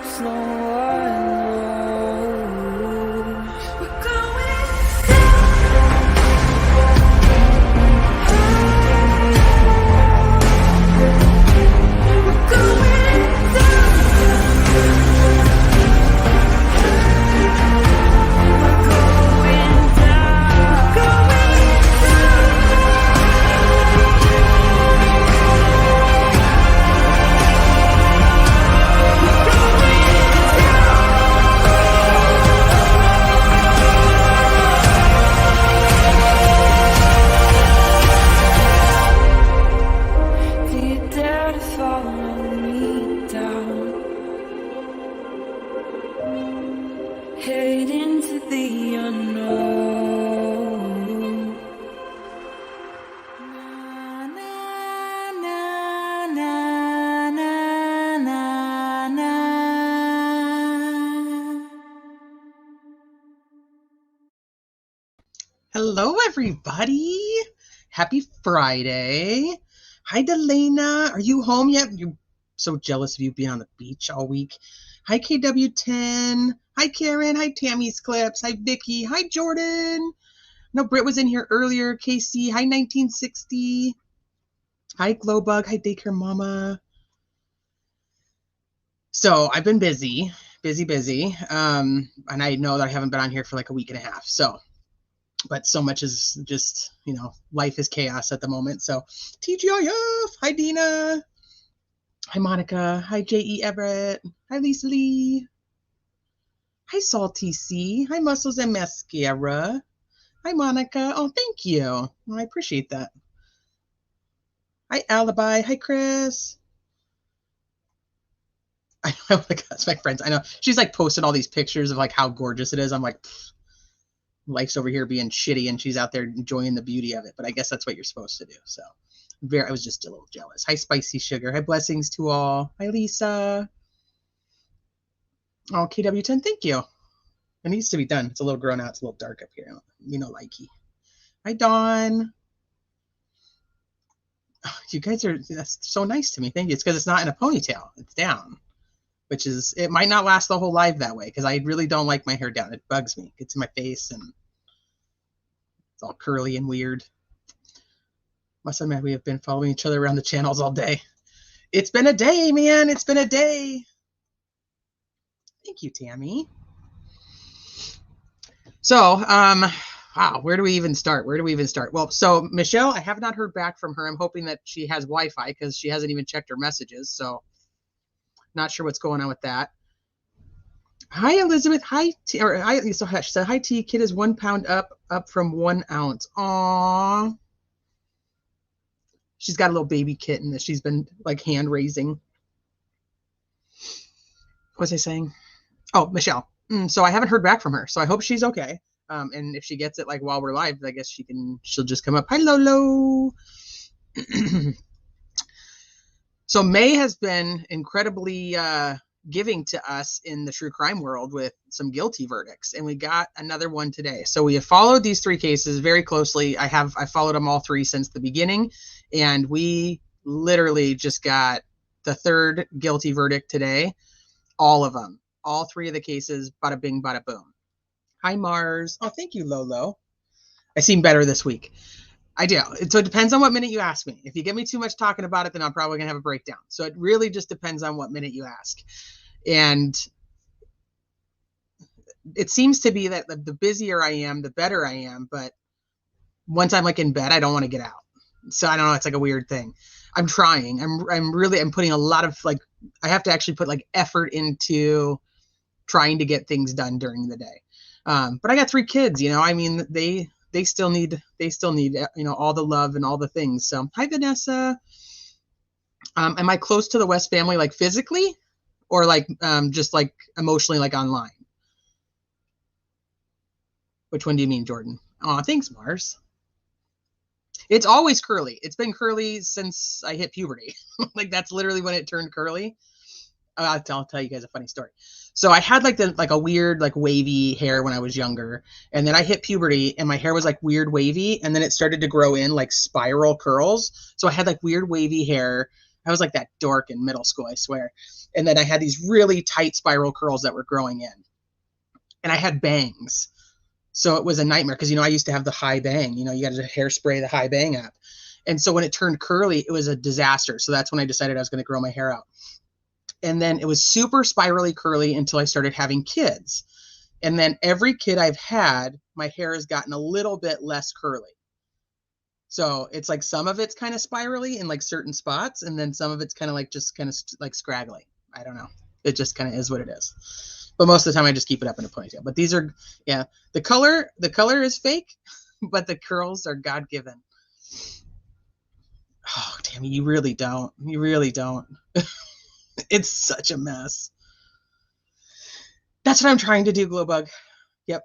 stops, no one knows. We're going head into the unknown. Na, na, na, na, na, na, na. Hello, everybody. Happy Friday. Hi, Delana. Are you home yet? I'm so jealous of you being on the beach all week. Hi, KW10. Hi, Karen. Hi, Tammy's Clips. Hi, Vicky. Hi, Jordan. No, Britt was in here earlier. Casey. Hi, 1960. Hi, Glowbug. Hi, Daycare Mama. So I've been busy. And I know that I haven't been on here for like a week and a half. But so much is just, life is chaos at the moment. So TGIF. Hi, Dina. Hi, Monica. Hi, J.E. Everett. Hi, Lisa Lee. Hi, Salty C. Hi, Muscles and Mascara. Hi, Monica. Oh, thank you. Well, I appreciate that. Hi, Alibi. Hi, Chris. I know, that's my friends. I know. She's like posted all these pictures of like how gorgeous it is. I'm like, life's over here being shitty and she's out there enjoying the beauty of it. But I guess that's what you're supposed to do. So I was just a little jealous. Hi, Spicy Sugar. Hi, blessings to all. Hi, Lisa. Oh, KW10, thank you. It needs to be done. It's a little grown out. It's a little dark up here. Likey. Hi, Dawn. Oh, you guys that's so nice to me. Thank you. It's because it's not in a ponytail. It's down, which is, it might not last the whole live that way because I really don't like my hair down. It bugs me. It gets in my face and it's all curly and weird. Must admit, we have been following each other around the channels all day. It's been a day, man. It's been a day. Thank you, Tammy. So, wow, where do we even start? Well, so Michelle, I have not heard back from her. I'm hoping that she has Wi-Fi because she hasn't even checked her messages. So not sure what's going on with that. Hi, Elizabeth. Hi, T. So she said, hi, T. Kid is 1 pound up from 1 ounce. Aww. She's got a little baby kitten that she's been like hand raising. What was I saying? Oh, Michelle. So I haven't heard back from her. So I hope she's okay. And if she gets it like while we're live, I guess she'll just come up. Hi, Lolo. So May has been incredibly giving to us in the true crime world with some guilty verdicts. And we got another one today. So we have followed these 3 cases very closely. I followed them all 3 since the beginning. And we literally just got the 3rd guilty verdict today. All of them. All 3 of the cases, bada bing, bada boom. Hi, Mars. Oh, thank you, Lolo. I seem better this week. I do. So it depends on what minute you ask me. If you get me too much talking about it, then I'm probably going to have a breakdown. So it really just depends on what minute you ask. And it seems to be that the busier I am, the better I am. But once I'm like in bed, I don't want to get out. So I don't know. It's like a weird thing. I'm trying. I'm putting a lot of I have to actually put like effort into trying to get things done during the day. But I got 3 kids, I mean, they still need, all the love and all the things. So hi, Vanessa. Am I close to the West family, like physically or like, just like emotionally, like online? Which one do you mean, Jordan? Oh, thanks, Mars. It's always curly. It's been curly since I hit puberty. Like that's literally when it turned curly. I'll tell you guys a funny story. So I had like a weird like wavy hair when I was younger, and then I hit puberty and my hair was like weird wavy, and then it started to grow in like spiral curls. So I had like weird wavy hair I was like that dork in middle school, I swear. And then I had these really tight spiral curls that were growing in. And I had bangs. So it was a nightmare because, I used to have the high bang. You got to hairspray the high bang up. And so when it turned curly, it was a disaster. So that's when I decided I was going to grow my hair out. And then it was super spirally curly until I started having kids. And then every kid I've had, my hair has gotten a little bit less curly. So it's like some of it's kind of spirally in like certain spots, and then some of it's kind of like just kind of like scraggly. I don't know. It just kind of is what it is. But most of the time I just keep it up in a ponytail. But these are, yeah, the color is fake, but the curls are God-given. Oh, damn, you really don't. You really don't. It's such a mess. That's what I'm trying to do, Glowbug. Yep.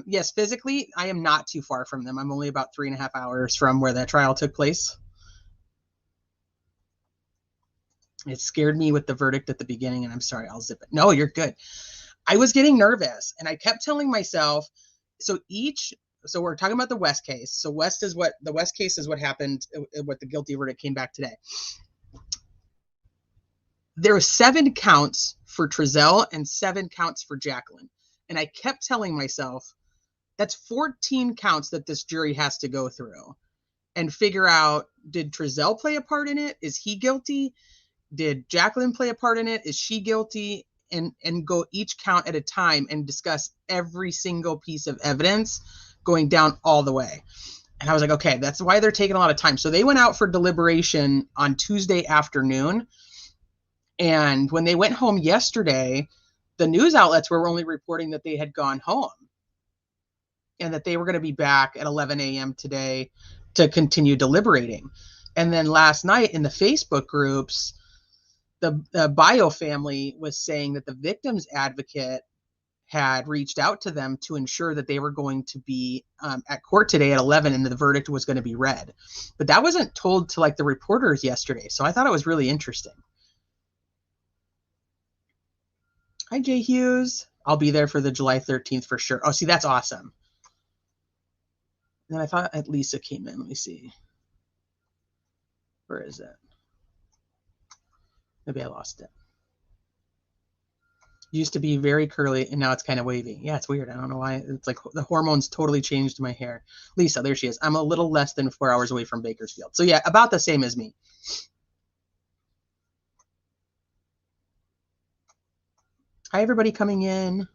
Yes, physically, I am not too far from them. I'm only about 3.5 hours from where that trial took place. It scared me with the verdict at the beginning, and I'm sorry, I'll zip it. No, you're good. I was getting nervous, and I kept telling myself, so we're talking about the West case. So the West case is what happened, what the guilty verdict came back today. There were 7 counts for Trezell and 7 counts for Jacqueline. And I kept telling myself, that's 14 counts that this jury has to go through and figure out, did Trezell play a part in it? Is he guilty? Did Jacqueline play a part in it? Is she guilty? And go each count at a time and discuss every single piece of evidence going down all the way. And I was like, okay, that's why they're taking a lot of time. So they went out for deliberation on Tuesday afternoon. And when they went home yesterday, the news outlets were only reporting that they had gone home and that they were going to be back at 11 a.m. today to continue deliberating. And then last night in the Facebook groups, the Vallow family was saying that the victim's advocate had reached out to them to ensure that they were going to be at court today at 11 and the verdict was going to be read. But that wasn't told to like the reporters yesterday. So I thought it was really interesting. Hi, Jay Hughes. I'll be there for the July 13th for sure. Oh, see, that's awesome. And then I thought Lisa came in. Let me see. Where is it? Maybe I lost it. Used to be very curly, and now it's kind of wavy. Yeah, it's weird. I don't know why. It's like the hormones totally changed my hair. Lisa, there she is. I'm a little less than 4 hours away from Bakersfield. So yeah, about the same as me. Hi, everybody coming in.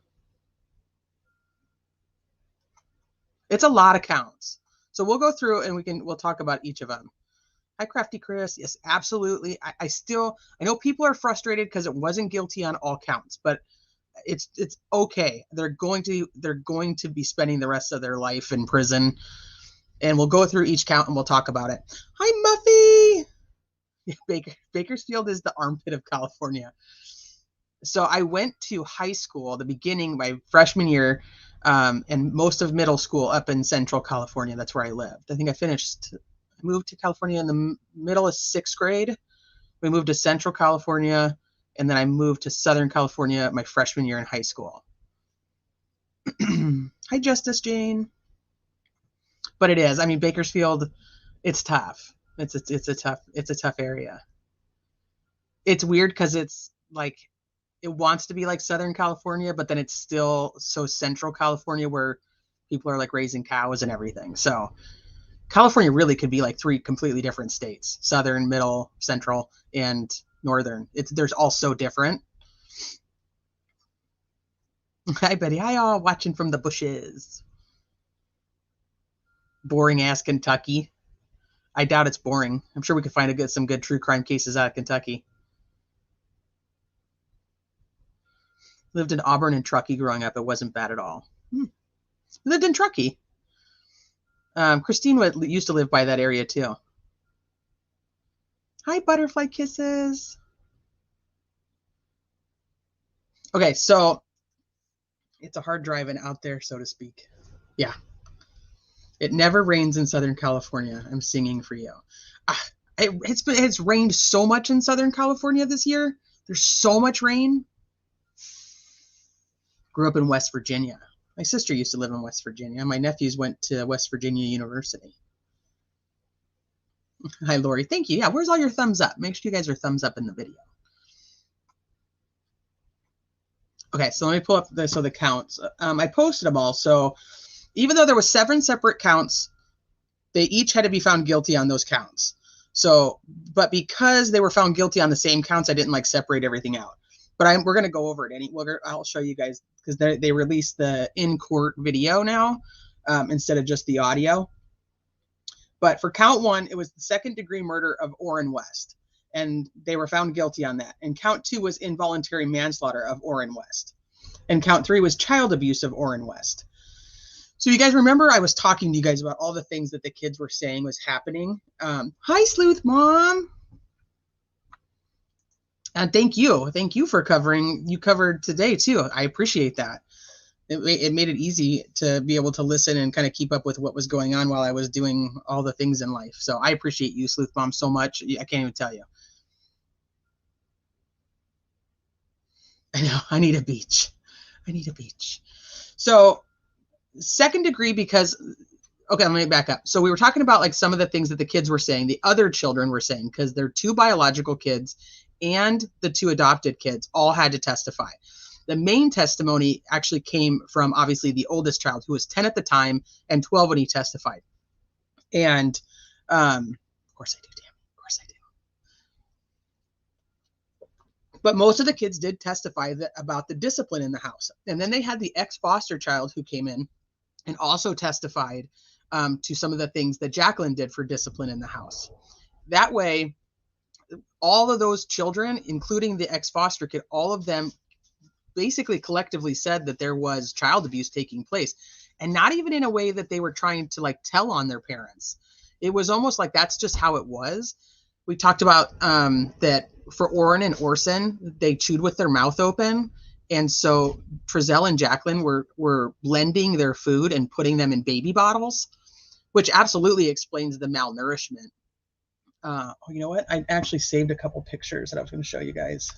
It's a lot of counts. So we'll go through and we'll talk about each of them. Hi, Crafty Chris. Yes, absolutely. I know people are frustrated because it wasn't guilty on all counts, but it's okay. They're going to be spending the rest of their life in prison, and we'll go through each count and we'll talk about it. Hi, Muffy. Bakersfield is the armpit of California. So I went to high school, the beginning, my freshman year, and most of middle school up in Central California. That's where I lived. I think I moved to California in the middle of 6th grade. We moved to Central California, and then I moved to Southern California my freshman year in high school. Hi, Justice Jane. But it is. I mean, Bakersfield, it's tough. It's a tough area. It's weird because it's like it wants to be like Southern California, but then it's still so Central California where people are like raising cows and everything. So California really could be like 3 completely different states: Southern, Middle, Central, and Northern. There's all so different. Hi, Betty. Hi, all watching from the bushes. Boring ass Kentucky. I doubt it's boring. I'm sure we could find some good true crime cases out of Kentucky. Lived in Auburn and Truckee growing up. It wasn't bad at all. Lived in Truckee. Christine used to live by that area too. Hi, Butterfly Kisses. Okay, so it's a hard driving out there, so to speak. Yeah. It never rains in Southern California. I'm singing for you. It's rained so much in Southern California this year. There's so much rain. Grew up in West Virginia. My sister used to live in West Virginia. My nephews went to West Virginia University. Hi, Lori. Thank you. Yeah, where's all your thumbs up? Make sure you guys are thumbs up in the video. Okay, so let me pull up the counts. I posted them all. So even though there were 7 separate counts, they each had to be found guilty on those counts. So, but because they were found guilty on the same counts, I didn't like separate everything out. But we're going to go over it. I'll show you guys because they released the in-court video now instead of just the audio. But for count 1, it was the second-degree murder of Orrin West, and they were found guilty on that. And count 2 was involuntary manslaughter of Orrin West. And count 3 was child abuse of Orrin West. So you guys remember I was talking to you guys about all the things that the kids were saying was happening. Hi, Sleuth Mom. And thank you for covering. You covered today too. I appreciate that. It made it easy to be able to listen and kind of keep up with what was going on while I was doing all the things in life. So I appreciate you, Sleuth Mom, so much. I can't even tell you. I know. I need a beach. I need a beach. So second degree because, okay, let me back up. So we were talking about like some of the things that the kids were saying, the other children were saying, because they're 2 biological kids and the 2 adopted kids all had to testify. The main testimony actually came from obviously the oldest child, who was 10 at the time and 12 when he testified. And of course I do, Tammy. Of course I do. But most of the kids did testify about the discipline in the house. And then they had the ex-foster child who came in and also testified to some of the things that Jacqueline did for discipline in the house. That way, all of those children, including the ex-foster kid, all of them basically collectively said that there was child abuse taking place, and not even in a way that they were trying to like tell on their parents. It was almost like that's just how it was. We talked about that for Orrin and Orson, they chewed with their mouth open. And so Trezell and Jacqueline were blending their food and putting them in baby bottles, which absolutely explains the malnourishment. You know what? I actually saved a couple pictures that I was going to show you guys.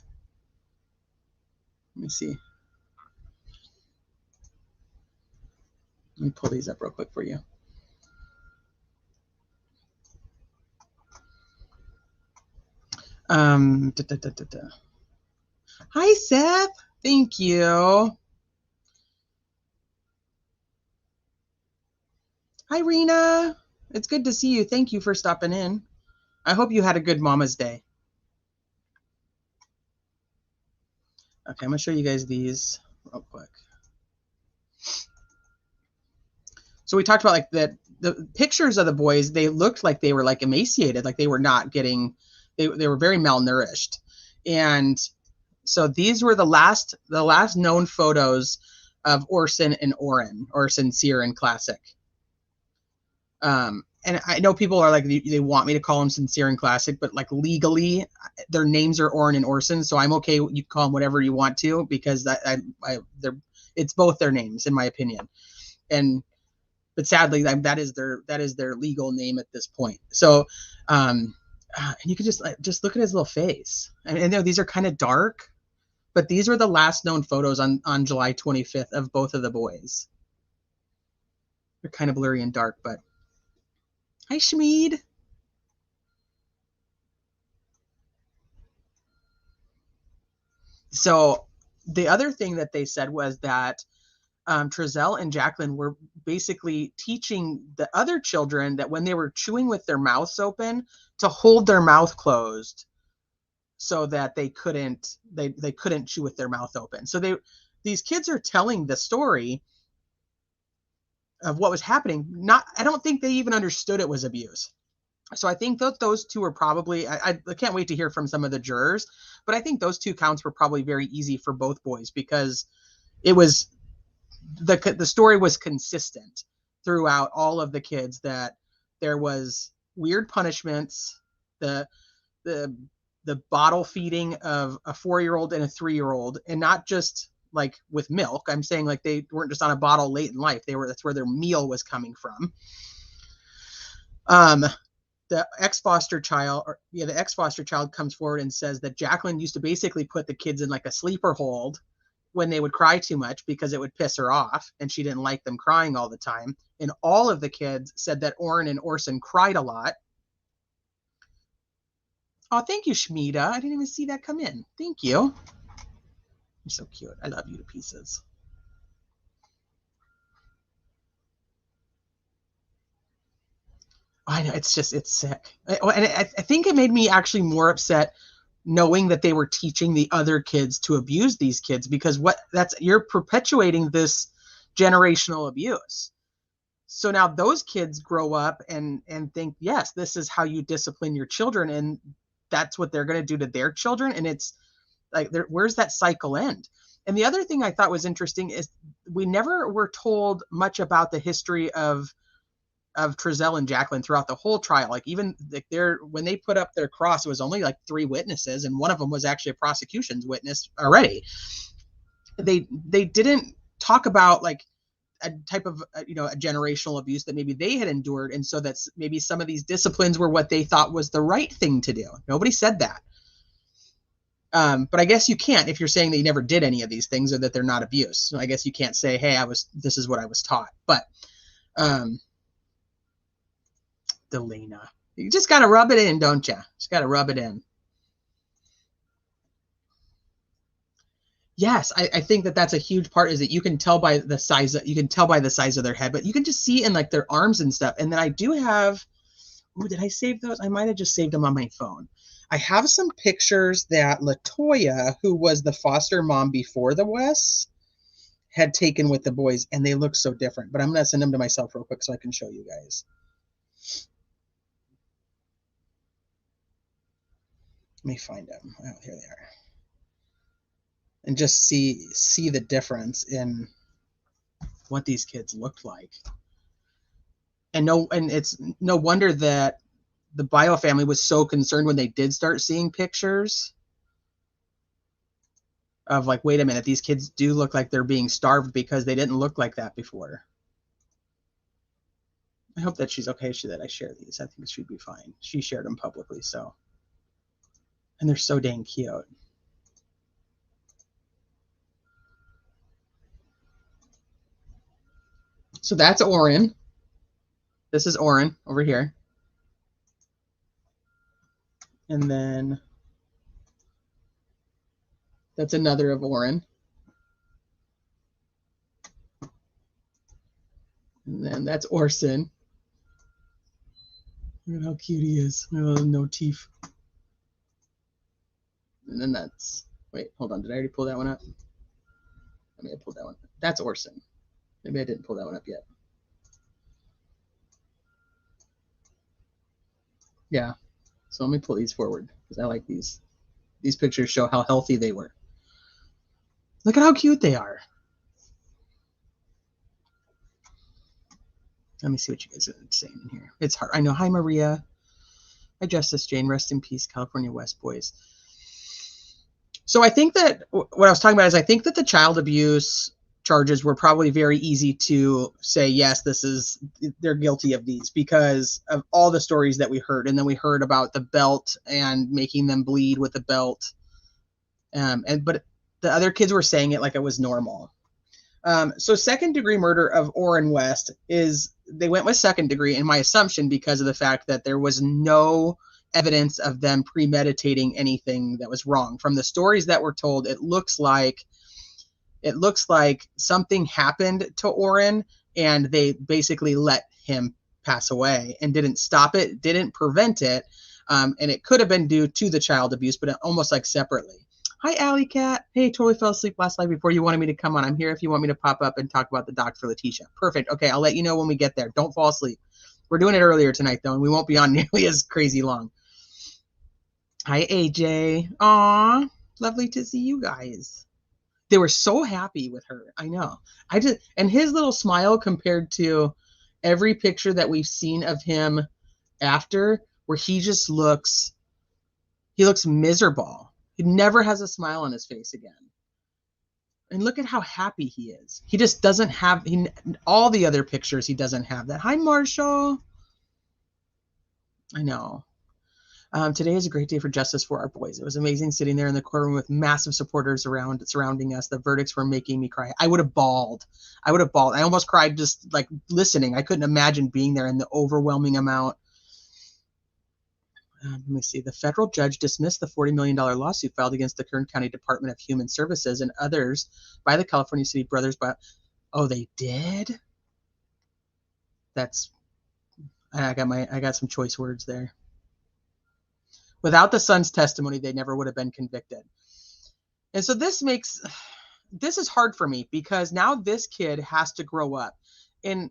Let me see. Let me pull these up real quick for you. Hi, Seth. Thank you. Hi, Rena. It's good to see you. Thank you for stopping in. I hope you had a good Mama's Day. Okay, I'm going to show you guys these real quick. So we talked about like the pictures of the boys, they looked like they were like emaciated, like they were not getting, they were very malnourished. And so these were the last known photos of Orson and Orrin, or Sincere and Classic. And I know people are like, they want me to call them Sincere and Classic, but like legally their names are Orrin and Orson. So I'm okay. You call them whatever you want to, because it's both their names in my opinion. But sadly that is their legal name at this point. So, and you can just look at his little face. And I know these are kind of dark, but these were the last known photos on July 25th of both of the boys. They're kind of blurry and dark, but hi, Shmeed. So the other thing that they said was that Trezell and Jacqueline were basically teaching the other children that when they were chewing with their mouths open, to hold their mouth closed so that they couldn't chew with their mouth open. So these kids are telling the story of what was happening. I don't think they even understood it was abuse. So I think that those two are probably, I can't wait to hear from some of the jurors, but I think those 2 counts were probably very easy for both boys, because it was, the story was consistent throughout all of the kids, that there was weird punishments, the bottle feeding of a 4-year-old and a 3-year-old, and not just like with milk. I'm saying like they weren't just on a bottle late in life. That's where their meal was coming from. The ex-foster child comes forward and says that Jacqueline used to basically put the kids in like a sleeper hold when they would cry too much, because it would piss her off and she didn't like them crying all the time. And all of the kids said that Orrin and Orson cried a lot. Oh, thank you, Shmita. I didn't even see that come in. Thank you. You're so cute. I love you to pieces. I know, it's sick. And I think it made me actually more upset knowing that they were teaching the other kids to abuse these kids, because you're perpetuating this generational abuse. So now those kids grow up and think, yes, this is how you discipline your children, and that's what they're going to do to their children. And it's like, where's that cycle end? And the other thing I thought was interesting is we never were told much about the history of Trezell and Jacqueline throughout the whole trial. Like, even like when they put up their cross, it was only like 3 witnesses, and one of them was actually a prosecution's witness already. They didn't talk about like a type of a generational abuse that maybe they had endured, and so that's maybe some of these disciplines were what they thought was the right thing to do. Nobody said that. But I guess you can't, if you're saying that you never did any of these things or that they're not abuse. So I guess you can't say, hey, this is what I was taught. But Delana, you just got to rub it in, don't you? Just got to rub it in. Yes, I think that's a huge part, is that you can tell by the size of their head, but you can just see in like their arms and stuff. And then I do have, did I save those? I might have just saved them on my phone. I have some pictures that LaToya, who was the foster mom before the Wests, had taken with the boys, and they look so different. But I'm going to send them to myself real quick so I can show you guys. Let me find them. Oh, here they are. And just see the difference in what these kids looked like. And it's no wonder that the Bio family was so concerned when they did start seeing pictures of like, wait a minute, these kids do look like they're being starved, because they didn't look like that before. I hope that she's okay that I share these. I think she'd be fine. She shared them publicly, so. And they're so dang cute. So that's Oren. This is Oren over here. And then that's another of Oren. And then that's Orson. Look at how cute he is. Oh, no teeth. And then that's, wait, hold on. Did I already pull that one up? I may have pulled that one. That's Orson. Maybe I didn't pull that one up yet. Yeah. So let me pull these forward, because I like these. These pictures show how healthy they were. Look at how cute they are. Let me see what you guys are saying in here. It's hard. I know. Hi, Maria. Hi, Justice Jane. Rest in peace, California West boys. So I think that what I was talking about is, I think that the child abuse charges were probably very easy to say, yes, they're guilty of these, because of all the stories that we heard. And then we heard about the belt and making them bleed with the belt. But the other kids were saying it like it was normal. So second degree murder of Oren West they went with second degree, in my assumption, because of the fact that there was no evidence of them premeditating anything that was wrong. From the stories that were told, it looks like something happened to Oren, and they basically let him pass away and didn't stop it, didn't prevent it. And it could have been due to the child abuse, but almost like separately. Hi, Alley Cat. Hey, totally fell asleep last night before you wanted me to come on. I'm here if you want me to pop up and talk about the doc for Letitia. Perfect. Okay, I'll let you know when we get there. Don't fall asleep. We're doing it earlier tonight, though, and we won't be on nearly as crazy long. Hi, AJ. Aw, lovely to see you guys. They were so happy with her. I know. And his little smile compared to every picture that we've seen of him after, where he just looks miserable. He never has a smile on his face again. And look at how happy he is. He just doesn't have, all the other pictures, he doesn't have that. Hi, Marshall. I know. Today is a great day for justice for our boys. It was amazing sitting there in the courtroom with massive supporters surrounding us. The verdicts were making me cry. I would have bawled. I almost cried just like listening. I couldn't imagine being there in the overwhelming amount. Let me see. The federal judge dismissed the $40 million lawsuit filed against the Kern County Department of Human Services and others by the California City Brothers. Oh, they did? That's, I got some choice words there. Without the son's testimony, they never would have been convicted. And so this is hard for me because now this kid has to grow up. And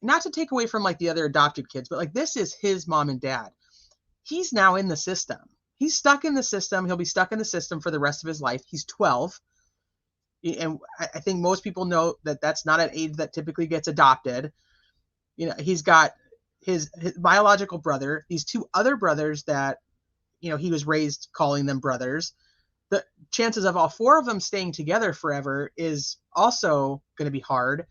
not to take away from like the other adopted kids, but like this is his mom and dad. He's now in the system. He's stuck in the system. He'll be stuck in the system for the rest of his life. He's 12. And I think most people know that that's not an age that typically gets adopted. He's got his biological brother, these two other brothers that, he was raised calling them brothers. The chances of all four of them staying together forever is also going to be hard.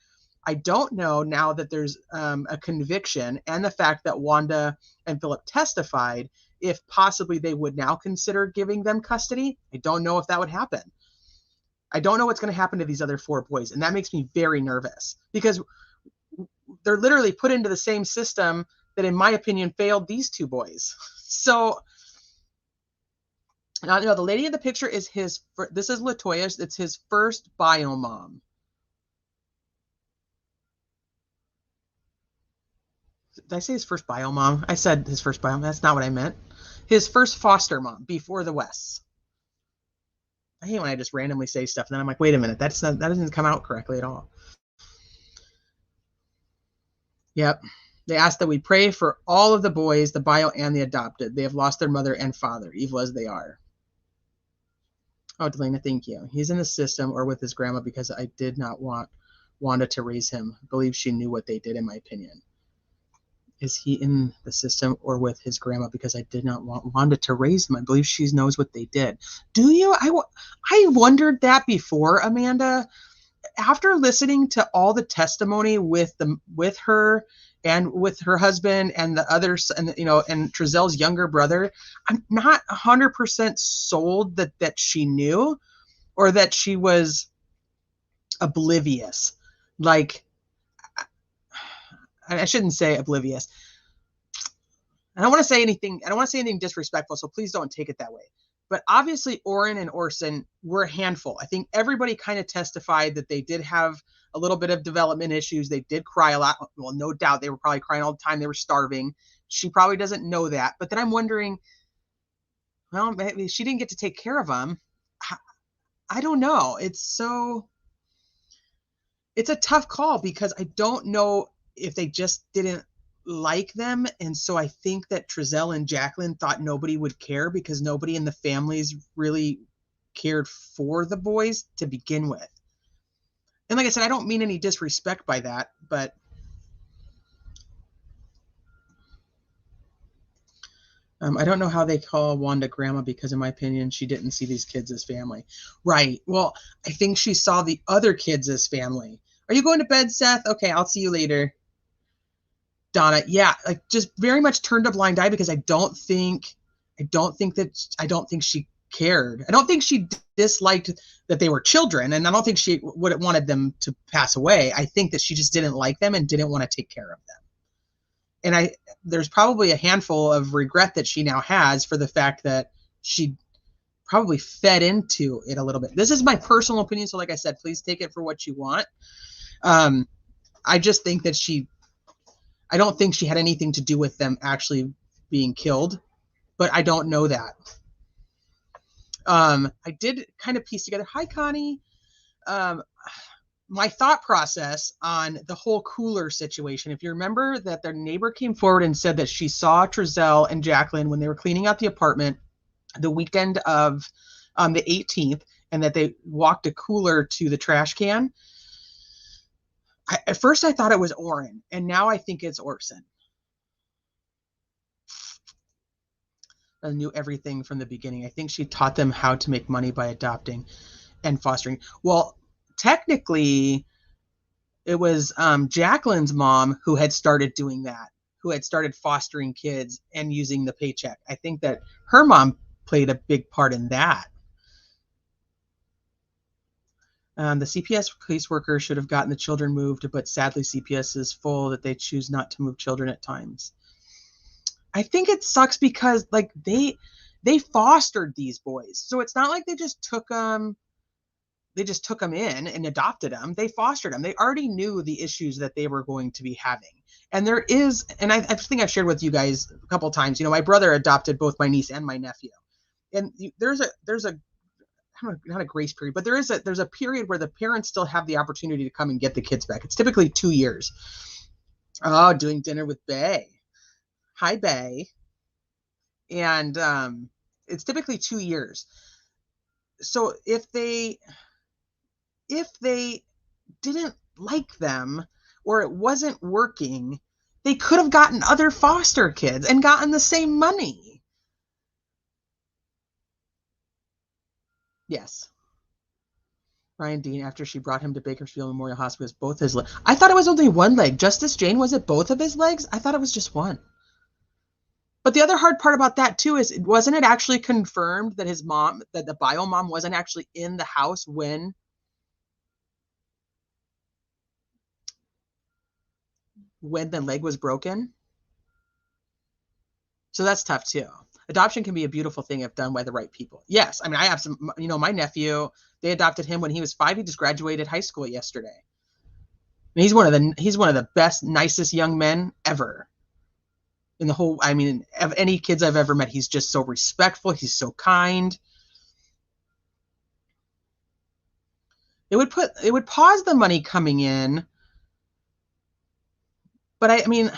I don't know now that there's a conviction and the fact that Wanda and Philip testified, if possibly they would now consider giving them custody. I don't know if that would happen. I don't know what's going to happen to these other four boys. And that makes me very nervous because they're literally put into the same system that, in my opinion, failed these two boys. So now, the lady in the picture is this is Latoya. It's his first bio mom. Did I say his first bio mom? I said his first bio mom. That's not what I meant. His first foster mom before the Wests. I hate when I just randomly say stuff and then I'm like, wait a minute, that doesn't come out correctly at all. Yep. They asked that we pray for all of the boys, the bio and the adopted. They have lost their mother and father, evil as they are. Oh, Delana, thank you. He's in the system or with his grandma because I did not want Wanda to raise him. I believe she knew what they did, in my opinion. Is he in the system or with his grandma because I did not want Wanda to raise him? I believe she knows what they did. Do you? I wondered that before, Amanda. After listening to all the testimony with her and with her husband and the others, and and Trezelle's younger brother, I'm not 100% sold that she knew or that she was oblivious. Like, I shouldn't say oblivious. I don't want to say anything disrespectful, so please don't take it that way. But obviously, Orrin and Orson were a handful. I think everybody kind of testified that they did have a little bit of development issues. They did cry a lot. Well, no doubt they were probably crying all the time. They were starving. She probably doesn't know that. But then I'm wondering, well, maybe she didn't get to take care of them. I don't know. It's a tough call because I don't know if they just didn't like them. And so I think that Trezelle and Jacqueline thought nobody would care because nobody in the families really cared for the boys to begin with. And like I said, I don't mean any disrespect by that, but I don't know how they call Wanda grandma because in my opinion, she didn't see these kids as family. Right. Well, I think she saw the other kids as family. Are you going to bed, Seth? Okay, I'll see you later. Donna, yeah, like just very much turned a blind eye because I don't think she cared. I don't think she disliked that they were children, and I don't think she would have wanted them to pass away. I think that she just didn't like them and didn't want to take care of them. And there's probably a handful of regret that she now has for the fact that she probably fed into it a little bit. This is my personal opinion, so like I said, please take it for what you want. I just think that I don't think she had anything to do with them actually being killed, but I don't know that. I did kind of piece together. Hi, Connie. My thought process on the whole cooler situation. If you remember that their neighbor came forward and said that she saw Trezelle and Jacqueline when they were cleaning out the apartment the weekend of the 18th, and that they walked a cooler to the trash can. At first I thought it was Orrin, and now I think it's Orson. I knew everything from the beginning. I think she taught them how to make money by adopting and fostering. Well, technically, it was Jacqueline's mom who had started doing that, who had started fostering kids and using the paycheck. I think that her mom played a big part in that. The CPS caseworker should have gotten the children moved, but sadly CPS is full that they choose not to move children at times. I think it sucks because like they fostered these boys. So it's not like they just took them in and adopted them. They fostered them. They already knew the issues that they were going to be having. And there is, and I think I've shared with you guys a couple of times, my brother adopted both my niece and my nephew. And there's a not a grace period, but there's a period where the parents still have the opportunity to come and get the kids back. It's typically 2 years. Oh, doing dinner with Bay. Hi, Bay. And it's typically 2 years. So if they didn't like them or it wasn't working, they could have gotten other foster kids and gotten the same money. Yes. Ryan Dean, after she brought him to Bakersfield Memorial Hospital, both his legs. I thought it was only one leg. Justice Jane, was it both of his legs? I thought it was just one. But the other hard part about that too is, wasn't it actually confirmed that his mom, that the bio mom wasn't actually in the house when the leg was broken? So that's tough too. Adoption can be a beautiful thing if done by the right people. Yes, I mean, I have some, my nephew, they adopted him when he was 5. He just graduated high school yesterday. And he's one of the best, nicest young men ever. In the whole, I mean, of any kids I've ever met, he's just so respectful. He's so kind. It would pause the money coming in, but I mean,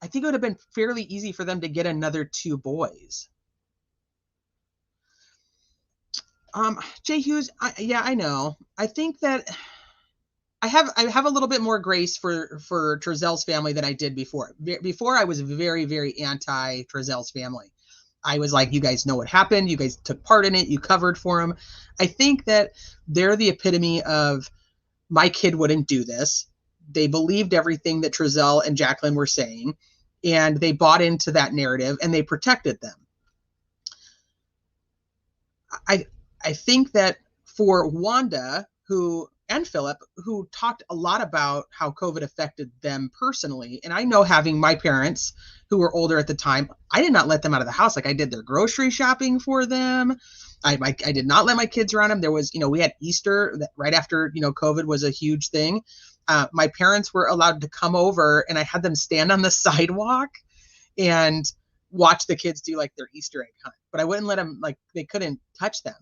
I think it would have been fairly easy for them to get another 2 boys. Jay Hughes, I know. I think that I have a little bit more grace for Trezel's family than I did before. Before I was very, very anti Trezel's family. I was like, you guys know what happened. You guys took part in it. You covered for him. I think that they're the epitome of, my kid wouldn't do this. They believed everything that Trezel and Jacqueline were saying, and they bought into that narrative and they protected them. I think that for Wanda, and Philip, who talked a lot about how COVID affected them personally. And I know, having my parents who were older at the time, I did not let them out of the house. Like, I did their grocery shopping for them. I did not let my kids around them. There was, we had Easter right after, COVID was a huge thing. My parents were allowed to come over, and I had them stand on the sidewalk and watch the kids do like their Easter egg hunt. But I wouldn't let them, like, they couldn't touch them.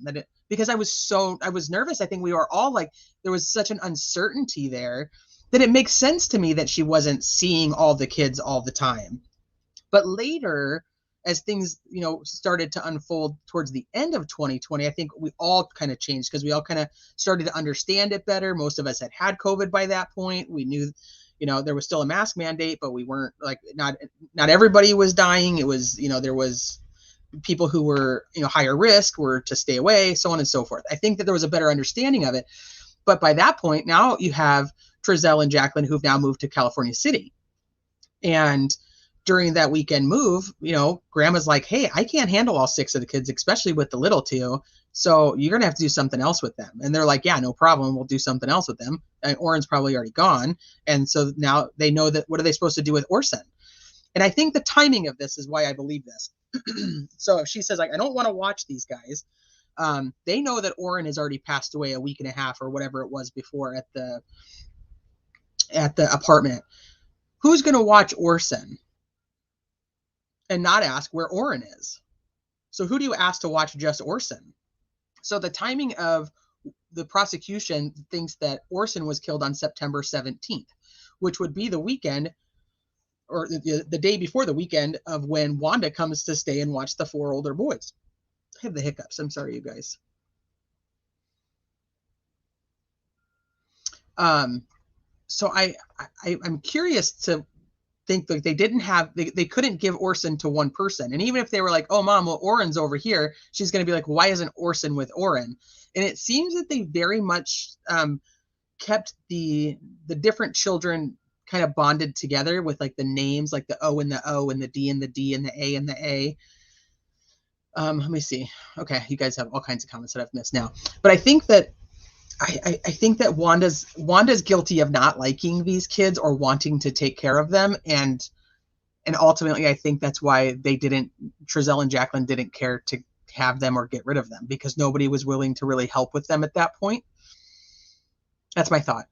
Because I was nervous. I think we were all like, there was such an uncertainty there that it makes sense to me that she wasn't seeing all the kids all the time. But later, as things, started to unfold towards the end of 2020, I think we all kind of changed, because we all kind of started to understand it better. Most of us had COVID by that point. We knew, there was still a mask mandate, but we weren't, like, not everybody was dying. It was, there was people who were, higher risk were to stay away, so on and so forth. I think that there was a better understanding of it. But by that point, now you have Trezel and Jacqueline, who've now moved to California City. And during that weekend move, grandma's like, hey, I can't handle all 6 of the kids, especially with the little 2. So you're going to have to do something else with them. And they're like, yeah, no problem. We'll do something else with them. And Orrin's probably already gone. And so now they know that, what are they supposed to do with Orson? And I think the timing of this is why I believe this. So if she says, like, I don't want to watch these guys, they know that Orrin has already passed away a week and a half or whatever it was before at the apartment. Who's going to watch Orson and not ask where Orrin is? So who do you ask to watch just Orson? So the timing of the prosecution thinks that Orson was killed on September 17th, which would be the weekend, or the day before the weekend, of when Wanda comes to stay and watch the 4 older boys. I have the hiccups. I'm sorry, you guys. So I'm curious to think that they couldn't give Orson to one person. And even if they were like, oh, Mom, well, Orrin's over here, she's going to be like, why isn't Orson with Orrin? And it seems that they very much kept the different children kind of bonded together with, like, the names, like the O and the O and the D and the D and the A and the A. Let me see. Okay, you guys have all kinds of comments that I've missed now. But I think that I think that Wanda's guilty of not liking these kids or wanting to take care of them, and And ultimately, I think that's why Trezell and Jacqueline didn't care to have them or get rid of them, because nobody was willing to really help with them at that point. That's my thought.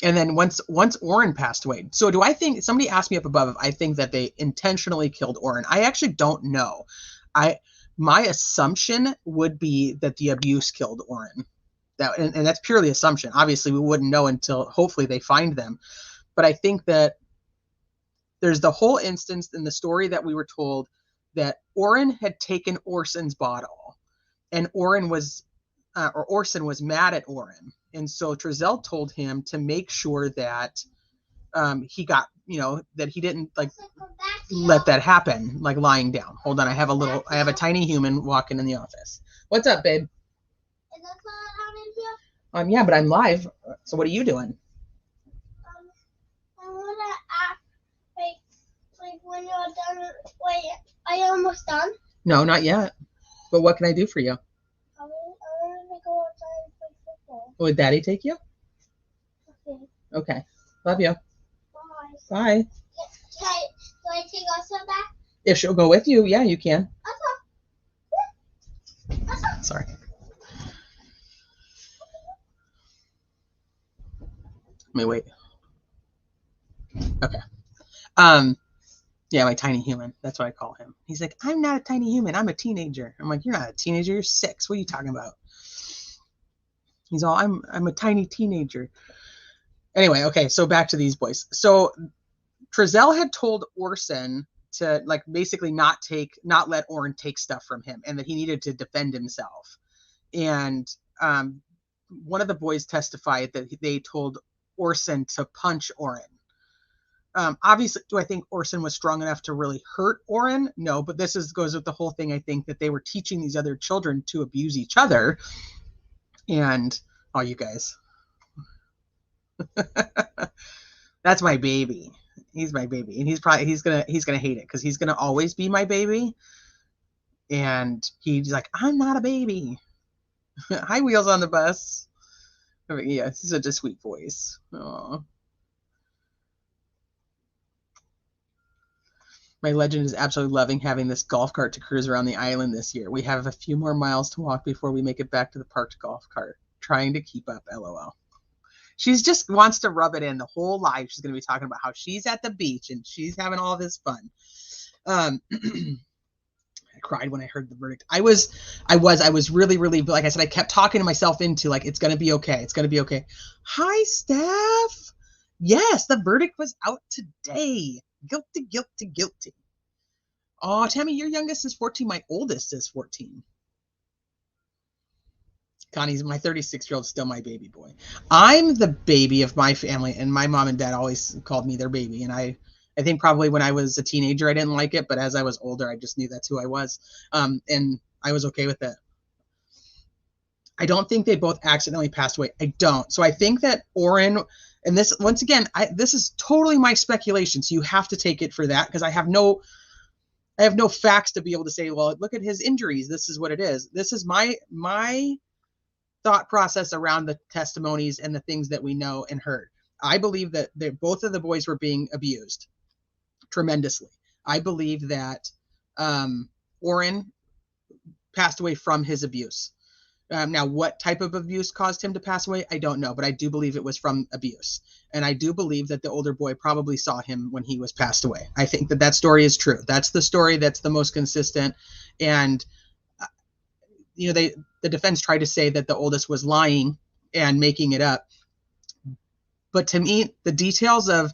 And then once Orrin passed away. So do I think, somebody asked me up above if I think that they intentionally killed Orrin. I actually don't know. My assumption would be that the abuse killed Orrin. And that's purely assumption. Obviously, we wouldn't know until hopefully they find them. But I think that there's the whole instance in the story that we were told that Orrin had taken Orson's bottle, and Orson was mad at Orrin. And so Trezell told him to make sure that he got, that he didn't let that happen, like lying down. Hold on, I have a tiny human walking in the office. What's up, babe? Is that on in here? Yeah, but I'm live. So what are you doing? I wanna ask, like when you're done. Wait, are you almost done? No, not yet. But what can I do for you? I wanna go outside and play football. Would Daddy take you? Okay. Okay. Love you. Bye. Bye. Do I take Elsa back? If she'll go with you, yeah, you can. Elsa. Sorry. Let me wait. Okay. Yeah, my tiny human. That's what I call him. He's like, I'm not a tiny human. I'm a teenager. I'm like, you're not a teenager. You're 6. What are you talking about? He's all, I'm a tiny teenager. Anyway, okay, so back to these boys. So Trezell had told Orson to basically not let Orrin take stuff from him, and that he needed to defend himself. And one of the boys testified that they told Orson to punch Orrin. Obviously, do I think Orson was strong enough to really hurt Orrin? No, but this goes with the whole thing. I think that they were teaching these other children to abuse each other. And you guys, that's my baby. He's my baby, and he's gonna hate it, because he's gonna always be my baby. And he's like, I'm not a baby. Hi, Wheels on the Bus. Yeah, he's such a sweet voice. Aww. My legend is absolutely loving having this golf cart to cruise around the island this year. We have a few more miles to walk before we make it back to the parked golf cart. Trying to keep up, LOL. She's just wants to rub it in the whole life. She's going to be talking about how she's at the beach and she's having all this fun. I cried when I heard the verdict. I was really, really, like I said, I kept talking to myself into it's going to be okay. It's going to be okay. Hi, Steph. Yes, the verdict was out today. Guilty, guilty, guilty. Oh, Tammy, your youngest is 14. My oldest is 14. Connie's my 36-year-old, still my baby boy. I'm the baby of my family, and my mom and dad always called me their baby. And I think probably when I was a teenager, I didn't like it, but as I was older, I just knew that's who I was. And I was okay with it. I don't think they both accidentally passed away. I don't. So I think that Orrin, and this, once again, this is totally my speculation. So you have to take it for that, because I have no facts to be able to say, well, look at his injuries. This is what it is. This is my thought process around the testimonies and the things that we know and heard. I believe that both of the boys were being abused tremendously. I believe that Orrin passed away from his abuse. Now, what type of abuse caused him to pass away, I don't know, but I do believe it was from abuse. And I do believe that the older boy probably saw him when he was passed away. I think that story is true. That's the story that's the most consistent. And the defense tried to say that the oldest was lying and making it up. But to me, the details of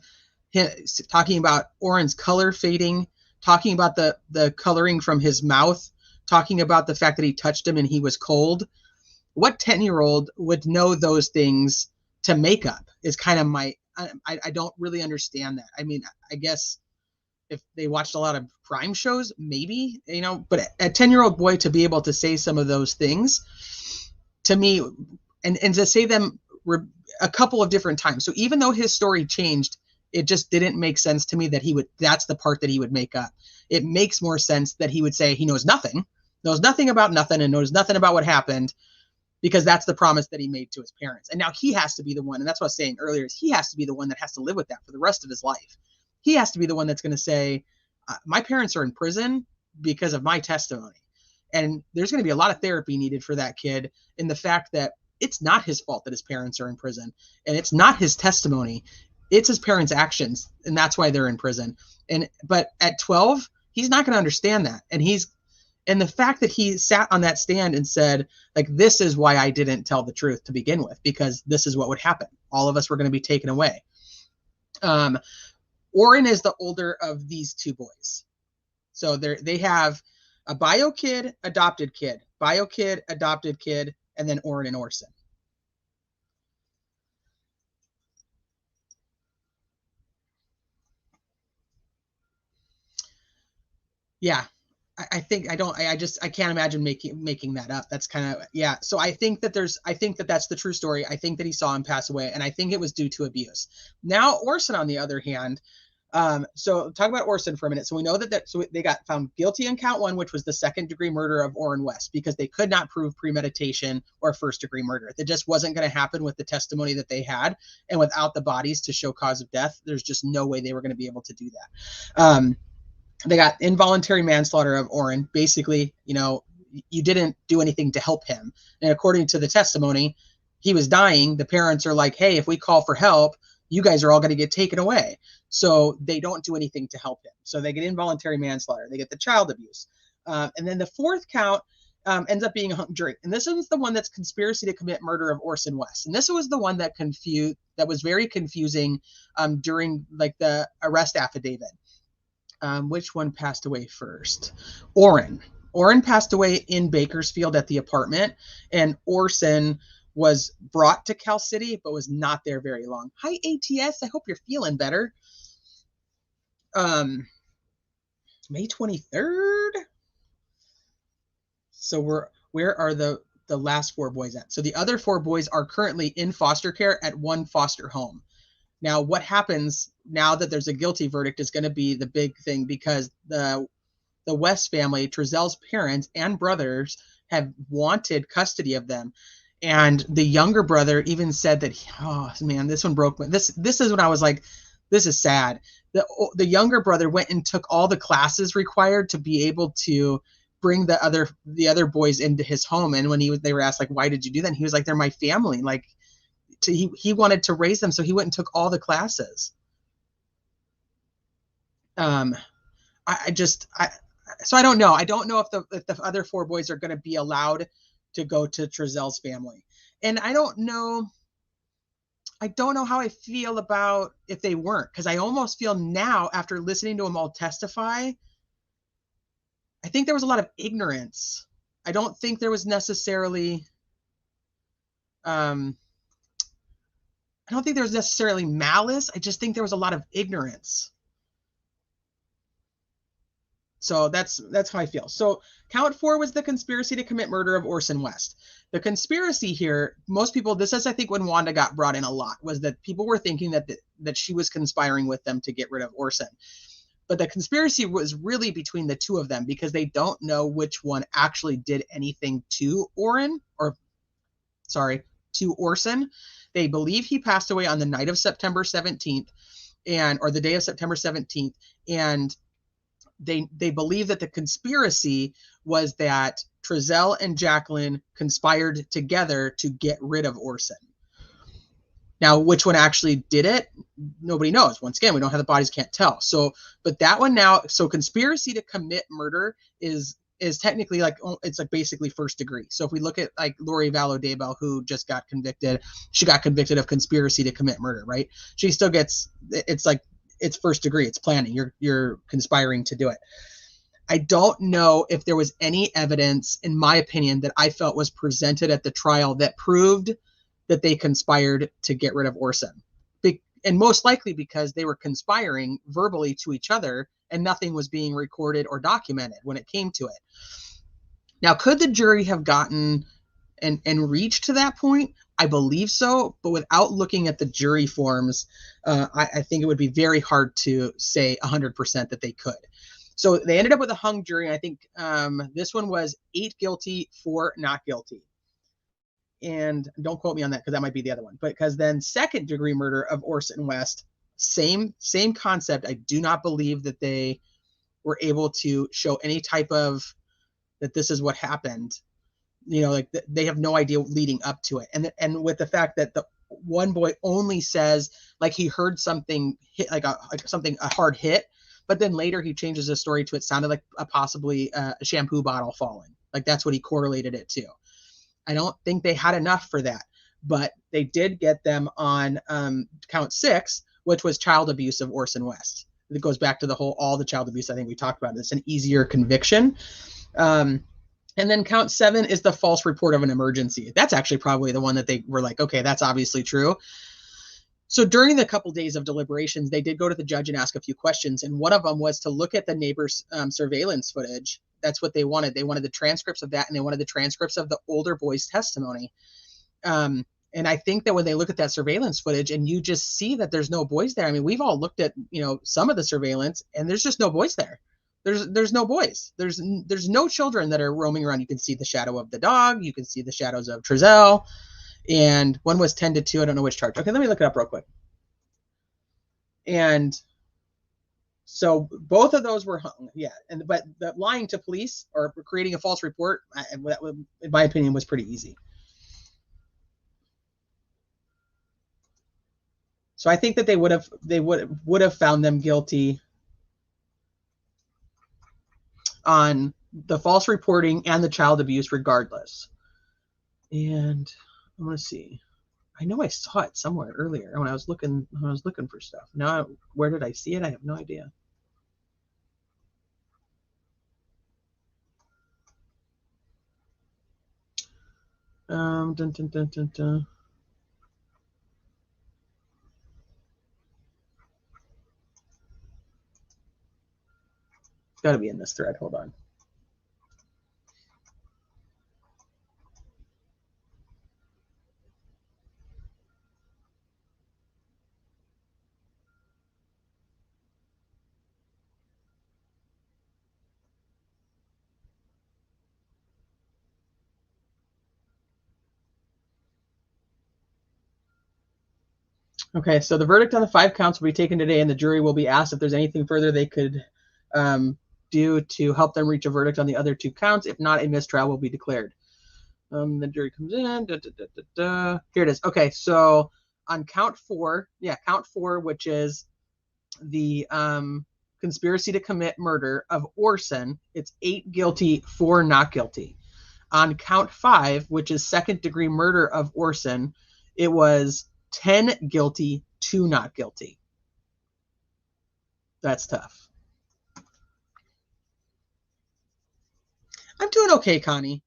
him talking about Orrin's color fading, talking about the coloring from his mouth, talking about the fact that he touched him and he was cold, what 10-year-old would know those things to make up is kind of I don't really understand that. I mean, I guess if they watched a lot of crime shows, maybe, but a 10-year-old boy to be able to say some of those things to me, and to say them a couple of different times. So even though his story changed, it just didn't make sense to me that that's the part that he would make up. It makes more sense that he would say he knows nothing about nothing, and knows nothing about what happened, because that's the promise that he made to his parents. And now he has to be the one, and that's what I was saying earlier, is he has to be the one that has to live with that for the rest of his life. he has to be the one that's going to say, my parents are in prison because of my testimony. And there's going to be a lot of therapy needed for that kid in the fact that it's not his fault that his parents are in prison, and it's not his testimony. It's his parents' actions, and that's why they're in prison. But at 12, he's not going to understand that. And the fact that he sat on that stand and said, like, this is why I didn't tell the truth to begin with, because this is what would happen. All of us were going to be taken away. Orrin is the older of these two boys. So they have a bio kid, adopted kid, and then Orrin and Orson. Yeah, I think I can't imagine making that up. That's kind of, yeah. So I think that that's the true story. I think that he saw him pass away, and I think it was due to abuse. Now Orson, on the other hand, so talk about Orson for a minute. So we know so they got found guilty on count 1, which was the 2nd-degree murder of Orrin West, because they could not prove premeditation or 1st-degree murder. It just wasn't going to happen with the testimony that they had, and without the bodies to show cause of death, there's just no way they were going to be able to do that. They got involuntary manslaughter of Orrin. Basically, you didn't do anything to help him. And according to the testimony, he was dying. The parents are like, hey, if we call for help, you guys are all going to get taken away. So they don't do anything to help him. So they get involuntary manslaughter. They get the child abuse. And then the 4th count ends up being a hung jury. And this is the one that's conspiracy to commit murder of Orson West. And this was the one that was very confusing during like the arrest affidavit. Which one passed away first? Orrin. Orrin passed away in Bakersfield at the apartment, and Orson was brought to Cal City, but was not there very long. Hi, ATS. I hope you're feeling better. May 23rd. So where are the last 4 boys at? So the other 4 boys are currently in foster care at one foster home. Now, what happens now that there's a guilty verdict is going to be the big thing, because the West family, Trezel's parents and brothers, have wanted custody of them. And the younger brother even said that, oh man, this one broke me. This is when I was like, this is sad. The younger brother went and took all the classes required to be able to bring the other boys into his home. And when they were asked, like, why did you do that? And he was like, they're my family. Like, he wanted to raise them, so he went and took all the classes. So I don't know. I don't know if the other 4 boys are going to be allowed to go to Trezel's family, and I don't know how I feel about if they weren't, because I almost feel now, after listening to them all testify, I think there was a lot of ignorance. I don't think there was necessarily I don't think there was necessarily malice. I just think there was a lot of ignorance. So that's how I feel. So count 4 was the conspiracy to commit murder of Orson West. The conspiracy here, most people, this is, I think, when Wanda got brought in a lot, was that people were thinking that she was conspiring with them to get rid of Orson. But the conspiracy was really between the 2 of them, because they don't know which one actually did anything to Orson. They believe he passed away on the night of September 17th, or the day of September 17th, and they believe that the conspiracy was that Trezel and Jacqueline conspired together to get rid of Orson. Now, which one actually did it? Nobody knows. Once again, we don't have the bodies, can't tell. So, but that one now, so conspiracy to commit murder is technically it's basically 1st degree. So if we look at like Lori Vallow Daybell, who just got convicted, she got convicted of conspiracy to commit murder, right? She still gets, it's 1st degree. It's planning. You're conspiring to do it. I don't know if there was any evidence, in my opinion, that I felt was presented at the trial that proved that they conspired to get rid of Orson. And most likely because they were conspiring verbally to each other, and nothing was being recorded or documented when it came to it. Now, could the jury have gotten and reached to that point? I believe so, but without looking at the jury forms, I think it would be very hard to say 100% that they could. So they ended up with a hung jury. I think this one was 8 guilty, 4 not guilty. And don't quote me on that, because that might be the other one. But because then 2nd degree murder of Orson West, Same concept. I do not believe that they were able to show any type of that this is what happened. Like they have no idea leading up to it. And with the fact that the one boy only says like he heard something hit, like a hard hit, but then later he changes the story to it sounded like possibly a shampoo bottle falling. Like that's what he correlated it to. I don't think they had enough for that, but they did get them on count 6, which was child abuse of Orson West. It goes back to all the child abuse I think we talked about. It's an easier conviction. And then count 7 is the false report of an emergency. That's actually probably the one that they were like, okay, that's obviously true. So during the couple days of deliberations, they did go to the judge and ask a few questions. And one of them was to look at the neighbor's surveillance footage. That's what they wanted. They wanted the transcripts of that, and they wanted the transcripts of the older boy's testimony. And I think that when they look at that surveillance footage and you just see that there's no boys there. I mean, we've all looked at, some of the surveillance and there's just no boys there. There's no boys. There's no children that are roaming around. You can see the shadow of the dog. You can see the shadows of Trezell. And one was 10-2. I don't know which charge. Okay, let me look it up real quick. And so both of those were hung. Yeah. But the lying to police or creating a false report, in my opinion, was pretty easy. So I think that they would have found them guilty on the false reporting and the child abuse regardless. And I want to see. I know I saw it somewhere earlier when I was looking for stuff. Now, where did I see it? I have no idea. Dun, dun, dun, dun, dun. It's got to be in this thread. Hold on. Okay, so the verdict on the 5 counts will be taken today, and the jury will be asked if there's anything further they could do to help them reach a verdict on the other 2 counts. If not, a mistrial will be declared. The jury comes in. Here it is. Okay, so on count 4, which is the conspiracy to commit murder of Orson, it's 8 guilty, 4 not guilty. On count 5, which is second-degree murder of Orson, it was 10 guilty, 2 not guilty. That's tough. I'm doing okay, Connie.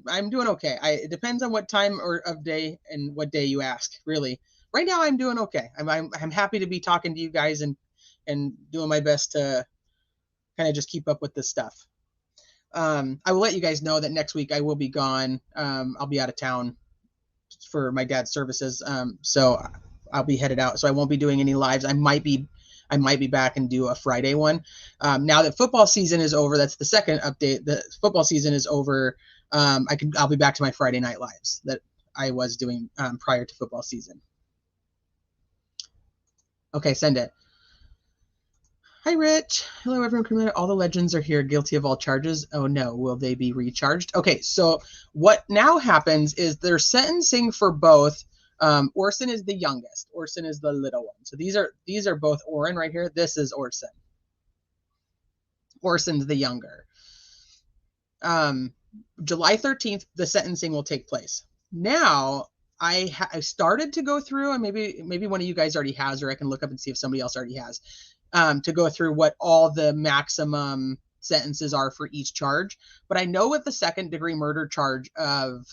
I'm doing okay. It depends on what time of day and what day you ask, really. Right now, I'm doing okay. I'm happy to be talking to you guys and doing my best to kind of just keep up with this stuff. I will let you guys know that next week I will be gone. I'll be out of town for my dad's services. So I'll be headed out. So I won't be doing any lives. I might be back and do a Friday one. Now that football season is over, that's the second update. The football season is over. I'll be back to my Friday night lives that I was doing prior to football season. Okay, send it. Hi, Rich. Hello, everyone. All the legends are here, guilty of all charges. Oh, no. Will they be recharged? Okay, so what now happens is they're sentencing for both. Orson is the youngest. Orson is the little one. So these are both Orrin right here. This is Orson. Orson's the younger. July 13th, the sentencing will take place. Now, I started to go through, and maybe one of you guys already has, or I can look up and see if somebody else already has. To go through what all the maximum sentences are for each charge. But I know with the second-degree murder charge of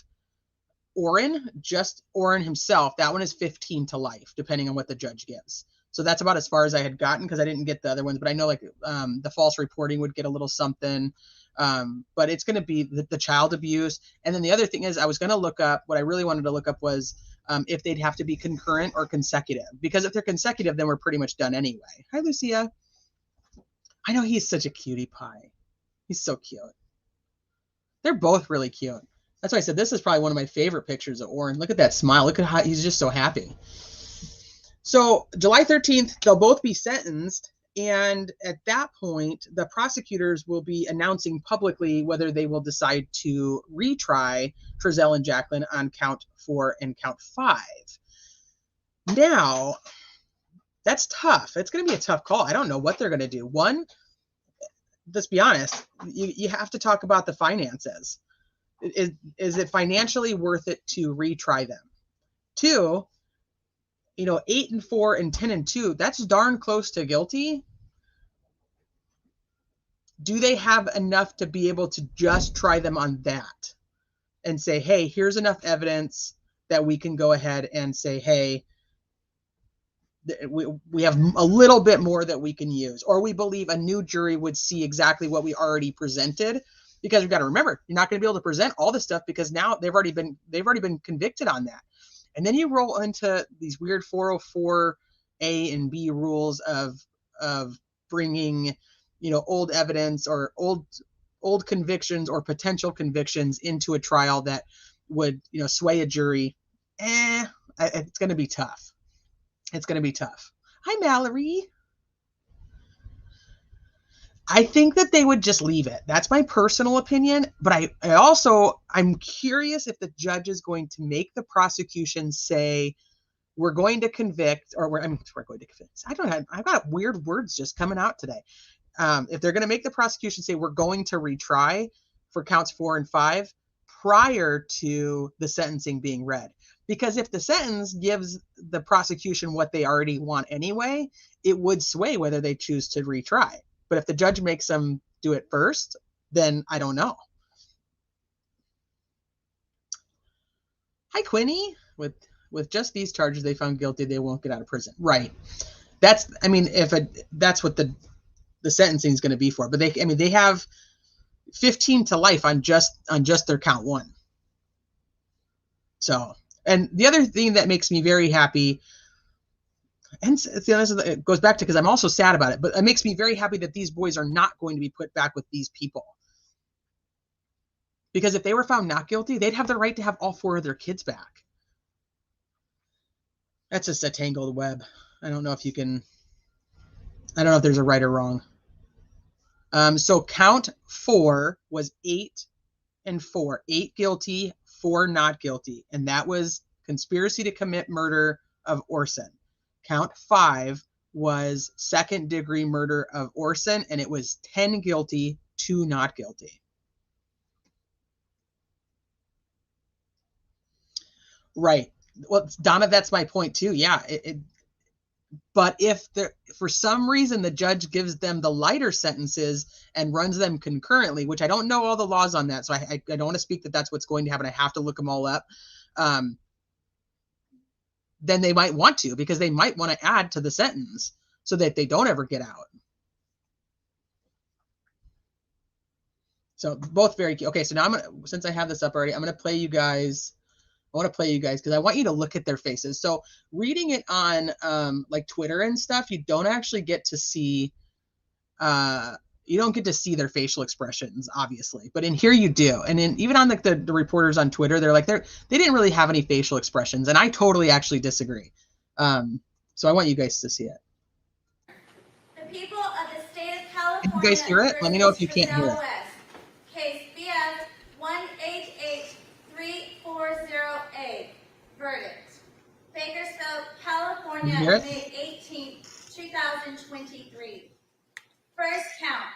Orrin, just Orrin himself, that one is 15 to life, depending on what the judge gives. So that's about as far as I had gotten because I didn't get the other ones. But I know the false reporting would get a little something. But it's going to be the child abuse. And then the other thing is I was going to look up, what I really wanted to look up was if they'd have to be concurrent or consecutive. Because if they're consecutive, then we're pretty much done anyway. Hi, Lucia. I know he's such a cutie pie. He's so cute. They're both really cute. That's why I said this is probably one of my favorite pictures of Orrin. Look at that smile. Look at how he's just so happy. So July 13th, they'll both be sentenced. And at that point, the prosecutors will be announcing publicly whether they will decide to retry Trezell and Jacqueline on count 4 and count 5. Now, that's tough. It's going to be a tough call. I don't know what they're going to do. One, let's be honest, you have to talk about the finances. Is it financially worth it to retry them? Two, 8 and 4 and 10 and 2, that's darn close to guilty. Do they have enough to be able to just try them on that and say, hey, here's enough evidence that we can go ahead and say, hey, we have a little bit more that we can use, or we believe a new jury would see exactly what we already presented? Because we've got to remember, you're not going to be able to present all this stuff because now they've already been convicted on that. And then you roll into these weird 404A and B rules of bringing, old evidence or old convictions or potential convictions into a trial that would, sway a jury. It's going to be tough. It's going to be tough. Hi, Mallory. I think that they would just leave it. That's my personal opinion. But I'm curious if the judge is going to make the prosecution say, we're going to convict, or we're going to convict. I've got weird words just coming out today. If they're going to make the prosecution say, we're going to retry for counts 4 and 5 prior to the sentencing being read. Because if the sentence gives the prosecution what they already want anyway, it would sway whether they choose to retry. But if the judge makes them do it first, then I don't know. Hi, Quinny. With just these charges they found guilty, they won't get out of prison. Right. That's what the sentencing is going to be for. But they have 15 to life on just their count 1. So, and the other thing that makes me very happy, and it goes back to, because I'm also sad about it, but it makes me very happy that these boys are not going to be put back with these people. Because if they were found not guilty, they'd have the right to have all 4 of their kids back. That's just a tangled web. I don't know if there's a right or wrong. So count 4 was 8 and 4. 8 guilty, 4 not guilty. And that was conspiracy to commit murder of Orson. Count 5 was second-degree murder of Orson, and it was 10 guilty, 2 not guilty. Right. Well, Donna, that's my point too. Yeah. But if for some reason the judge gives them the lighter sentences and runs them concurrently, which I don't know all the laws on that, so I don't want to speak that that's what's going to happen. I have to look them all up. Then they might want to, because they might want to add to the sentence so that they don't ever get out. So both very key. Okay, so now since I have this up already, I'm going to play you guys. I want to play you guys because I want you to look at their faces. So reading it on like Twitter and stuff, you don't actually get to see their facial expressions, obviously, but in here you do. And even on the reporters on Twitter, they're like, they didn't really have any facial expressions, and I totally actually disagree. So I want you guys to see it. The people of the state of California. Can you guys hear it? Let me know if you can't hear it. Case BF 188340A. Verdict. Bakersfield, California, May 18, 2023. First count.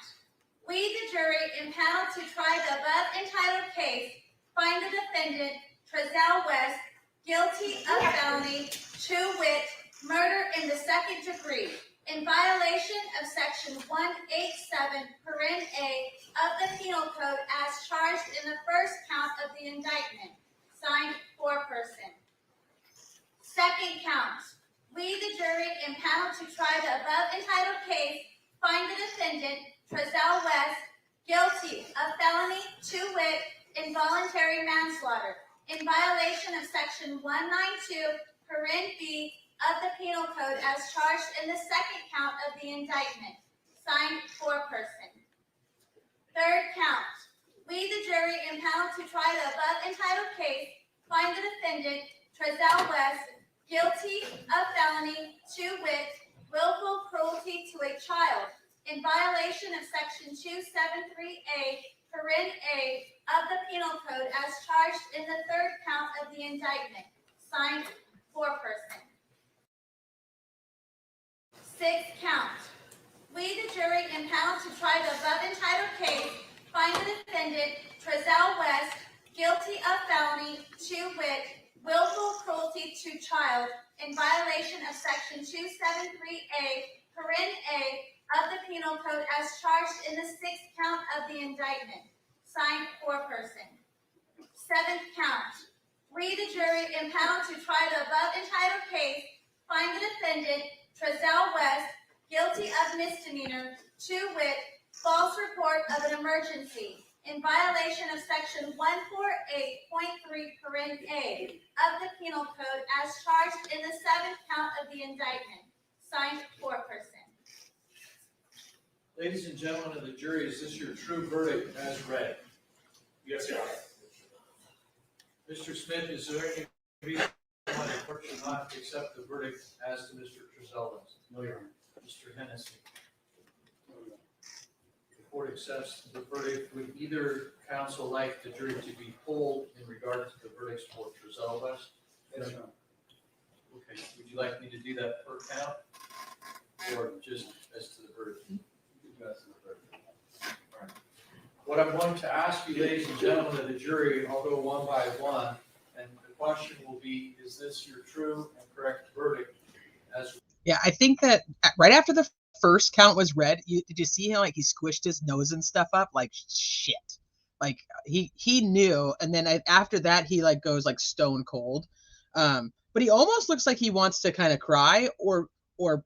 We, the jury, impaneled to try the above entitled case, find the defendant, Trezell West, guilty of felony, to wit, murder in the second degree, in violation of Section 187, paren A of the Penal Code as charged in the first count of the indictment. Signed, foreperson. Second count. We, the jury, impaneled to try the above entitled case, find the defendant, Trezell West, guilty of felony, to wit, involuntary manslaughter, in violation of Section 192, paren B of the Penal Code as charged in the second count of the indictment. Signed, foreperson. Third count. We, the jury, impaneled to try the above entitled case, find the defendant, Trezell West, guilty of felony, to wit, willful cruelty to a child, in violation of Section 273A, paren A of the Penal Code as charged in the third count of the indictment. Signed, foreperson. Sixth count. We, the jury, impaneled to try the above entitled case, find the defendant, Trezell West, guilty of felony, to wit, willful cruelty to child, in violation of Section 273A, paren A of the Penal Code as charged in the sixth count of the indictment. Signed, foreperson. Seventh count. We, the jury, impaneled to try the above entitled case, find the defendant, Trezell West, guilty of misdemeanor, to wit, false report of an emergency, in violation of Section 148.3, paren A of the Penal Code as charged in the seventh count of the indictment. Signed, foreperson. Ladies and gentlemen of the jury, is this your true verdict as read? Yes, Your Honor. Mr. Smith, is there any reason why the court should not accept the verdict as to Mr. Trezell West? No, Your Honor. Mr. Hennessy? The court accepts the verdict. Would either counsel like the jury to be polled in regard to the verdicts for Trezell West? Yes, Your Honor. Okay, would you like me to do that per count? Or just as to the verdict? What I'm going to ask you, ladies and gentlemen of the jury, I'll go one by one, and the question will be, is this your true and correct verdict? Yeah, I think that right after the first count was read, did you see how like he squished his nose and stuff up? Like shit. Like he knew, and then after that he like goes like stone cold. But he almost looks like he wants to kind of cry or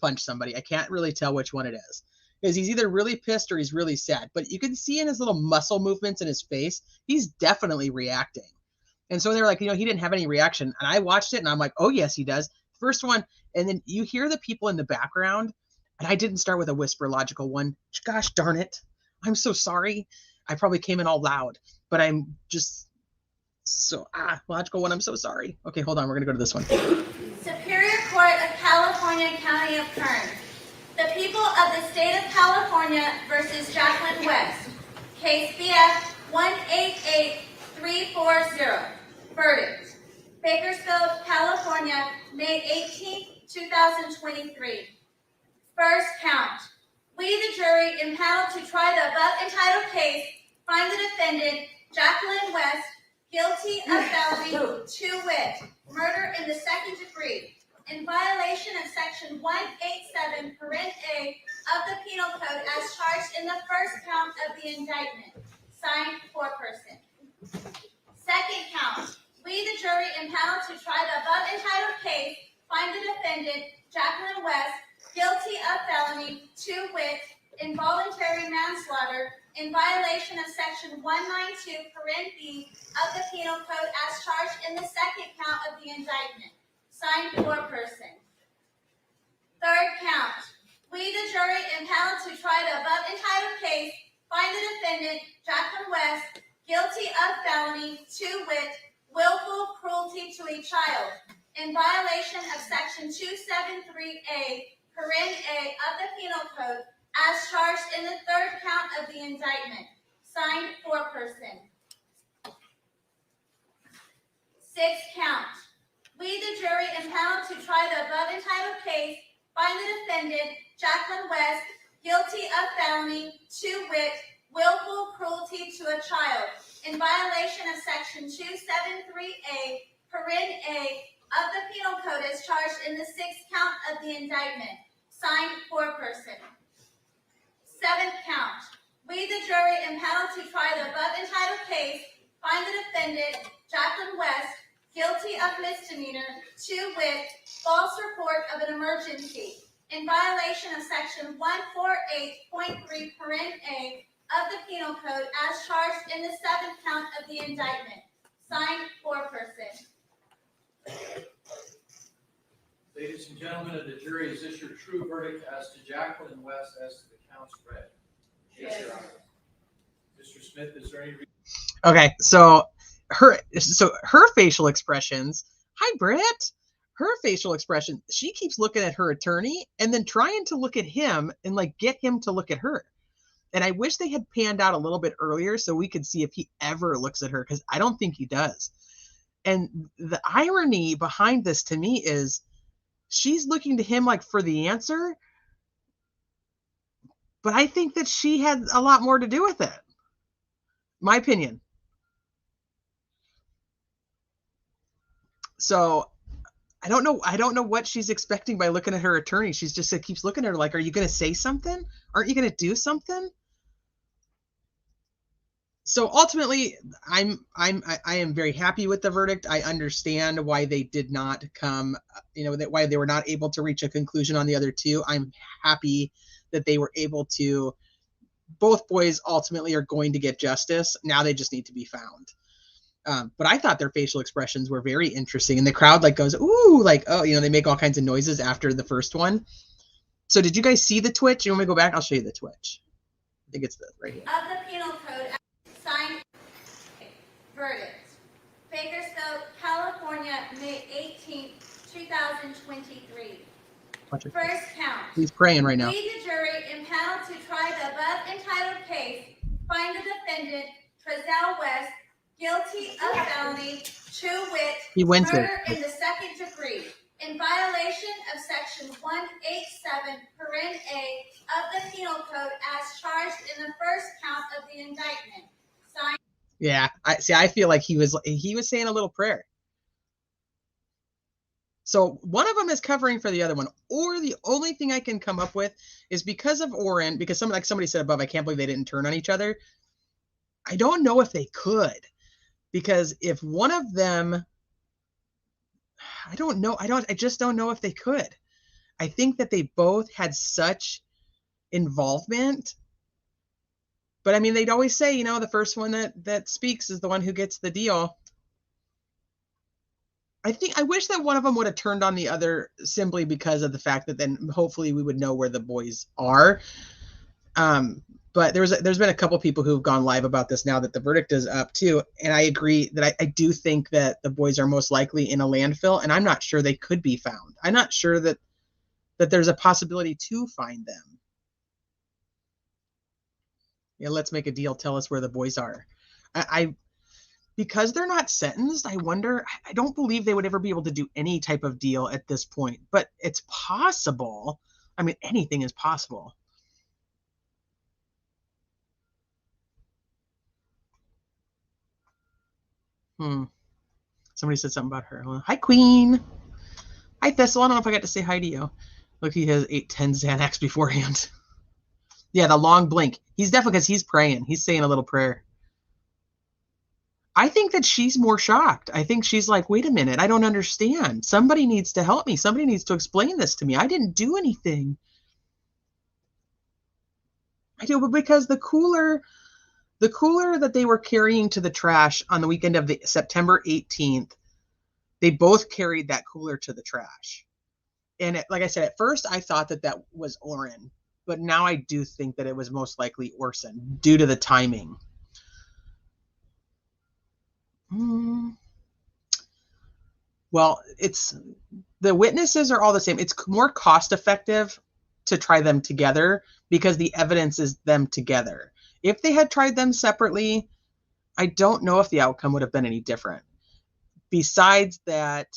punch somebody. I can't really tell which one it is. Because he's either really pissed or he's really sad. But you can see in his little muscle movements in his face, he's definitely reacting. And so they're like, he didn't have any reaction. And I watched it and I'm like, oh, yes, he does. First one. And then you hear the people in the background. And I didn't start with a whisper logical one. Gosh darn it. I'm so sorry. I probably came in all loud. But I'm just so, logical one. I'm so sorry. Okay, hold on. We're going to go to this one. Superior Court of California, County of Kern. The people of the state of California versus Jacqueline West. Case BF 188340. Verdict. Bakersfield, California, May 18, 2023. First count. We, the jury, impaneled to try the above entitled case, find the defendant, Jacqueline West, guilty of felony, to wit, murder in the second degree, in violation of Section 187, paren A of the Penal Code as charged in the first count of the indictment. Signed, foreperson. Second count. We, the jury, impaneled to try the above entitled case, find the defendant, Jacqueline West, guilty of felony, to wit, involuntary manslaughter, in violation of Section 192, paren B of the Penal Code as charged in the second count of the indictment. Signed, foreperson. Third count. We, the jury, impaneled to try the above entitled case, find the defendant, Jacqueline West, guilty of felony, to wit, willful cruelty to a child, in violation of Section 273A, paren A of the Penal Code, as charged in the third count of the indictment. Signed, foreperson. Sixth count. We, the jury, impaneled to try the above entitled case, find the defendant, Jacqueline West, guilty of felony, to wit, willful cruelty to a child, in violation of Section 273A, paren A of the Penal Code as charged in the sixth count of the indictment. Signed, foreperson. Seventh count. We, the jury, impaneled to try the above entitled case, find the defendant, Jacqueline West, guilty of misdemeanor, to wit, false report of an emergency, in violation of Section 148.3, paren A of the Penal Code as charged in the seventh count of the indictment. Signed, foreperson. Ladies and gentlemen of the jury, is this your true verdict as to Jacqueline West as to the counts read? Yes, Your Honor. Mr. Smith, is there any reason? Okay, so her facial expressions. Hi, Britt. her facial expression, she keeps looking at her attorney and then trying to look at him and like get him to look at her. And I wish they had panned out a little bit earlier so we could see if he ever looks at her, because I don't think he does. And the irony behind this to me is she's looking to him like for the answer, but I think that she had a lot more to do with it. My opinion. So I don't know what she's expecting by looking at her attorney. She's just keeps looking at her like, are you going to say something? Aren't you going to do something? So ultimately, I am very happy with the verdict. I understand why they did not come, why they were not able to reach a conclusion on the other two. I'm happy that they were able to. Both boys ultimately are going to get justice. Now they just need to be found. But I thought their facial expressions were very interesting, and the crowd like goes, ooh, like, oh, they make all kinds of noises after the first one. So did you guys see the twitch? You want me to go back? I'll show you the twitch. I think it's right here. Of the Penal Code, signed. Verdict. Bakersfield, California, May 18, 2023. First count. He's praying right now. We, the jury, impaneled to try the above entitled case, find the defendant, Trezell West, guilty of felony, to wit, He wins murder it. in the second degree, in violation of section 187, paren A of the Penal Code as charged in the first count of the indictment. Signed. Yeah, I feel like he was saying a little prayer. So one of them is covering for the other one, or the only thing I can come up with is because of Oren, because somebody said above, I can't believe they didn't turn on each other. I don't know if they could, because if one of them, I don't know. I just don't know if they could. I think that they both had such involvement. But I mean, they'd always say, the first one that speaks is the one who gets the deal. I wish that one of them would have turned on the other simply because of the fact that then hopefully we would know where the boys are. But there's been a couple people who've gone live about this now that the verdict is up too. And I agree that I do think that the boys are most likely in a landfill, and I'm not sure they could be found. I'm not sure that there's a possibility to find them. Yeah, let's make a deal. Tell us where the boys are. Because they're not sentenced, I wonder, I don't believe they would ever be able to do any type of deal at this point, but it's possible. I mean, anything is possible. Somebody said something about her. Hi, Queen. Hi, Thistle. I don't know if I got to say hi to you. Look, he has 8-10 Xanax beforehand. Yeah, the long blink. He's definitely, because he's praying. He's saying a little prayer. I think that she's more shocked. I think she's like, wait a minute, I don't understand. Somebody needs to help me. Somebody needs to explain this to me. I didn't do anything. I do, but because the cooler that they were carrying to the trash on the weekend of the September 18th, they both carried that cooler to the trash. And like I said, at first I thought that was Oren, but now I do think that it was most likely Orson due to the timing. Well, the witnesses are all the same. It's more cost effective to try them together because the evidence is them together. If they had tried them separately, I don't know if the outcome would have been any different. Besides that,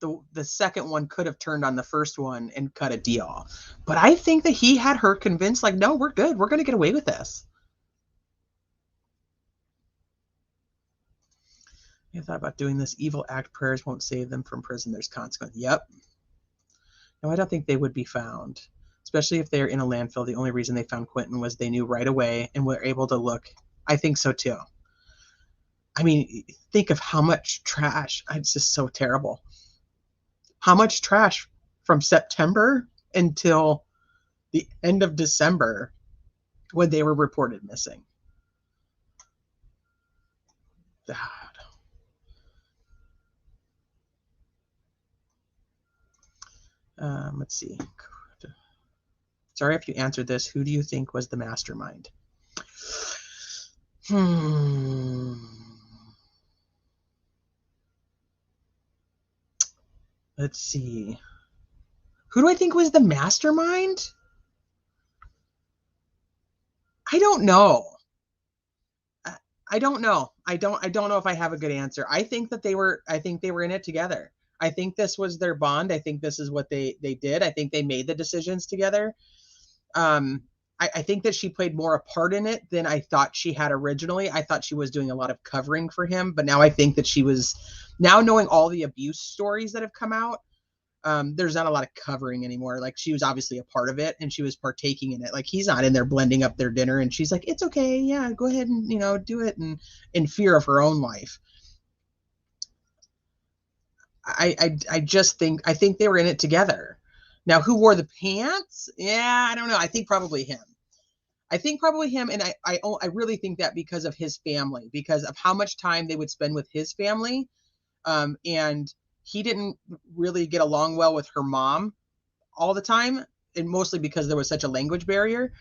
the second one could have turned on the first one and cut a deal. But I think that he had her convinced, like, no, we're good. We're going to get away with this. I thought about doing this. Evil act prayers won't save them from prison. There's consequence. Yep. No, I don't think they would be found, especially if they're in a landfill. The only reason they found Quentin was they knew right away and were able to look. I think so too. I mean, think of how much trash. It's just so terrible. How much trash from September until the end of December when they were reported missing. God. Let's see. Sorry if you answered this. Who do you think was the mastermind? Let's see. Who do I think was the mastermind? I don't know. I don't know. I don't know if I have a good answer. I think they were in it together. I think this was their bond. I think this is what they did. I think they made the decisions together. I think that she played more a part in it than I thought she had originally. I thought she was doing a lot of covering for him, but now I think that she was, now knowing all the abuse stories that have come out, there's not a lot of covering anymore. Like, she was obviously a part of it and she was partaking in it. Like, he's not in there blending up their dinner and she's like, it's okay. Yeah, go ahead and, do it. And in fear of her own life. I just think they were in it together. Now, who wore the pants? Yeah, I don't know. I think probably him. And I really think that because of his family, because of how much time they would spend with his family. And he didn't really get along well with her mom all the time, and mostly because there was such a language barrier,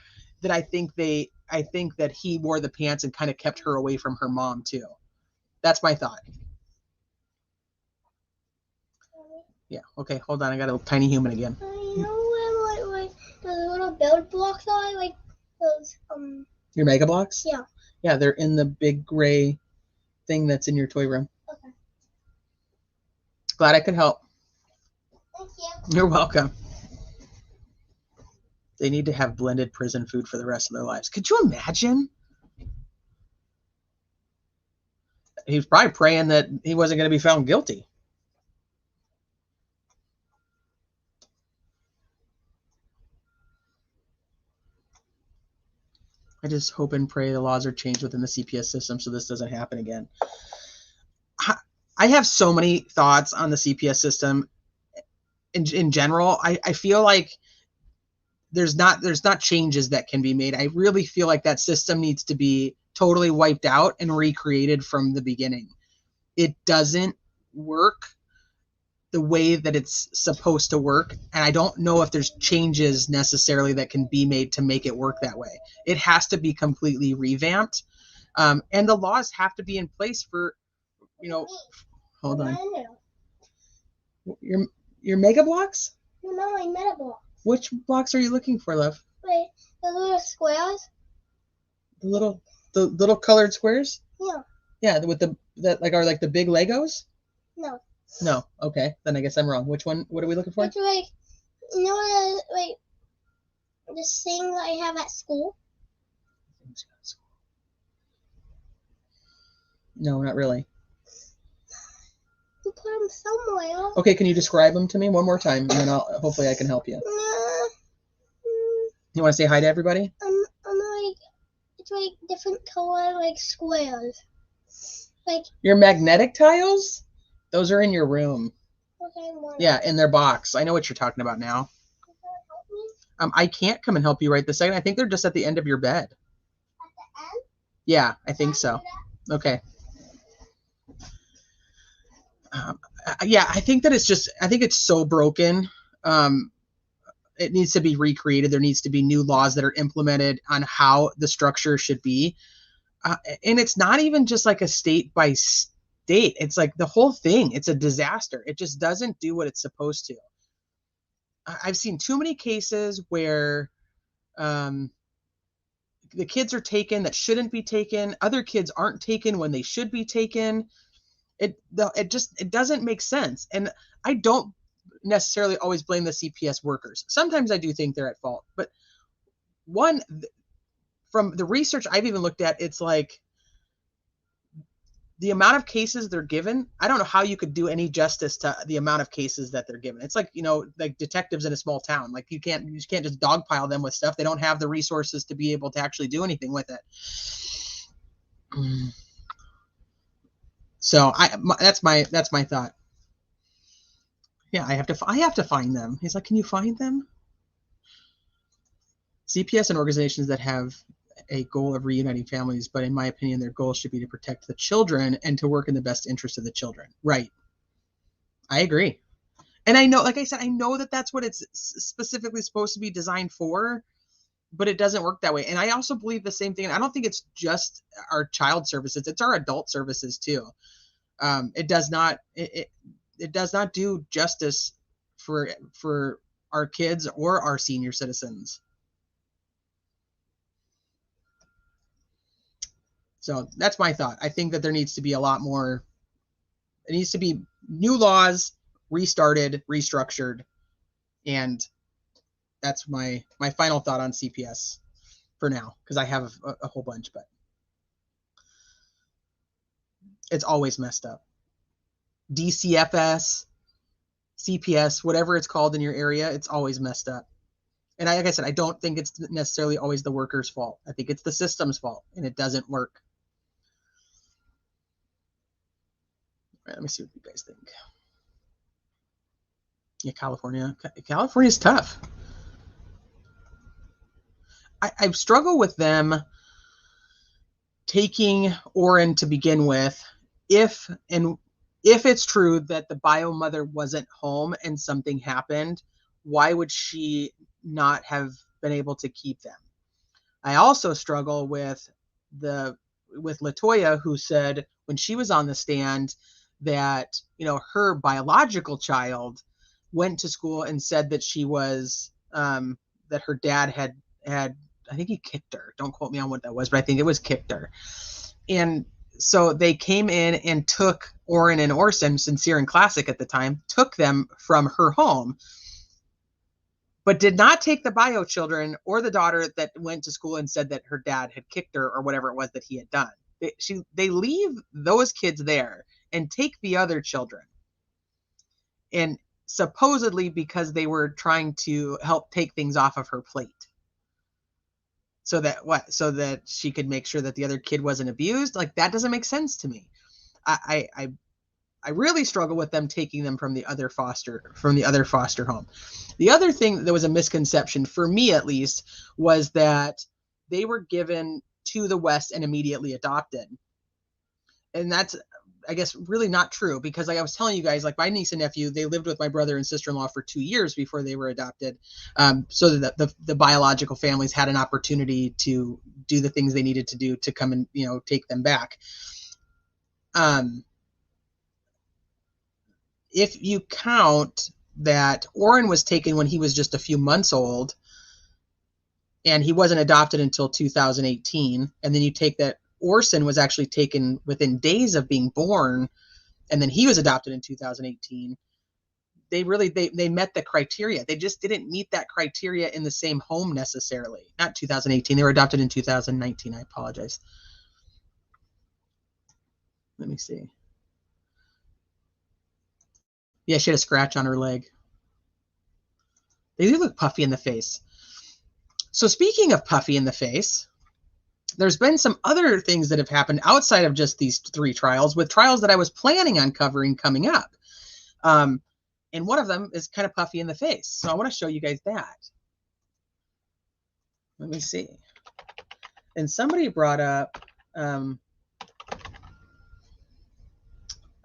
that I think that he wore the pants and kind of kept her away from her mom too. That's my thought. Yeah. Okay. Hold on. I got a tiny human again. You know where the little build blocks are, like those Your Mega Blocks? Yeah. Yeah, they're in the big gray thing that's in your toy room. Okay. Glad I could help. Thank you. You're welcome. They need to have blended prison food for the rest of their lives. Could you imagine? He was probably praying that he wasn't going to be found guilty. I just hope and pray the laws are changed within the CPS system so this doesn't happen again. I have so many thoughts on the CPS system in general. I feel like there's not changes that can be made. I really feel like that system needs to be totally wiped out and recreated from the beginning. It doesn't work the way that it's supposed to work, and I don't know if there's changes necessarily that can be made to make it work that way. It has to be completely revamped, and the laws have to be in place for, hold on. Your Mega Blocks? No, my Meta Block. Which blocks are you looking for, love? Wait, the little squares? The little colored squares? Yeah. Yeah, with are like the big Legos? No. No. Okay, then I guess I'm wrong. Which one? What are we looking for? It's like, this thing that I have at school. No, not really. You put them somewhere. Okay, can you describe them to me one more time, and then hopefully I can help you. You want to say hi to everybody? It's like different color, like squares. Like, your magnetic tiles? Those are in your room. okay, one. Yeah, in their box. I know what you're talking about now. Can you help me? I can't come and help you right this second. I think they're just at the end of your bed. At the end? Yeah, I think so. Okay. Yeah, I think it's so broken. It needs to be recreated. There needs to be new laws that are implemented on how the structure should be. And it's not even just like a state by state. It's like the whole thing. It's a disaster. It just doesn't do what it's supposed to. I've seen too many cases where the kids are taken that shouldn't be taken. Other kids aren't taken when they should be taken. It doesn't make sense. And I don't necessarily always blame the CPS workers. Sometimes I do think they're at fault. But from the research I've even looked at, it's like the amount of cases they're given, I don't know how you could do any justice to the amount of cases that they're given. It's like, like detectives in a small town. Like you can't just dogpile them with stuff. They don't have the resources to be able to actually do anything with it. So that's my thought. Yeah, I have to find them. He's like, can you find them? CPS and organizations that have a goal of reuniting families, but in my opinion, their goal should be to protect the children and to work in the best interest of the children. Right. I agree. And I know, like I said, I know that that's what it's specifically supposed to be designed for, but it doesn't work that way. And I also believe the same thing. And I don't think it's just our child services. It's our adult services too. It does not, it does not do justice for our kids or our senior citizens. So that's my thought. I think that there needs to be a lot more. It needs to be new laws, restarted, restructured, and that's my final thought on CPS for now, because I have a whole bunch, but it's always messed up. DCFS, CPS, whatever it's called in your area, it's always messed up. And like I said, I don't think it's necessarily always the worker's fault. I think it's the system's fault, and it doesn't work. All right, let me see what you guys think. Yeah, California's tough. I struggle with them taking Orrin to begin with, if it's true that the bio mother wasn't home and something happened, why would she not have been able to keep them? I also struggle with LaToya, who said when she was on the stand that, you know, her biological child went to school and said that she was that her dad had I think he kicked her. Don't quote me on what that was, but I think it was kicked her. And so they came in and took Orrin and Orson, Sincere and Classic at the time, took them from her home, but did not take the bio children or the daughter that went to school and said that her dad had kicked her or whatever it was that he had done. They leave those kids there and take the other children. And supposedly because they were trying to help take things off of her plate. So that she could make sure that the other kid wasn't abused. Like, that doesn't make sense to me. I really struggle with them taking them from the other foster home. The other thing that was a misconception for me, at least, was that they were given to the West and immediately adopted. And that's, I guess, really not true, because like I was telling you guys, like my niece and nephew, they lived with my brother and sister-in-law for 2 years before they were adopted, so that the biological families had an opportunity to do the things they needed to do to come and, you know, take them back. If you count that Orrin was taken when he was just a few months old, and he wasn't adopted until 2018, and then you take that Orson was actually taken within days of being born, and then he was adopted in 2018. They met the criteria. They just didn't meet that criteria in the same home necessarily. Not 2018. They were adopted in 2019. I apologize. Let me see. Yeah, she had a scratch on her leg. They do look puffy in the face. So speaking of puffy in the face, there's been some other things that have happened outside of just these 3 trials, with trials that I was planning on covering coming up. And one of them is kind of puffy in the face. So I want to show you guys that. Let me see. And somebody brought up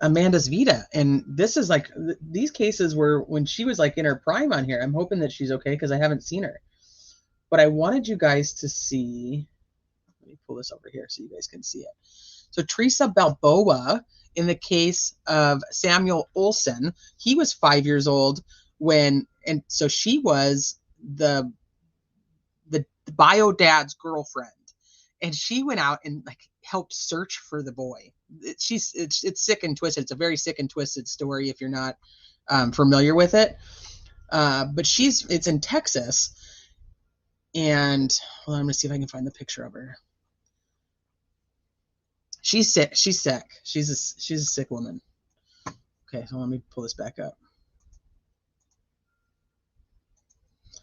Amanda's Vita. And this is like, these cases were when she was like in her prime on here. I'm hoping that she's okay because I haven't seen her. But I wanted you guys to see, let me pull this over here so you guys can see it. So Teresa Balboa, in the case of Samuel Olson, he was 5 years old when, and so she was the bio dad's girlfriend, and she went out and like helped search for the boy. It's sick and twisted. It's a very sick and twisted story if you're not familiar with it. But it's in Texas. And well, I'm gonna see if I can find the picture of her. She's sick. She's sick. She's a sick woman. Okay, so let me pull this back up.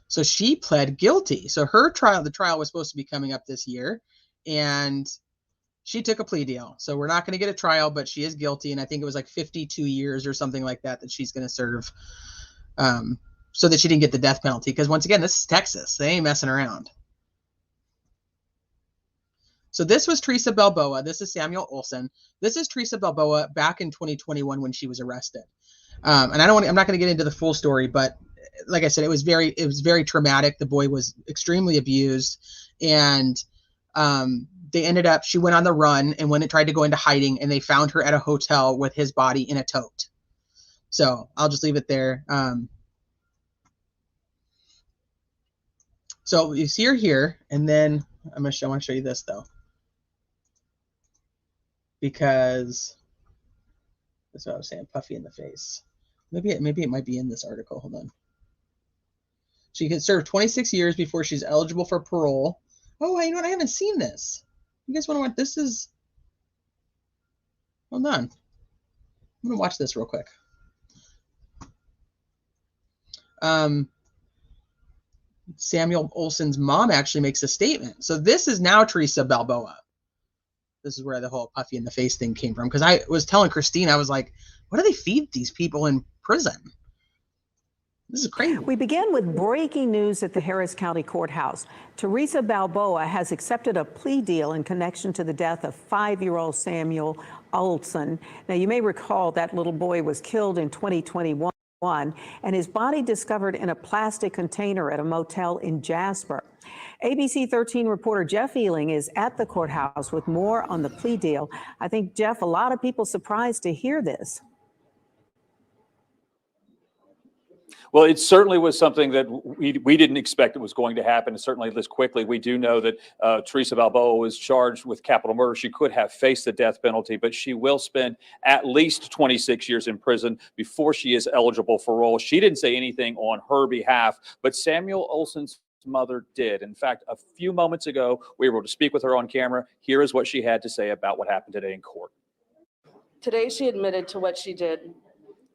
So she pled guilty. So the trial was supposed to be coming up this year, and she took a plea deal. So we're not going to get a trial, but she is guilty, and I think it was like 52 years or something like that she's going to serve. So that she didn't get the death penalty. Because once again, this is Texas. They ain't messing around. So this was Teresa Balboa. This is Samuel Olson. This is Teresa Balboa back in 2021 when she was arrested. And I'm not going to get into the full story, but like I said, it was very traumatic. The boy was extremely abused, and she went on the run and tried to go into hiding, and they found her at a hotel with his body in a tote. So I'll just leave it there. So you see her here, and then I want to show you this though, because that's what I was saying, puffy in the face. Maybe it might be in this article. Hold on. She can serve 26 years before she's eligible for parole. Oh, you know what? I haven't seen this. You guys want to watch? This is. Hold on. I'm gonna watch this real quick. Samuel Olson's mom actually makes a statement. So this is now Teresa Balboa. This is where the whole puffy in the face thing came from. Because I was telling Christine, I was like, what do they feed these people in prison? This is crazy. We begin with breaking news at the Harris County Courthouse. Teresa Balboa has accepted a plea deal in connection to the death of 5-year-old Samuel Olson. Now, you may recall that little boy was killed in 2021 and his body discovered in a plastic container at a motel in Jasper. ABC 13 reporter Jeff Ealing is at the courthouse with more on the plea deal. I think, Jeff, a lot of people surprised to hear this. Well, it certainly was something that we didn't expect it was going to happen, certainly this quickly. We do know that Teresa Balboa was charged with capital murder. She could have faced the death penalty, but she will spend at least 26 years in prison before she is eligible for parole. She didn't say anything on her behalf, but Samuel Olson's mother did. In fact, a few moments ago, we were able to speak with her on camera. Here is what she had to say about what happened today in court. Today, she admitted to what she did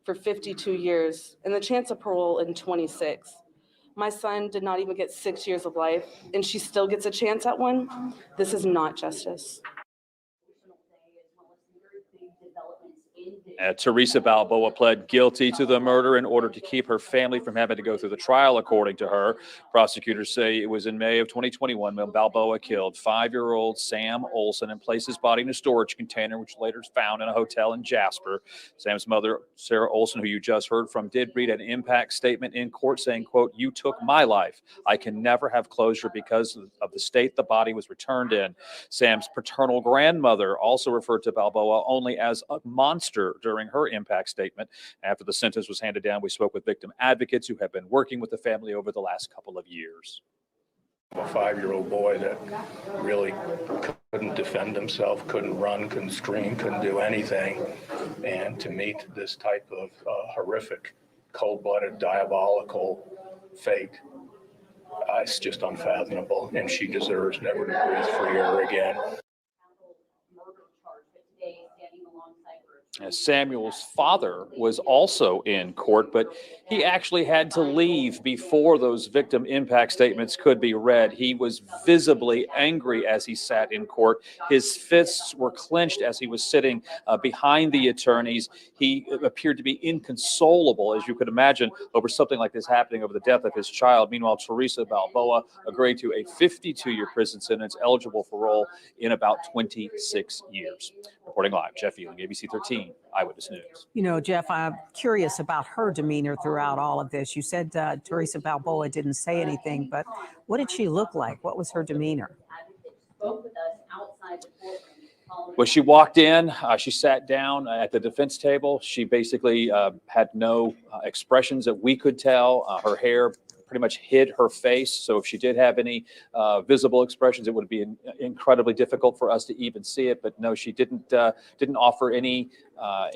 for 52 years and the chance of parole in 26. My son did not even get 6 years of life, and she still gets a chance at one. This is not justice. Teresa Balboa pled guilty to the murder in order to keep her family from having to go through the trial, according to her. Prosecutors say it was in May of 2021 when Balboa killed 5-year-old Sam Olson and placed his body in a storage container, which later was found in a hotel in Jasper. Sam's mother, Sarah Olson, who you just heard from, did read an impact statement in court saying, quote, "You took my life. I can never have closure because of the state the body was returned in." Sam's paternal grandmother also referred to Balboa only as a monster during her impact statement. After the sentence was handed down, we spoke with victim advocates who have been working with the family over the last couple of years. A 5-year-old boy that really couldn't defend himself, couldn't run, couldn't scream, couldn't do anything. And to meet this type of horrific, cold-blooded, diabolical fate, it's just unfathomable. And she deserves never to breathe freer again. Samuel's father was also in court, but he actually had to leave before those victim impact statements could be read. He was visibly angry as he sat in court. His fists were clenched as he was sitting behind the attorneys. He appeared to be inconsolable, as you could imagine, over something like this happening over the death of his child. Meanwhile, Teresa Balboa agreed to a 52-year prison sentence, eligible for parole in about 26 years. Reporting live, Jeff Ealing, ABC 13, Eyewitness News. You know, Jeff, I'm curious about her demeanor throughout all of this. You said Teresa Balboa didn't say anything, but what did she look like? What was her demeanor? Well, she walked in, she sat down at the defense table. She basically had no expressions that we could tell. Her hair pretty much hid her face. So if she did have any visible expressions, it would be incredibly difficult for us to even see it. But no, she didn't offer any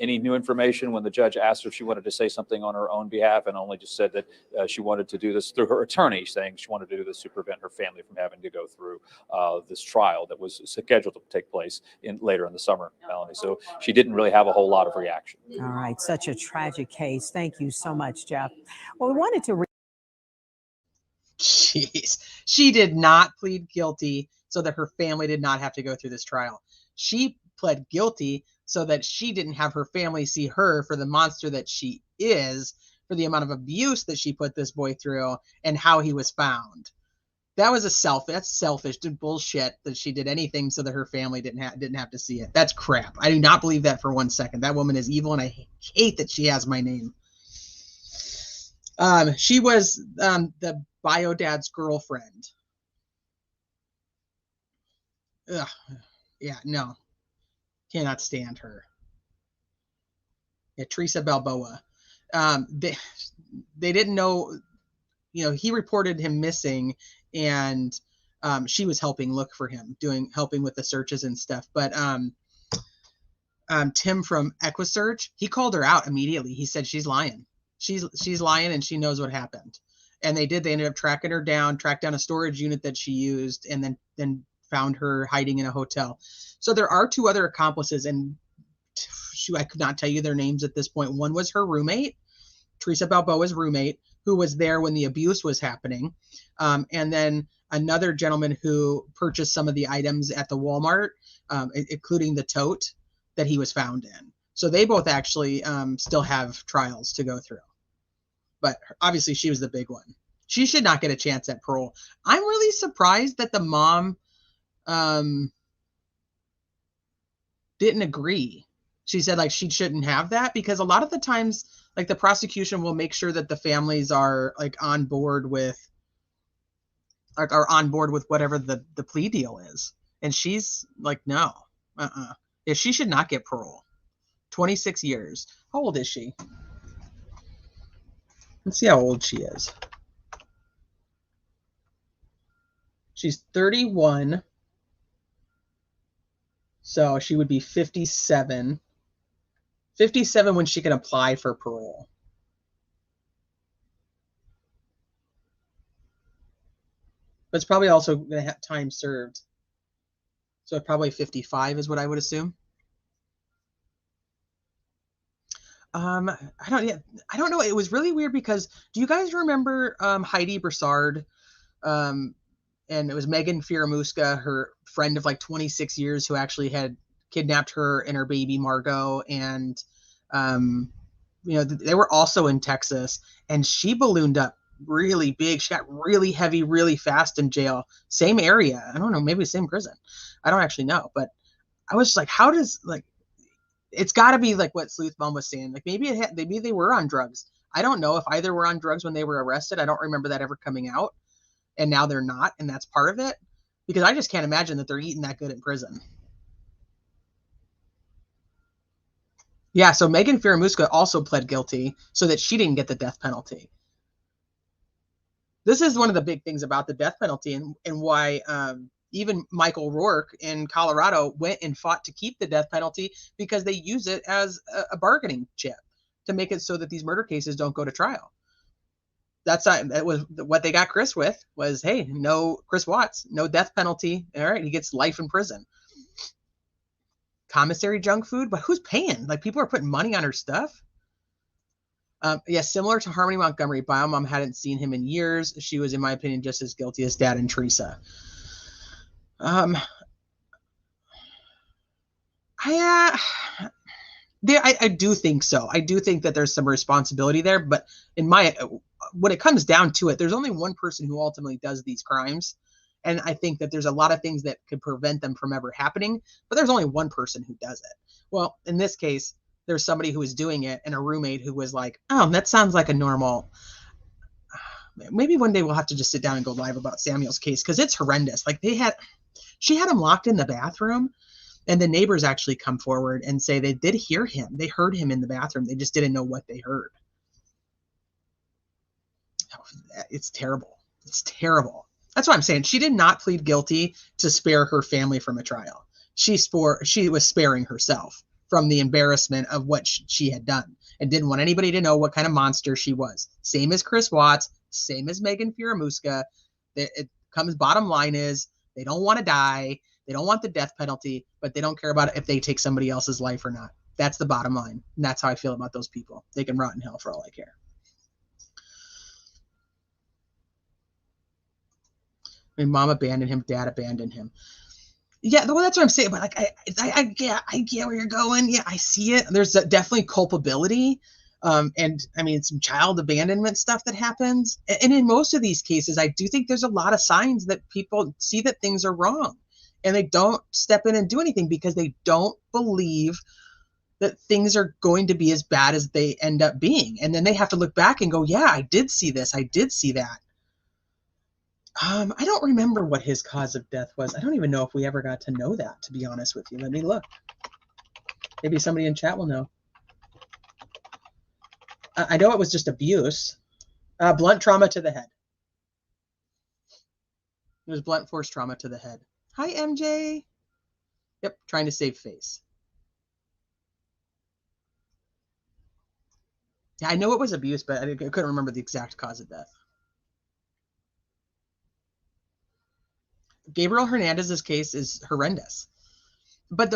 new information when the judge asked her if she wanted to say something on her own behalf, and only just said that she wanted to do this through her attorney, saying she wanted to do this to prevent her family from having to go through this trial that was scheduled to take place later in the summer, Melanie. So she didn't really have a whole lot of reaction. All right, such a tragic case. Thank you so much, Jeff. Well, we wanted to Jeez. She did not plead guilty so that her family did not have to go through this trial. She pled guilty so that she didn't have her family see her for the monster that she is, for the amount of abuse that she put this boy through and how he was found. That's selfish bullshit that she did anything so that her family didn't have to see it. That's crap. I do not believe that for 1 second. That woman is evil, and I hate that she has my name. She was the bio dad's girlfriend. Ugh. Yeah, no. Cannot stand her. Yeah, Teresa Balboa. They didn't know, he reported him missing, and she was helping look for him, helping with the searches and stuff. But Tim from EquiSearch, he called her out immediately. He said she's lying. She's lying, and she knows what happened. And they did. They ended up tracking her down, tracked down a storage unit that she used, and then found her hiding in a hotel. So there are 2 other accomplices, and I could not tell you their names at this point. One was her roommate, Teresa Balboa's roommate, who was there when the abuse was happening. And then another gentleman who purchased some of the items at the Walmart, including the tote that he was found in. So they both actually still have trials to go through. But obviously she was the big one. She should not get a chance at parole. I'm really surprised that the mom didn't agree. She said like she shouldn't have that, because a lot of the times like the prosecution will make sure that the families are like on board with whatever the plea deal is. And she's like, no, yeah, she should not get parole. 26 years. How old is she? Let's see how old she is. She's 31. So she would be 57. 57 when she can apply for parole. But it's probably also going to have time served. So probably 55 is what I would assume. I don't know. It was really weird because do you guys remember Heidi Broussard? And it was Megan Firamuska, her friend of like 26 years, who actually had kidnapped her and her baby Margot. And they were also in Texas, and she ballooned up really big. She got really heavy really fast in jail. Same area. I don't know, maybe same prison. I don't actually know, but I was just like, how does it's got to be like what Sleuth Mom was saying. Like maybe they were on drugs. I don't know if either were on drugs when they were arrested. I don't remember that ever coming out. And now they're not, and that's part of it. Because I just can't imagine that they're eating that good in prison. Yeah, so Megan Firamuska also pled guilty so that she didn't get the death penalty. This is one of the big things about the death penalty, and why even Michael Rourke in Colorado went and fought to keep the death penalty, because they use it as a bargaining chip to make it so that these murder cases don't go to trial. That was what they got Chris with, was, hey, no, Chris Watts, no death penalty. All right, he gets life in prison. Commissary junk food, but who's paying? Like, people are putting money on her stuff. Yeah, similar to Harmony Montgomery, Biomom hadn't seen him in years. She was, in my opinion, just as guilty as Dad and Teresa. I do think so. I do think that there's some responsibility there, but when it comes down to it, there's only one person who ultimately does these crimes. And I think that there's a lot of things that could prevent them from ever happening, but there's only one person who does it. Well, in this case, there's somebody who was doing it and a roommate who was like, oh, that sounds like a normal. Maybe one day we'll have to just sit down and go live about Samuel's case, because it's horrendous. Like she had him locked in the bathroom, and the neighbors actually come forward and say they did hear him. They heard him in the bathroom. They just didn't know what they heard. It's terrible. It's terrible. That's what I'm saying. She did not plead guilty to spare her family from a trial. She was sparing herself from the embarrassment of what she had done, and didn't want anybody to know what kind of monster she was. Same as Chris Watts, same as Megan Firamuska. It comes, bottom line is, they don't want to die. They don't want the death penalty, but they don't care about it if they take somebody else's life or not. That's the bottom line. And that's how I feel about those people. They can rot in hell for all I care. I mean, Mom abandoned him, Dad abandoned him. Yeah, well, that's what I'm saying. But like, I get where you're going. Yeah, I see it. There's definitely culpability, and I mean, some child abandonment stuff that happens. And in most of these cases, I do think there's a lot of signs that people see that things are wrong, and they don't step in and do anything because they don't believe that things are going to be as bad as they end up being. And then they have to look back and go, yeah, I did see this. I did see that. I don't remember what his cause of death was. I don't even know if we ever got to know that, to be honest with you. Let me look. Maybe somebody in chat will know. I know it was just abuse. Blunt trauma to the head. It was blunt force trauma to the head. Hi, MJ. Yep, trying to save face. Yeah, I know it was abuse, but I couldn't remember the exact cause of death. Gabriel Hernandez's case is horrendous. But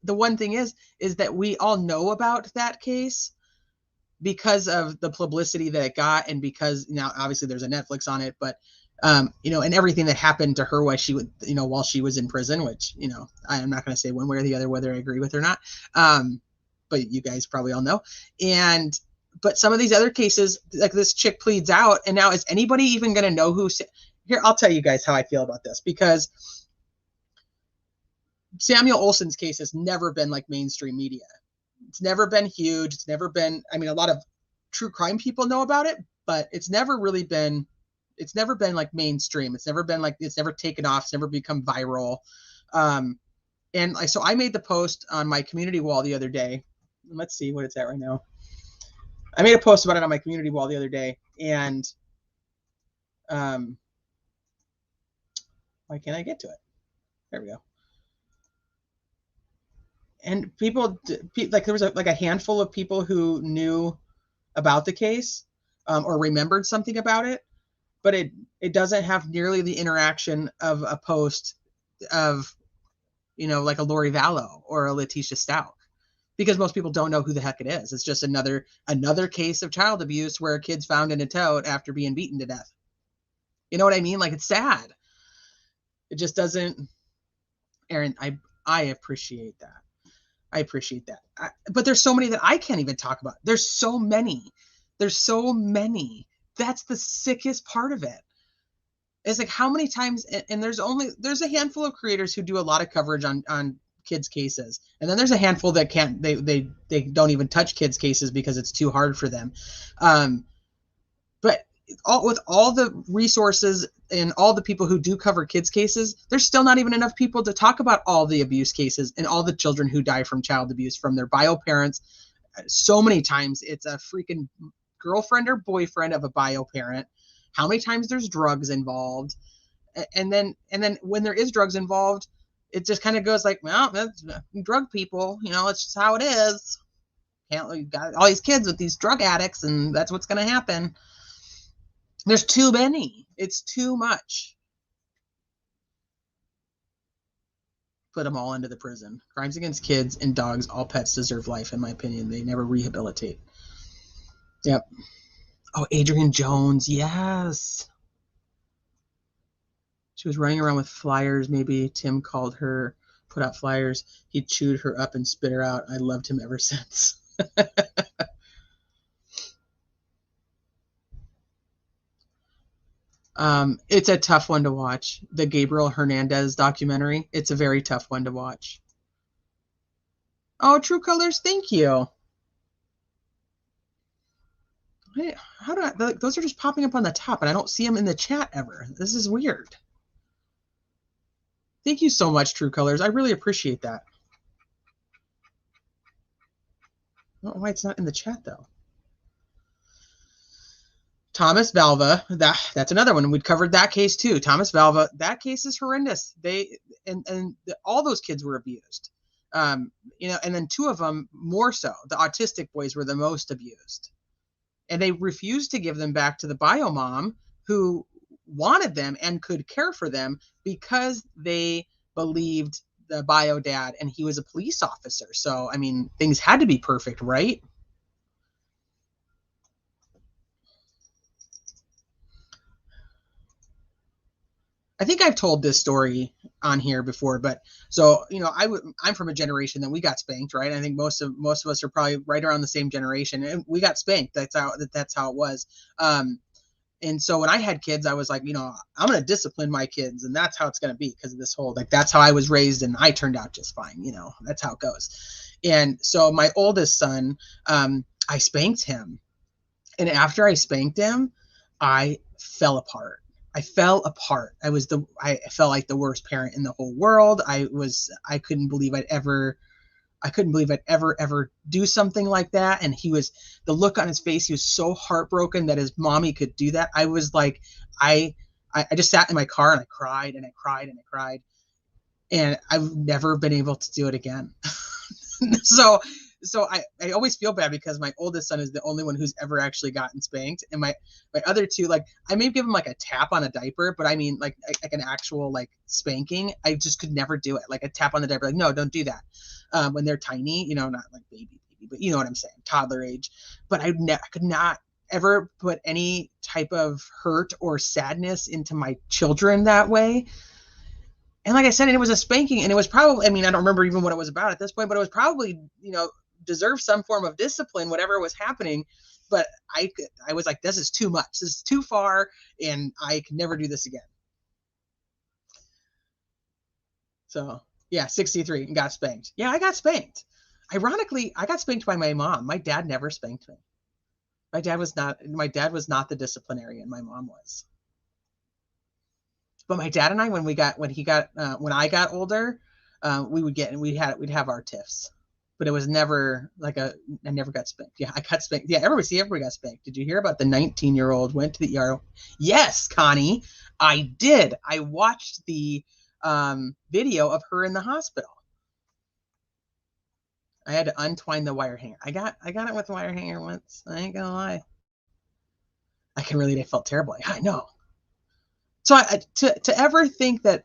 the one thing is that we all know about that case because of the publicity that it got, and because now obviously there's a Netflix on it, but you know, and everything that happened to her while she would, you know, while she was in prison, which, you know, I'm not going to say one way or the other whether I agree with or not, but you guys probably all know. But some of these other cases, like this chick pleads out, and now is anybody even going to know who? Here, I'll tell you guys how I feel about this, because Samuel Olson's case has never been like mainstream media. It's never been huge. It's never been, I mean, a lot of true crime people know about it, but it's never really been, it's never been like mainstream. It's never been like, it's never taken off. It's never become viral. So I made the post on my community wall the other day. Let's see what it's at right now. I made a post about it on my community wall the other day, and why can't I get to it? There we go. And people, like, there was like a handful of people who knew about the case or remembered something about it, but it doesn't have nearly the interaction of a post of, you know, like a Lori Vallow or a Letitia Stauch, because most people don't know who the heck it is. It's just another case of child abuse where a kid's found in a tote after being beaten to death. You know what I mean? Like, it's sad. It just doesn't, Aaron, I appreciate that. I appreciate that. But there's so many that I can't even talk about. There's so many. That's the sickest part of it. It's like, how many times, and there's a handful of creators who do a lot of coverage on kids' cases. And then there's a handful that can't, they don't even touch kids' cases because it's too hard for them. But with all the resources and all the people who do cover kids' cases, there's still not even enough people to talk about all the abuse cases and all the children who die from child abuse from their bio parents. So many times it's a freaking girlfriend or boyfriend of a bio parent. How many times there's drugs involved, and then when there is drugs involved, it just kind of goes like, well, that's drug people, you know, it's just how it is. You got all these kids with these drug addicts, and that's what's going to happen. There's too many. It's too much. Put them all into the prison. Crimes against kids and dogs, all pets deserve life, in my opinion. They never rehabilitate. Yep. Oh, Adrian Jones. Yes. She was running around with flyers. Maybe Tim called her, put out flyers. He chewed her up and spit her out. I loved him ever since. It's a tough one to watch. The Gabriel Hernandez documentary. It's a very tough one to watch. Oh, True Colors, thank you. How do I, those are just popping up on the top, and I don't see them in the chat ever. This is weird. Thank you so much, True Colors. I really appreciate that. I don't know why it's not in the chat, though. Thomas Valva, that's another one. We'd covered that case too. Thomas Valva, that case is horrendous. All those kids were abused. You know, and then two of them more so. The autistic boys were the most abused. And they refused to give them back to the bio mom who wanted them and could care for them because they believed the bio dad, and he was a police officer. So, I mean, things had to be perfect, right? I think I've told this story on here before, but so, you know, I'm from a generation that we got spanked, right? I think most of us are probably right around the same generation, and we got spanked. That's how it was. And so when I had kids, I was like, you know, I'm going to discipline my kids, and that's how it's going to be because of this whole, like, that's how I was raised, and I turned out just fine. You know, that's how it goes. And so my oldest son, I spanked him, and after I spanked him, I fell apart. I felt like the worst parent in the whole world. I couldn't believe I couldn't believe I'd ever do something like that. And the look on his face, he was so heartbroken that his mommy could do that. I was like, I just sat in my car and I cried and I cried and I cried. And I've never been able to do it again. So I always feel bad because my oldest son is the only one who's ever actually gotten spanked. And my other two, like, I may give him like a tap on a diaper, but I mean like an actual like spanking. I just could never do it. Like a tap on the diaper, like, no, don't do that. When they're tiny, you know, not like baby, but you know what I'm saying, toddler age. But I could not ever put any type of hurt or sadness into my children that way. And like I said, and it was a spanking, and it was probably, I mean, I don't remember even what it was about at this point, but it was probably, you know, deserved some form of discipline, whatever was happening. But I was like, this is too much. This is too far, and I can never do this again. So yeah, 63 and got spanked. Yeah, I got spanked. Ironically, I got spanked by my mom. My dad never spanked me. My dad was not the disciplinarian. My mom was. But my dad and I, when I got older, we'd have our tiffs, but it was never like I never got spanked. Yeah, I got spanked. Yeah, everybody got spanked. Did you hear about the 19-year-old went to the ER? Yes, Connie, I did. I watched the video of her in the hospital. I had to untwine the wire hanger. I got it with the wire hanger once. I ain't gonna lie. I can relate. I felt terrible. I know. So to ever think that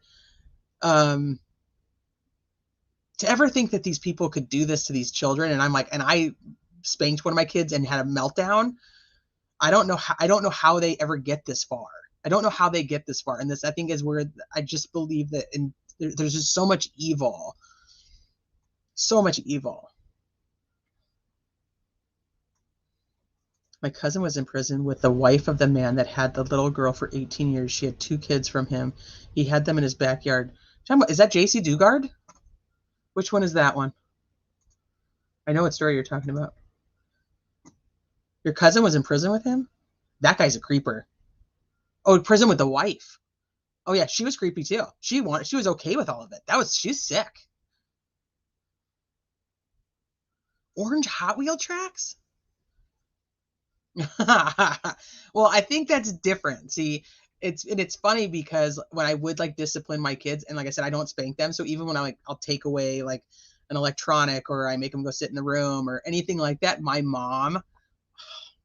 these people could do this to these children, and I'm like, and I spanked one of my kids and had a meltdown. I don't know how they ever get this far. I don't know how they get this far. And this, I think, is where I just believe that there's just so much evil. So much evil. My cousin was in prison with the wife of the man that had the little girl for 18 years. She had 2 kids from him. He had them in his backyard. Is that JC Dugard? Which one is that one? I know what story you're talking about. Your cousin was in prison with him? That guy's a creeper. Oh, prison with the wife. Oh yeah, she was creepy too. She was okay with all of it. She's sick. Orange Hot Wheel tracks? Well, I think that's different. See, it's funny because when I would like discipline my kids, and like I said, I don't spank them. So even when I'll take away like an electronic, or I make them go sit in the room or anything like that, my mom,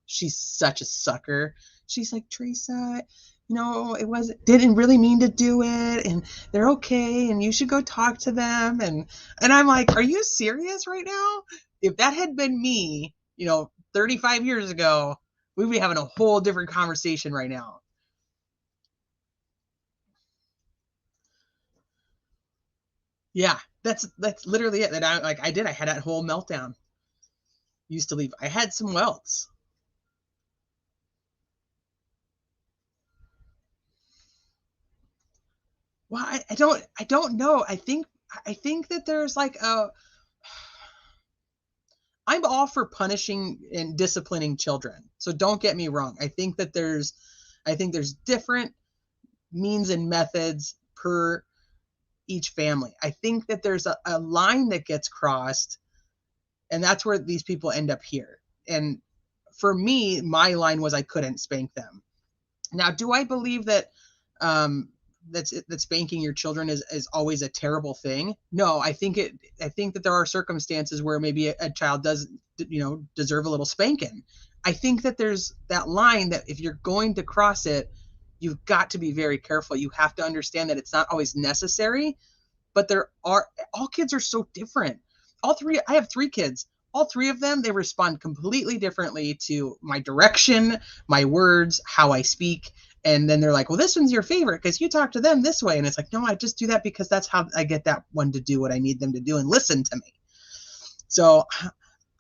she's such a sucker. She's like, Teresa, you know, didn't really mean to do it, and they're okay, and you should go talk to them. And I'm like, are you serious right now? If that had been me, you know, 35 years ago, we'd be having a whole different conversation right now. Yeah, that's literally it. That I had that whole meltdown. Used to leave. I had some welts. Well, I don't know. I think that there's like I'm all for punishing and disciplining children. So don't get me wrong. I think there's different means and methods per each family. I think that there's a line that gets crossed, and that's where these people end up here. And for me, my line was I couldn't spank them. Now, do I believe that that spanking your children is always a terrible thing? No, I think that there are circumstances where maybe a child does, you know, deserve a little spanking. I think that there's that line that if you're going to cross it, you've got to be very careful. You have to understand that it's not always necessary, but all kids are so different. I have 3 kids. All 3 of them, they respond completely differently to my direction, my words, how I speak. And then they're like, well, this one's your favorite because you talk to them this way. And it's like, no, I just do that because that's how I get that one to do what I need them to do and listen to me. So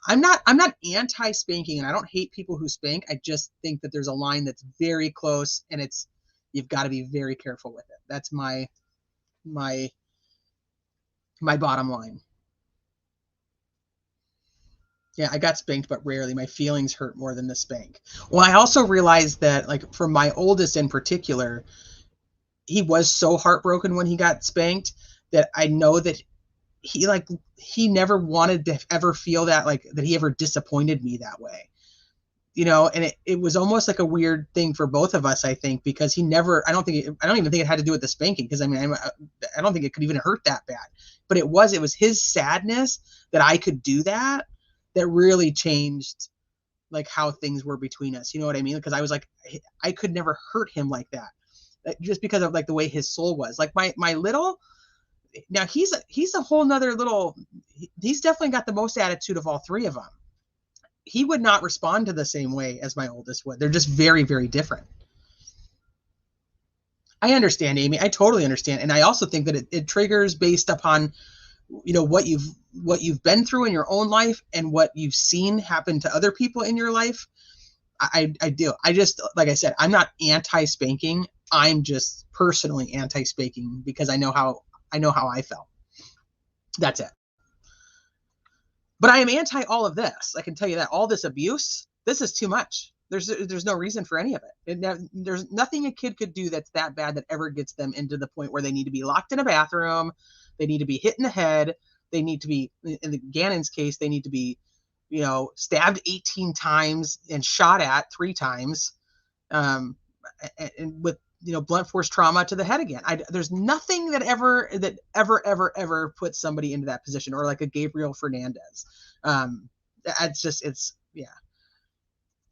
I'm not anti-spanking, and I don't hate people who spank. I just think that there's a line that's very close, and you've got to be very careful with it. That's my bottom line. Yeah, I got spanked, but rarely. My feelings hurt more than the spank. Well, I also realized that, like, for my oldest in particular, he was so heartbroken when he got spanked that I know that he never wanted to ever feel that, like, that he ever disappointed me that way. You know, and it was almost like a weird thing for both of us, I think, because he never, I don't even think it had to do with the spanking, because I mean, I don't think it could even hurt that bad, but it was his sadness that I could do that really changed like how things were between us. You know what I mean? Because I was like, I could never hurt him like that, just because of like the way his soul was. Like my little, now he's a whole nother little, he's definitely got the most attitude of all three of them. He would not respond to the same way as my oldest would. They're just very, very different. I understand, Amy. I totally understand. And I also think that it triggers based upon, you know, what you've been through in your own life and what you've seen happen to other people in your life. I do. I just, like I said, I'm not anti-spanking. I'm just personally anti-spanking because I know how I felt. That's it. But I am anti all of this. I can tell you that. All this abuse, this is too much. There's no reason for any of it. There's nothing a kid could do that's that bad that ever gets them into the point where they need to be locked in a bathroom. They need to be hit in the head. They need to be, in the Gannon's case, they need to be, you know, stabbed 18 times and shot at 3 times, and with, you know, blunt force trauma to the head again. There's nothing that ever puts somebody into that position, or like a Gabriel Fernandez. Yeah.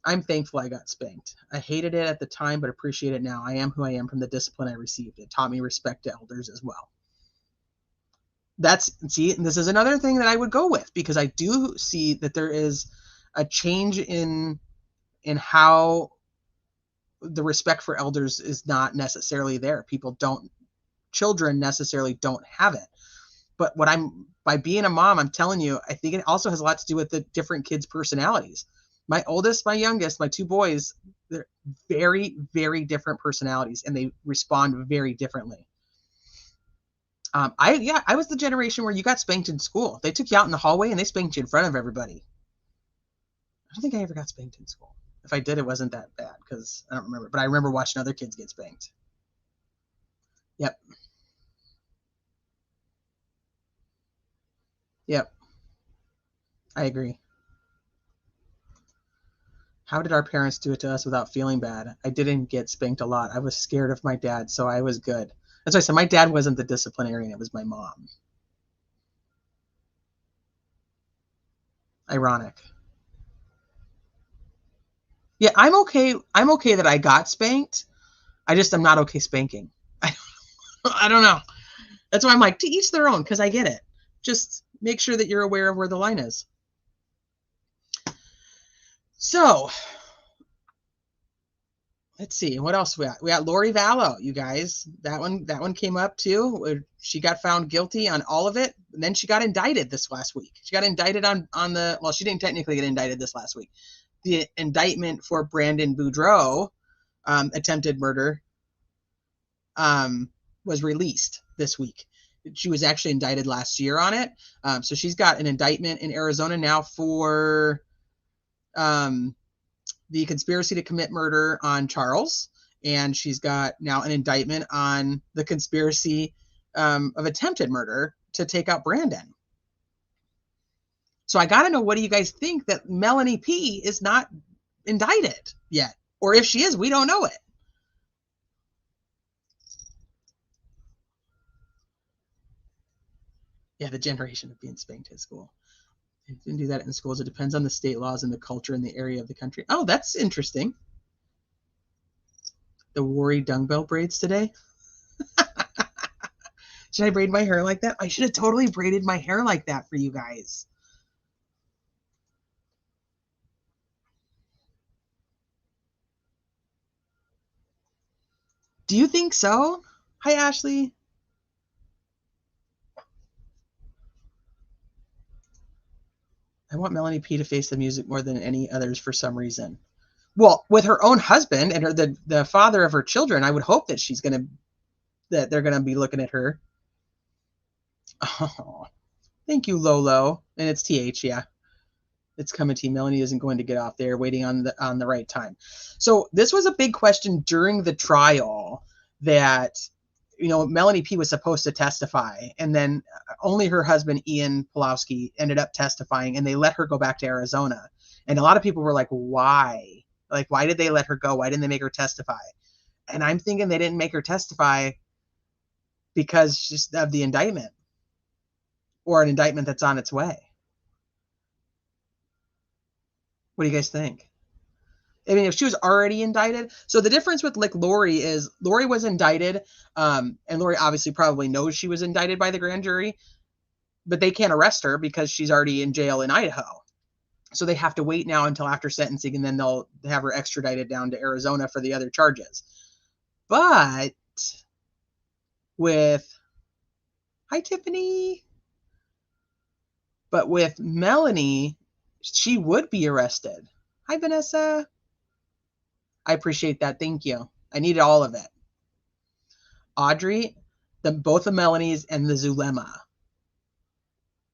I'm thankful I got spanked. I hated it at the time, but appreciate it now. I am who I am from the discipline I received. It taught me respect to elders as well. And this is another thing that I would go with, because I do see that there is a change in how the respect for elders is not necessarily there. Children necessarily don't have it. But by being a mom, I'm telling you, I think it also has a lot to do with the different kids' personalities. My oldest, my youngest, my 2 boys, they're very, very different personalities, and they respond very differently. I was the generation where you got spanked in school. They took you out in the hallway and they spanked you in front of everybody. I don't think I ever got spanked in school. If I did, it wasn't that bad, because I don't remember. But I remember watching other kids get spanked. Yep. I agree. How did our parents do it to us without feeling bad? I didn't get spanked a lot. I was scared of my dad, so I was good. That's why I said my dad wasn't the disciplinarian. It was my mom. Ironic. Yeah, I'm okay that I got spanked. I'm not okay spanking. I don't know. That's why I'm like, to each their own, because I get it. Just make sure that you're aware of where the line is. So, let's see, what else we got? We got Lori Vallow, you guys. That one came up too. She got found guilty on all of it, and then she got indicted this last week. She got indicted on the, well, she didn't technically get indicted this last week. The indictment for Brandon Boudreaux, attempted murder, was released this week. She was actually indicted last year on it. So she's got an indictment in Arizona now for the conspiracy to commit murder on Charles, and she's got now an indictment on the conspiracy of attempted murder to take out Brandon. So I got to know, what do you guys think that Melanie P is not indicted yet? Or if she is, we don't know it. Yeah, the generation of being spanked at school. You can do that in schools. It depends on the state laws and the culture in the area of the country. Oh, that's interesting. The worry dumbbell braids today. Should I braid my hair like that? I should have totally braided my hair like that for you guys. Do you think so? Hi, Ashley. I want Melanie P to face the music more than any others for some reason. Well, with her own husband and the father of her children, I would hope that they're gonna be looking at her. Oh, thank you, Lolo. And it's TH, yeah. It's coming to you. Melanie isn't going to get off there, waiting on the right time. So this was a big question during the trial, that Melanie P was supposed to testify, and then only her husband, Ian Pulowski, ended up testifying, and they let her go back to Arizona. And a lot of people were like, why? Like, why did they let her go? Why didn't they make her testify? And I'm thinking they didn't make her testify because just of the indictment, or an indictment that's on its way. What do you guys think? I mean, if she was already indicted. So the difference with like Lori is Lori was indicted, and Lori obviously probably knows she was indicted by the grand jury, but they can't arrest her because she's already in jail in Idaho. So they have to wait now until after sentencing, and then they'll have her extradited down to Arizona for the other charges. But with, hi Tiffany, but with Melanie, she would be arrested. Hi Vanessa. I appreciate that. Thank you. I needed all of it. Audrey, both the Melanies and the Zulema.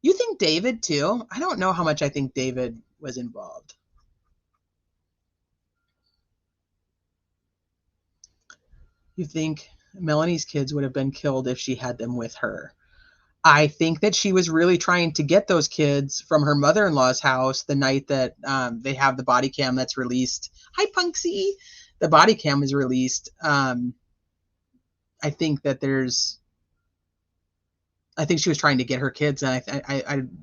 You think David too? I don't know how much I think David was involved. You think Melanie's kids would have been killed if she had them with her? I think that she was really trying to get those kids from her mother-in-law's house the night that they have the body cam that's released. Hi, Punksy. The body cam is released. I think that I think she was trying to get her kids, and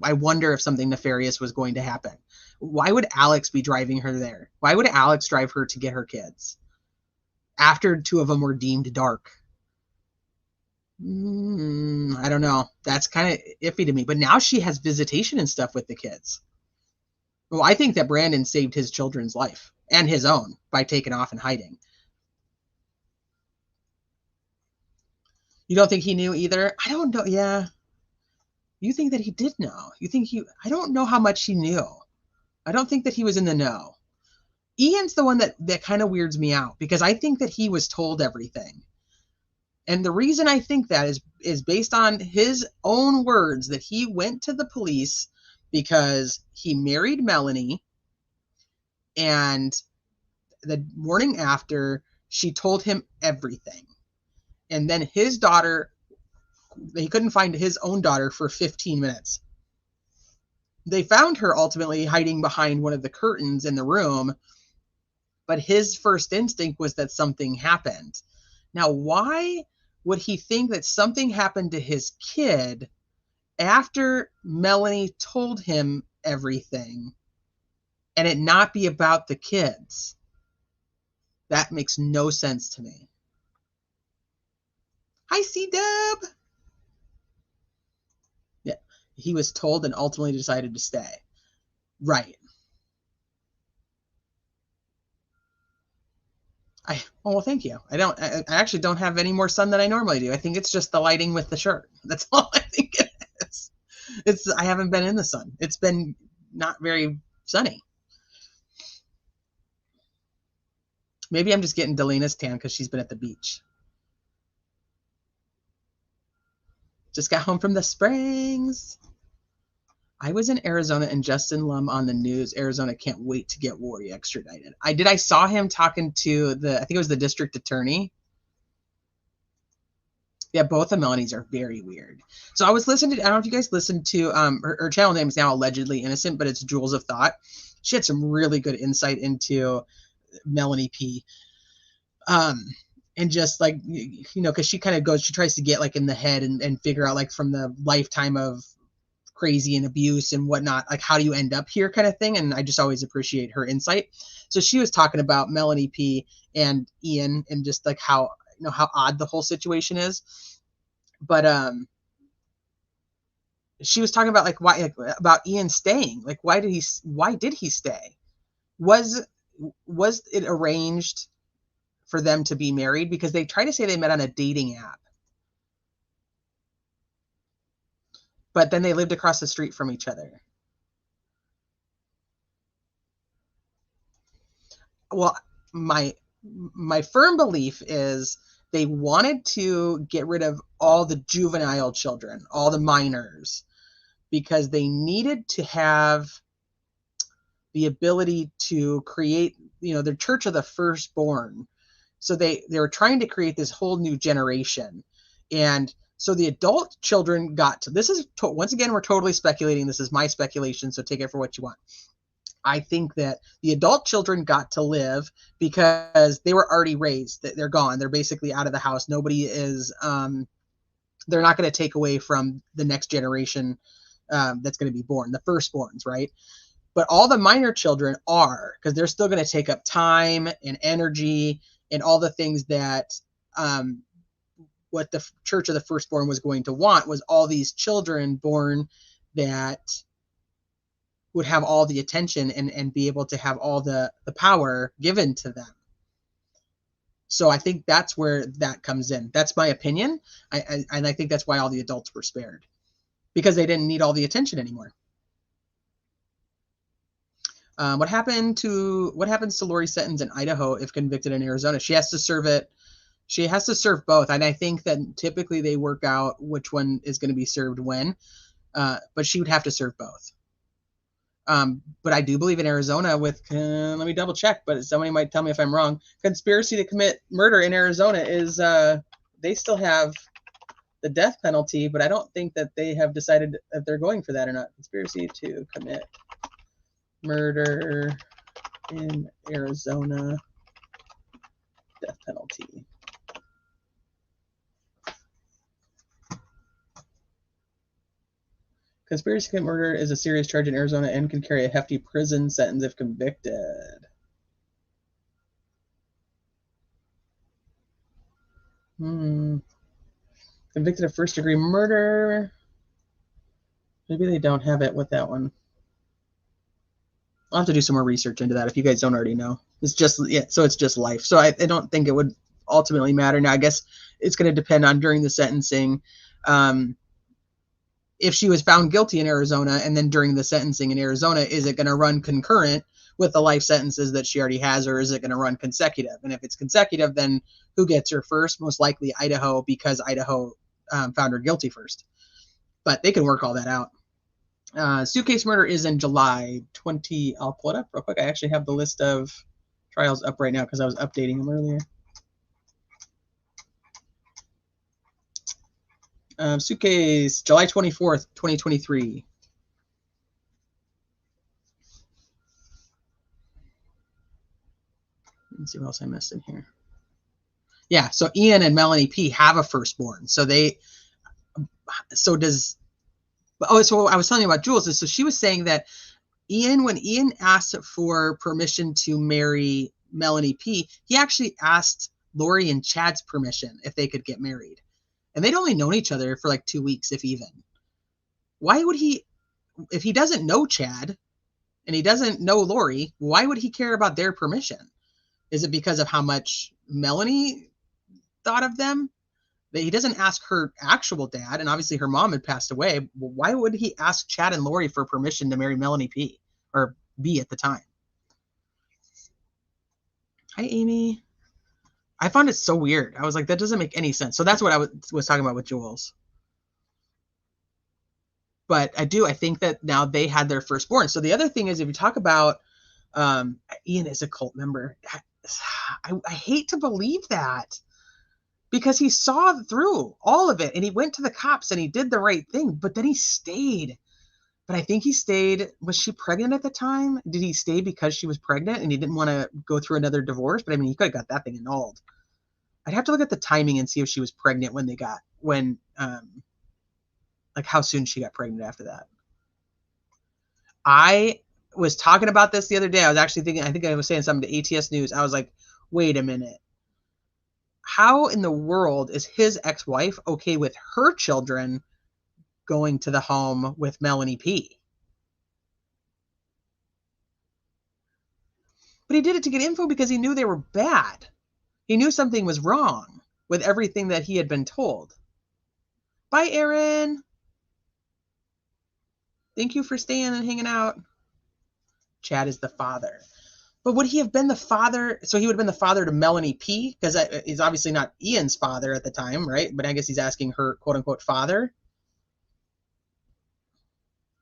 I wonder if something nefarious was going to happen. Why would Alex be driving her there? Why would Alex drive her to get her kids after two of them were deemed dark? I don't know. That's kind of iffy to me. But now she has visitation and stuff with the kids. Well, I think that Brandon saved his children's life and his own by taking off and hiding. You don't think he knew either? I don't know. Yeah. You think that he did know? You think I don't know how much he knew. I don't think that he was in the know. Ian's the one that kind of weirds me out, because I think that he was told everything. And the reason I think that is based on his own words, that he went to the police because he married Melanie, and the morning after, she told him everything. And then his daughter, he couldn't find his own daughter for 15 minutes. They found her ultimately hiding behind one of the curtains in the room, but his first instinct was that something happened. Now, why would he think that something happened to his kid after Melanie told him everything and it not be about the kids? That makes no sense to me. Hi, C-Dub. Yeah, he was told and ultimately decided to stay. Right. Well, thank you. I actually don't have any more sun than I normally do. I think it's just the lighting with the shirt. That's all I think it is. I haven't been in the sun. It's been not very sunny. Maybe I'm just getting Delina's tan because she's been at the beach. Just got home from the Springs. I was in Arizona and Justin Lum on the news. Arizona can't wait to get Rory extradited. I saw him talking to I think it was the district attorney. Yeah, both of Melanie's are very weird. So I was listening to, I don't know if you guys listened to, her channel name is now Allegedly Innocent, but it's Jewels of Thought. She had some really good insight into Melanie P. And just like, because she kind of she tries to get like in the head and figure out like from the lifetime of crazy and abuse and whatnot, like how do you end up here kind of thing. And I just always appreciate her insight. So she was talking about Melanie P and Ian and just like how odd the whole situation is. But she was talking about like why, about Ian staying. Like why did he stay? Was it arranged for them to be married? Because they try to say they met on a dating app, but then they lived across the street from each other. Well, my firm belief is they wanted to get rid of all the juvenile children, all the minors, because they needed to have the ability to create, their church of the firstborn. So they were trying to create this whole new generation. And so the adult children got to, this is, once again, we're totally speculating. This is my speculation, so take it for what you want. I think that the adult children got to live because they were already raised. They're gone. They're basically out of the house. Nobody is, they're not going to take away from the next generation that's going to be born, the firstborns, right? But all the minor children are, because they're still going to take up time and energy and all the things that what the Church of the Firstborn was going to want was all these children born that would have all the attention and be able to have all the power given to them. So I think that's where that comes in. That's my opinion. And I think that's why all the adults were spared, because they didn't need all the attention anymore. What happens to Lori's sentence in Idaho if convicted in Arizona? She has to serve it. She has to serve both. And I think that typically they work out which one is going to be served when, but she would have to serve both. But I do believe in Arizona with, let me double check, but somebody might tell me if I'm wrong. Conspiracy to commit murder in Arizona is, they still have the death penalty, but I don't think that they have decided if they're going for that or not. Conspiracy to commit murder in Arizona, death penalty. Conspiracy to commit murder is a serious charge in Arizona and can carry a hefty prison sentence if convicted. Convicted of first-degree murder. Maybe they don't have it with that one. I'll have to do some more research into that if you guys don't already know. It's just, yeah, so it's just life. So I don't think it would ultimately matter. Now, I guess it's going to depend on during the sentencing. If she was found guilty in Arizona and then during the sentencing in Arizona, is it going to run concurrent with the life sentences that she already has, or is it going to run consecutive? And if it's consecutive, then who gets her first? Most likely Idaho, because Idaho found her guilty first. But they can work all that out. Suitcase murder is in July 20. I'll pull it up real quick. I actually have the list of trials up right now because I was updating them earlier. Suitcase, July 24th, 2023. Let's see what else I missed in here. Yeah, so Ian and Melanie P have a firstborn. So so I was telling you about Jules. So she was saying that when Ian asked for permission to marry Melanie P, he actually asked Lori and Chad's permission if they could get married. And they'd only known each other for like 2 weeks, if even. Why would he, if he doesn't know Chad and he doesn't know Lori, why would he care about their permission? Is it because of how much Melanie thought of them? That he doesn't ask her actual dad, and obviously her mom had passed away. Why would he ask Chad and Lori for permission to marry Melanie P, or B at the time? Hi, Amy. I found it so weird. I was like, that doesn't make any sense. So that's what I was talking about with Jules. But I think that now they had their firstborn. So the other thing is, if you talk about Ian is a cult member, I hate to believe that, because he saw through all of it and he went to the cops and he did the right thing, but then he stayed. But I think he stayed. Was she pregnant at the time? Did he stay because she was pregnant and he didn't want to go through another divorce? But I mean, he could have got that thing annulled. I'd have to look at the timing and see if she was pregnant like how soon she got pregnant after that. I was talking about this the other day. I was actually thinking, I think I was saying something to ATS News. I was like, wait a minute. How in the world is his ex-wife okay with her children going to the home with Melanie P? But he did it to get info because he knew they were bad. He knew something was wrong with everything that he had been told. Bye, Aaron. Thank you for staying and hanging out. Chad is the father. But would he have been the father? So he would have been the father to Melanie P, because he's obviously not Ian's father at the time, right? But I guess he's asking her, quote unquote, father.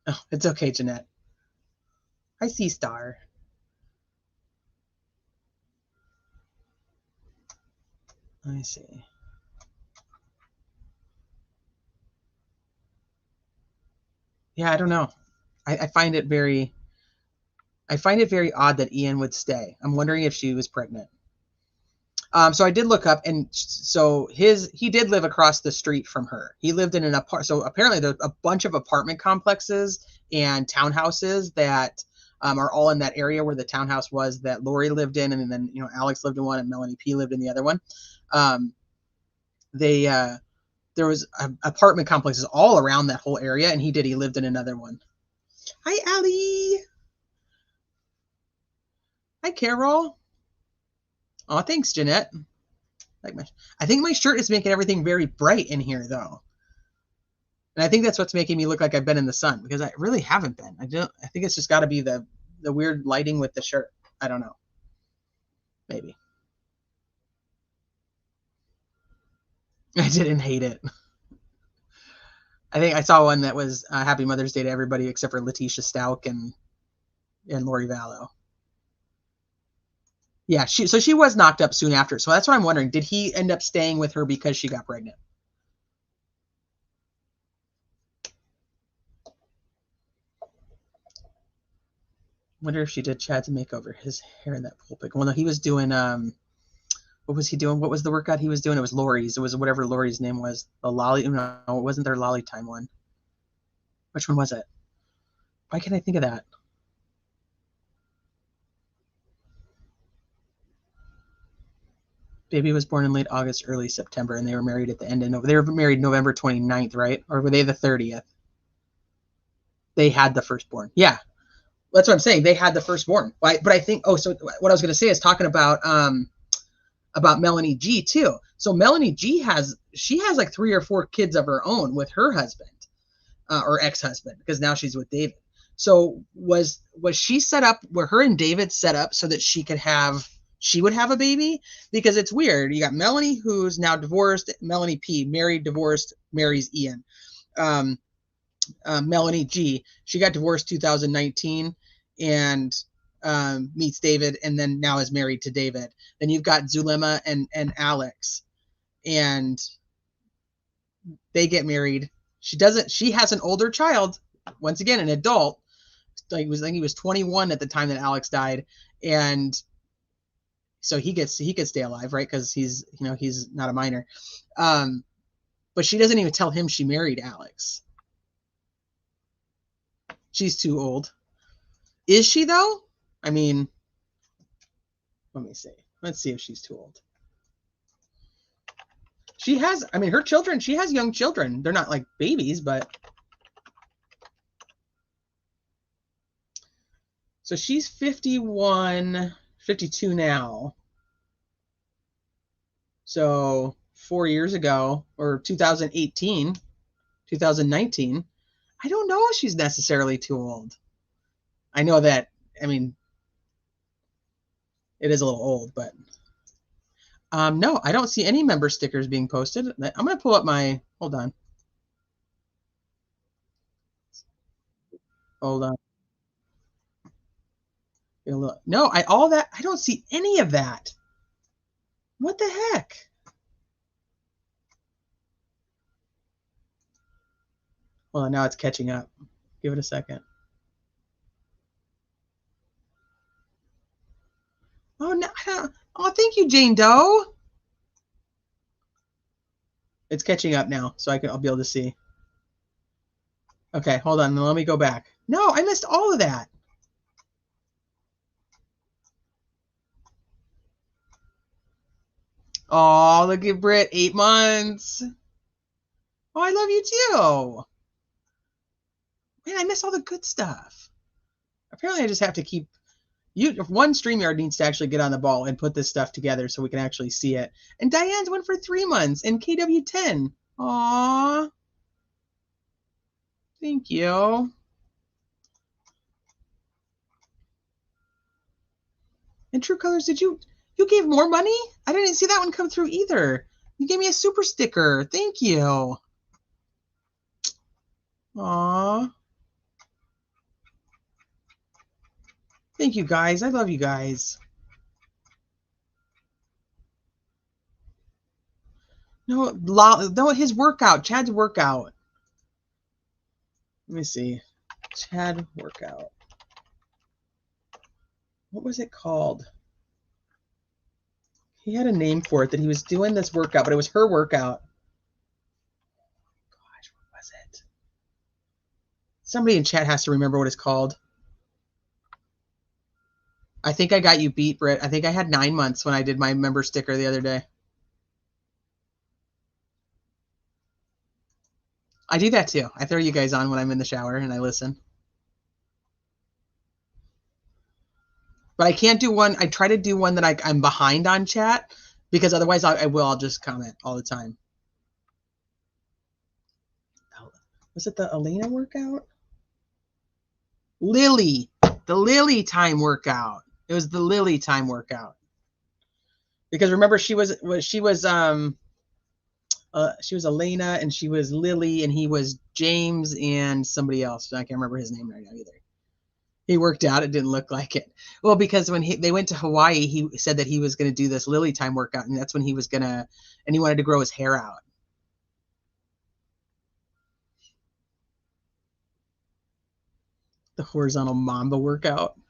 Oh, it's okay, Jeanette. I see Star. I see. Yeah, I don't know. I find it very odd that Ian would stay. I'm wondering if she was pregnant. So I did look up, and so he did live across the street from her. He lived in an apartment. So apparently there's a bunch of apartment complexes and townhouses that are all in that area where the townhouse was that Lori lived in, and then Alex lived in one, and Melanie P lived in the other one. There was apartment complexes all around that whole area, and he lived in another one. Hi, Allie. Hi, Carol. Oh, thanks, Jeanette. I think my shirt is making everything very bright in here, though. And I think that's what's making me look like I've been in the sun, because I really haven't been. I think it's just got to be the weird lighting with the shirt. I don't know. Maybe. I didn't hate it. I think I saw one that was Happy Mother's Day to everybody except for Letitia Stauch and Lori Vallow. Yeah, so she was knocked up soon after. So that's what I'm wondering. Did he end up staying with her because she got pregnant? Wonder if she did Chad's makeover. His hair in that pulpit. Well, no, he was doing what was he doing? What was the workout he was doing? It was Lori's. It was whatever Lori's name was. The Lolly. No, it wasn't their Lolly Time one. Which one was it? Why can't I think of that? Baby was born in late August, early September, and they were married at the end of November. They were married November 29th, right? Or were they the 30th? They had the firstborn. Yeah. That's what I'm saying. They had the firstborn. But I think, so what I was going to say is talking about Melanie G too. So Melanie G has like 3 or 4 kids of her own with her husband or ex-husband, because now she's with David. So was she set up, were her and David set up so that she would have a baby? Because it's weird. You got Melanie, who's now divorced, Melanie P, married, divorced, marries Ian. Melanie G, she got divorced 2019 and meets David, and then now is married to David. Then you've got Zulema and Alex, and they get married. She has an older child, once again an adult. I think he was 21 at the time that Alex died, and so he could stay alive, right? Because he's not a minor. But she doesn't even tell him she married Alex. She's too old. Is she though? I mean, let me see. Let's see if she's too old. She has, her children, she has young children. They're not like babies, but. So she's 51, 52 now. So 4 years ago, or 2018, 2019, I don't know if she's necessarily too old. I know that, it is a little old, but no, I don't see any member stickers being posted. I'm going to pull up my, hold on. No, I don't see any of that. What the heck? Well, now it's catching up. Give it a second. Oh, no. Oh, thank you, Jane Doe. It's catching up now, so I'll be able to see. Okay, hold on. Let me go back. No, I missed all of that. Oh, look at Britt, 8 months. Oh, I love you too. Man, I miss all the good stuff. Apparently, I just have to keep one StreamYard needs to actually get on the ball and put this stuff together so we can actually see it. And Diane's went for 3 months and KW10. Aww. Thank you. And True Colors, you gave more money? I didn't see that one come through either. You gave me a super sticker. Thank you. Aww. Thank you, guys. I love you guys. No, his workout. Chad's workout. Let me see. Chad workout. What was it called? He had a name for it that he was doing this workout, but it was her workout. Gosh, what was it? Somebody in chat has to remember what it's called. I think I got you beat, Britt. I think I had 9 months when I did my member sticker the other day. I do that too. I throw you guys on when I'm in the shower and I listen. But I can't do one. I try to do one that I'm behind on chat because otherwise I'll just comment all the time. Was it the Elena workout? Lily. The Lily time workout. It was the Lily time workout. Because remember she was Elena and she was Lily and he was James and somebody else. I can't remember his name right now either. He worked out. It didn't look like it. Well, because when they went to Hawaii, he said that he was going to do this Lily time workout, and that's when he was going to, and he wanted to grow his hair out. The horizontal mamba workout.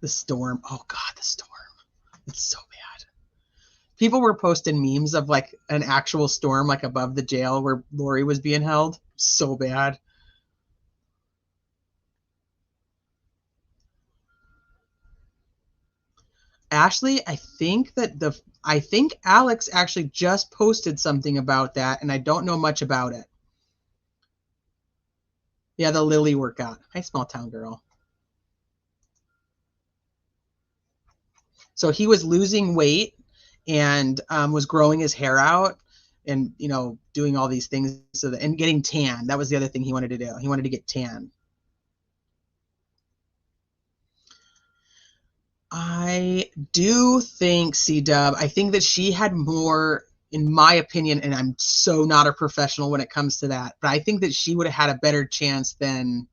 The storm. Oh, God, the storm. It's so bad. People were posting memes of like an actual storm like above the jail where Lori was being held. So bad. Ashley, I think Alex actually just posted something about that, and I don't know much about it. Yeah, the Lily workout. Hi, small town girl. So he was losing weight and was growing his hair out and, you know, doing all these things and getting tan. That was the other thing he wanted to do. He wanted to get tan. I do think, C-Dub, I think that she had more, in my opinion, and I'm so not a professional when it comes to that, but I think that she would have had a better chance than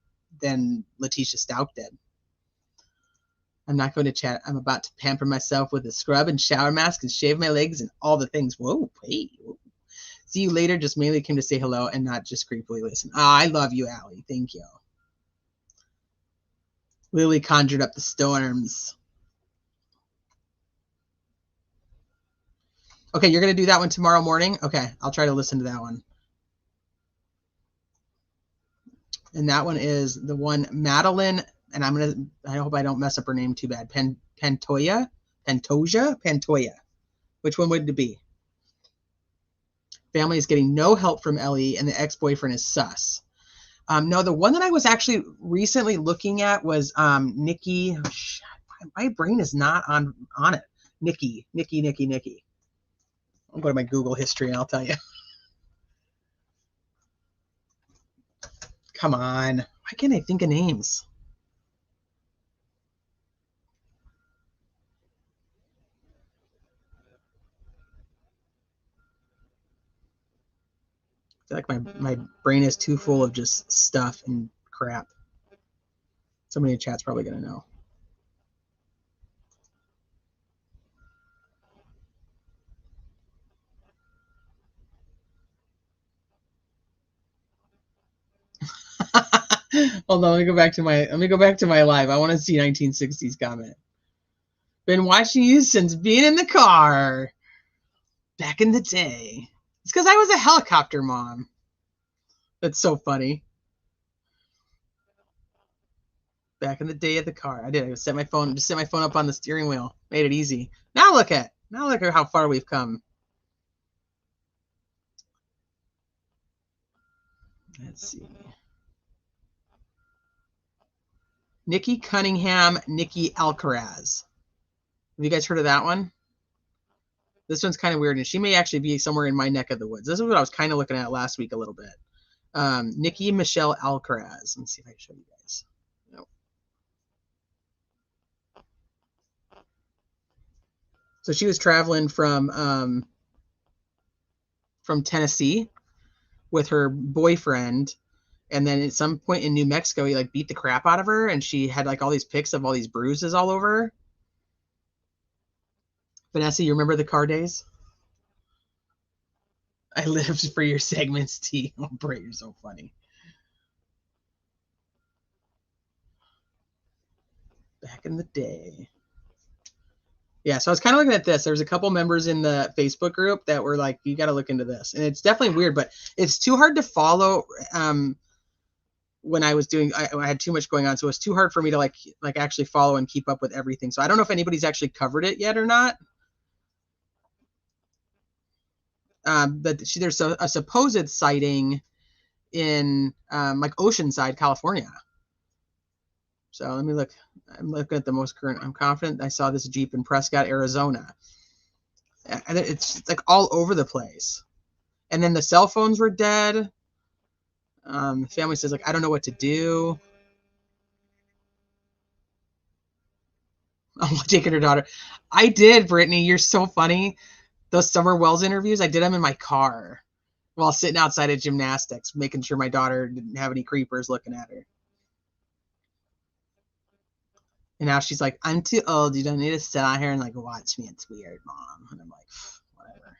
Letitia Stauch did. I'm not going to chat. I'm about to pamper myself with a scrub and shower mask and shave my legs and all the things. Whoa, hey. Whoa. See you later. Just mainly came to say hello and not just creepily listen. I love you, Allie. Thank you. Lily conjured up the storms. Okay, you're going to do that one tomorrow morning? Okay, I'll try to listen to that one. And that one is the one Madeline, and I hope I don't mess up her name too bad. Pantoja? Which one would it be? Family is getting no help from Ellie, and the ex-boyfriend is sus. No, the one that I was actually recently looking at was Nikki. Oh, shit, my brain is not on it. Nikki. I'll go to my Google history and I'll tell you. Come on. Why can't I think of names? I feel like my brain is too full of just stuff and crap. Somebody in chat's probably going to know. Hold on, let me go back to my live. I want to see 1960s comment. Been watching you since being in the car. Back in the day. It's because I was a helicopter mom. That's so funny. Back in the day of the car. I did. I set my phone up on the steering wheel. Made it easy. Now look at how far we've come. Let's see. Nikki Cunningham, Nikki Alcaraz. Have you guys heard of that one? This one's kind of weird, and she may actually be somewhere in my neck of the woods. This is what I was kind of looking at last week a little bit. Nikki Michelle Alcaraz. Let me see if I can show you guys. Nope. So she was traveling from Tennessee with her boyfriend, and then at some point in New Mexico, he like beat the crap out of her, and she had like all these pics of all these bruises all over her. Vanessa, you remember the car days? I lived for your segments, T. Oh, Bray, you're so funny. Back in the day. Yeah, so I was kind of looking at this. There's a couple members in the Facebook group that were like, you got to look into this. And it's definitely weird, but it's too hard to follow. When I was doing, I had too much going on. So it's too hard for me to like actually follow and keep up with everything. So I don't know if anybody's actually covered it yet or not. But there's a supposed sighting in like Oceanside, California. So let me look. I'm looking at the most current. I'm confident I saw this Jeep in Prescott, Arizona. And it's like all over the place. And then the cell phones were dead. The family says, like, I don't know what to do. I'm taking her daughter. I did, Brittany. You're so funny. Those Summer Wells interviews, I did them in my car while sitting outside of gymnastics, making sure my daughter didn't have any creepers looking at her. And now she's like, I'm too old. You don't need to sit out here and like watch me. It's weird, Mom. And I'm like, whatever.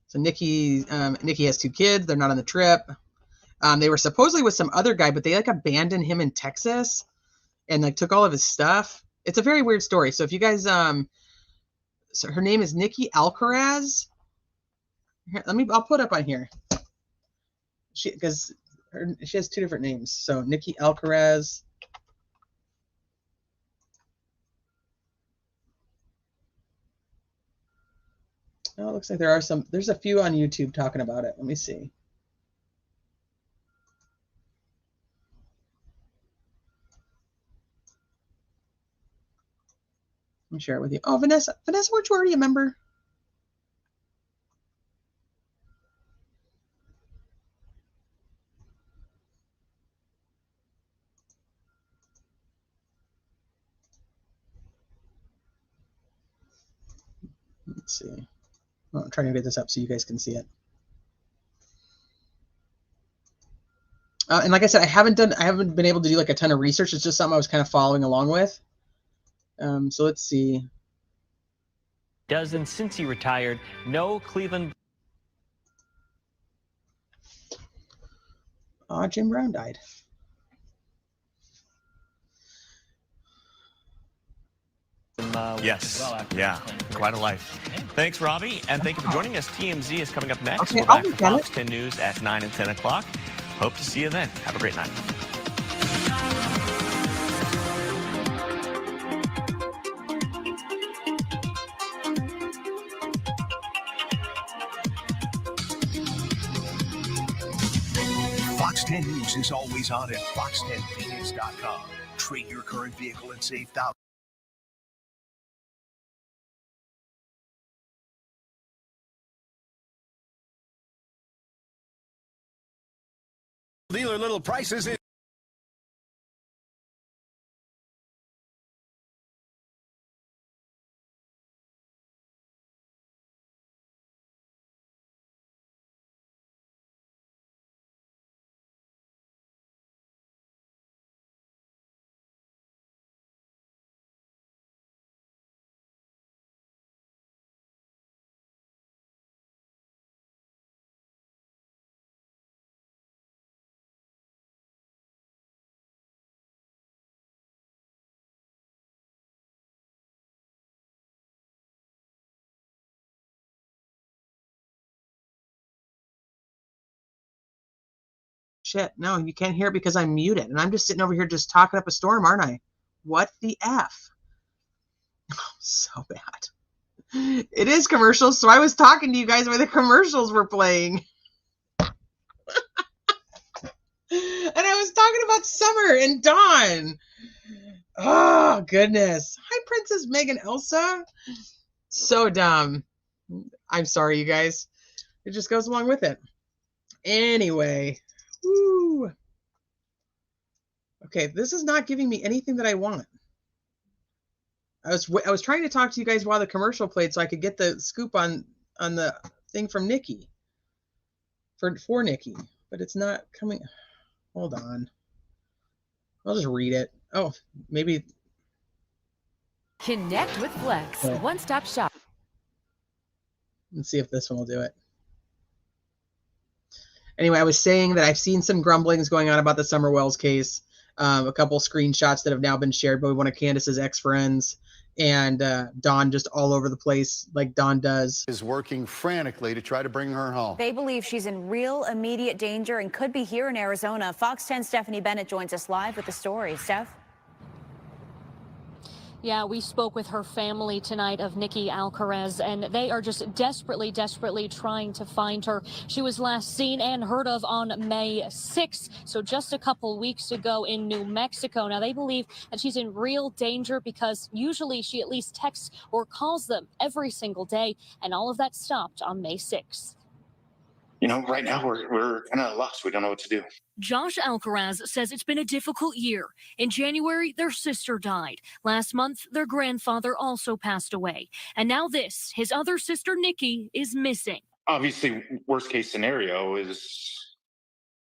So Nikki has 2 kids. They're not on the trip. They were supposedly with some other guy, but they like abandoned him in Texas and like took all of his stuff. It's a very weird story. So if you guys, so her name is Nikki Alcaraz. Here, I'll put up on here. Because she has 2 different names. So Nikki Alcaraz. Oh, it looks like there's a few on YouTube talking about it. Let me see. Let me share it with you. Oh, Vanessa, weren't you already a member? Let's see. Oh, I'm trying to get this up so you guys can see it. And like I said, I haven't been able to do like a ton of research. It's just something I was kind of following along with. So let's see. Dozen since he retired. No Cleveland. Jim Brown died. Yes. Yeah. Quite a life. Thanks, Robbie. And thank you for joining us. TMZ is coming up next. Okay, We're back for Fox 10 News at 9 and 10 o'clock. Hope to see you then. Have a great night. Fox 10 News is always on at fox10phoenix.com. Trade your current vehicle and save thousands. Dealer Little Prices. Shit, no, you can't hear it because I'm muted. And I'm just sitting over here just talking up a storm, aren't I? What the F? So bad. It is commercials, so I was talking to you guys where the commercials were playing. And I was talking about Summer and Dawn. Oh, goodness. Hi, Princess Megan Elsa. So dumb. I'm sorry, you guys. It just goes along with it. Anyway. Woo. Okay, this is not giving me anything that I want. I was trying to talk to you guys while the commercial played so I could get the scoop on the thing from Nikki. For Nikki. But it's not coming. Hold on. I'll just read it. Oh, maybe. Connect with Flex, one-stop shop. Let's see if this one will do it. Anyway, I was saying that I've seen some grumblings going on about the Summer Wells case, a couple screenshots that have now been shared by one of Candace's ex-friends, and Dawn just all over the place like Dawn does. Is working frantically to try to bring her home. They believe she's in real immediate danger and could be here in Arizona. Fox 10's Stephanie Bennett joins us live with the story. Steph? Yeah, we spoke with her family tonight of Nikki Alcaraz, and they are just desperately trying to find her. She was last seen and heard of on May 6th, so just a couple weeks ago in New Mexico. Now, they believe that she's in real danger because usually she at least texts or calls them every single day, and all of that stopped on May 6th. You know, right now we're kind of lost. We don't know what to do. Josh Alcaraz says it's been a difficult year. In January, their sister died. Last month, their grandfather also passed away. And now this, his other sister, Nikki, is missing. Obviously, worst case scenario is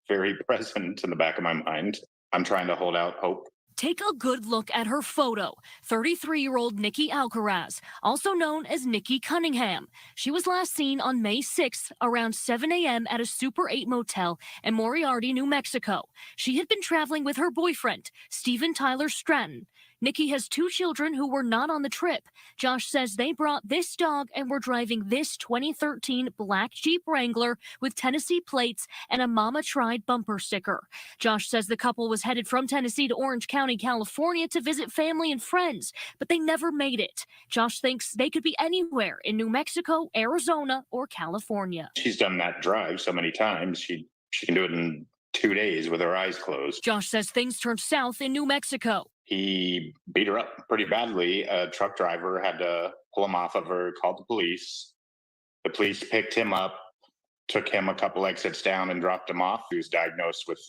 very present in the back of my mind. I'm trying to hold out hope. Take a good look at her photo. 33-year-old Nikki Alcaraz, also known as Nikki Cunningham. She was last seen on May 6th around 7 a.m. at a Super 8 motel in Moriarty, New Mexico. She had been traveling with her boyfriend, Stephen Tyler Stratton. Nikki has 2 children who were not on the trip. Josh says they brought this dog and were driving this 2013 black Jeep Wrangler with Tennessee plates and a Mama Tried bumper sticker. Josh says the couple was headed from Tennessee to Orange County, California to visit family and friends, but they never made it. Josh thinks they could be anywhere in New Mexico, Arizona, or California. She's done that drive so many times. She can do it in 2 days with her eyes closed. Josh says things turned south in New Mexico. He beat her up pretty badly. A truck driver had to pull him off of her, called the police. The police picked him up, took him a couple exits down and dropped him off. He was diagnosed with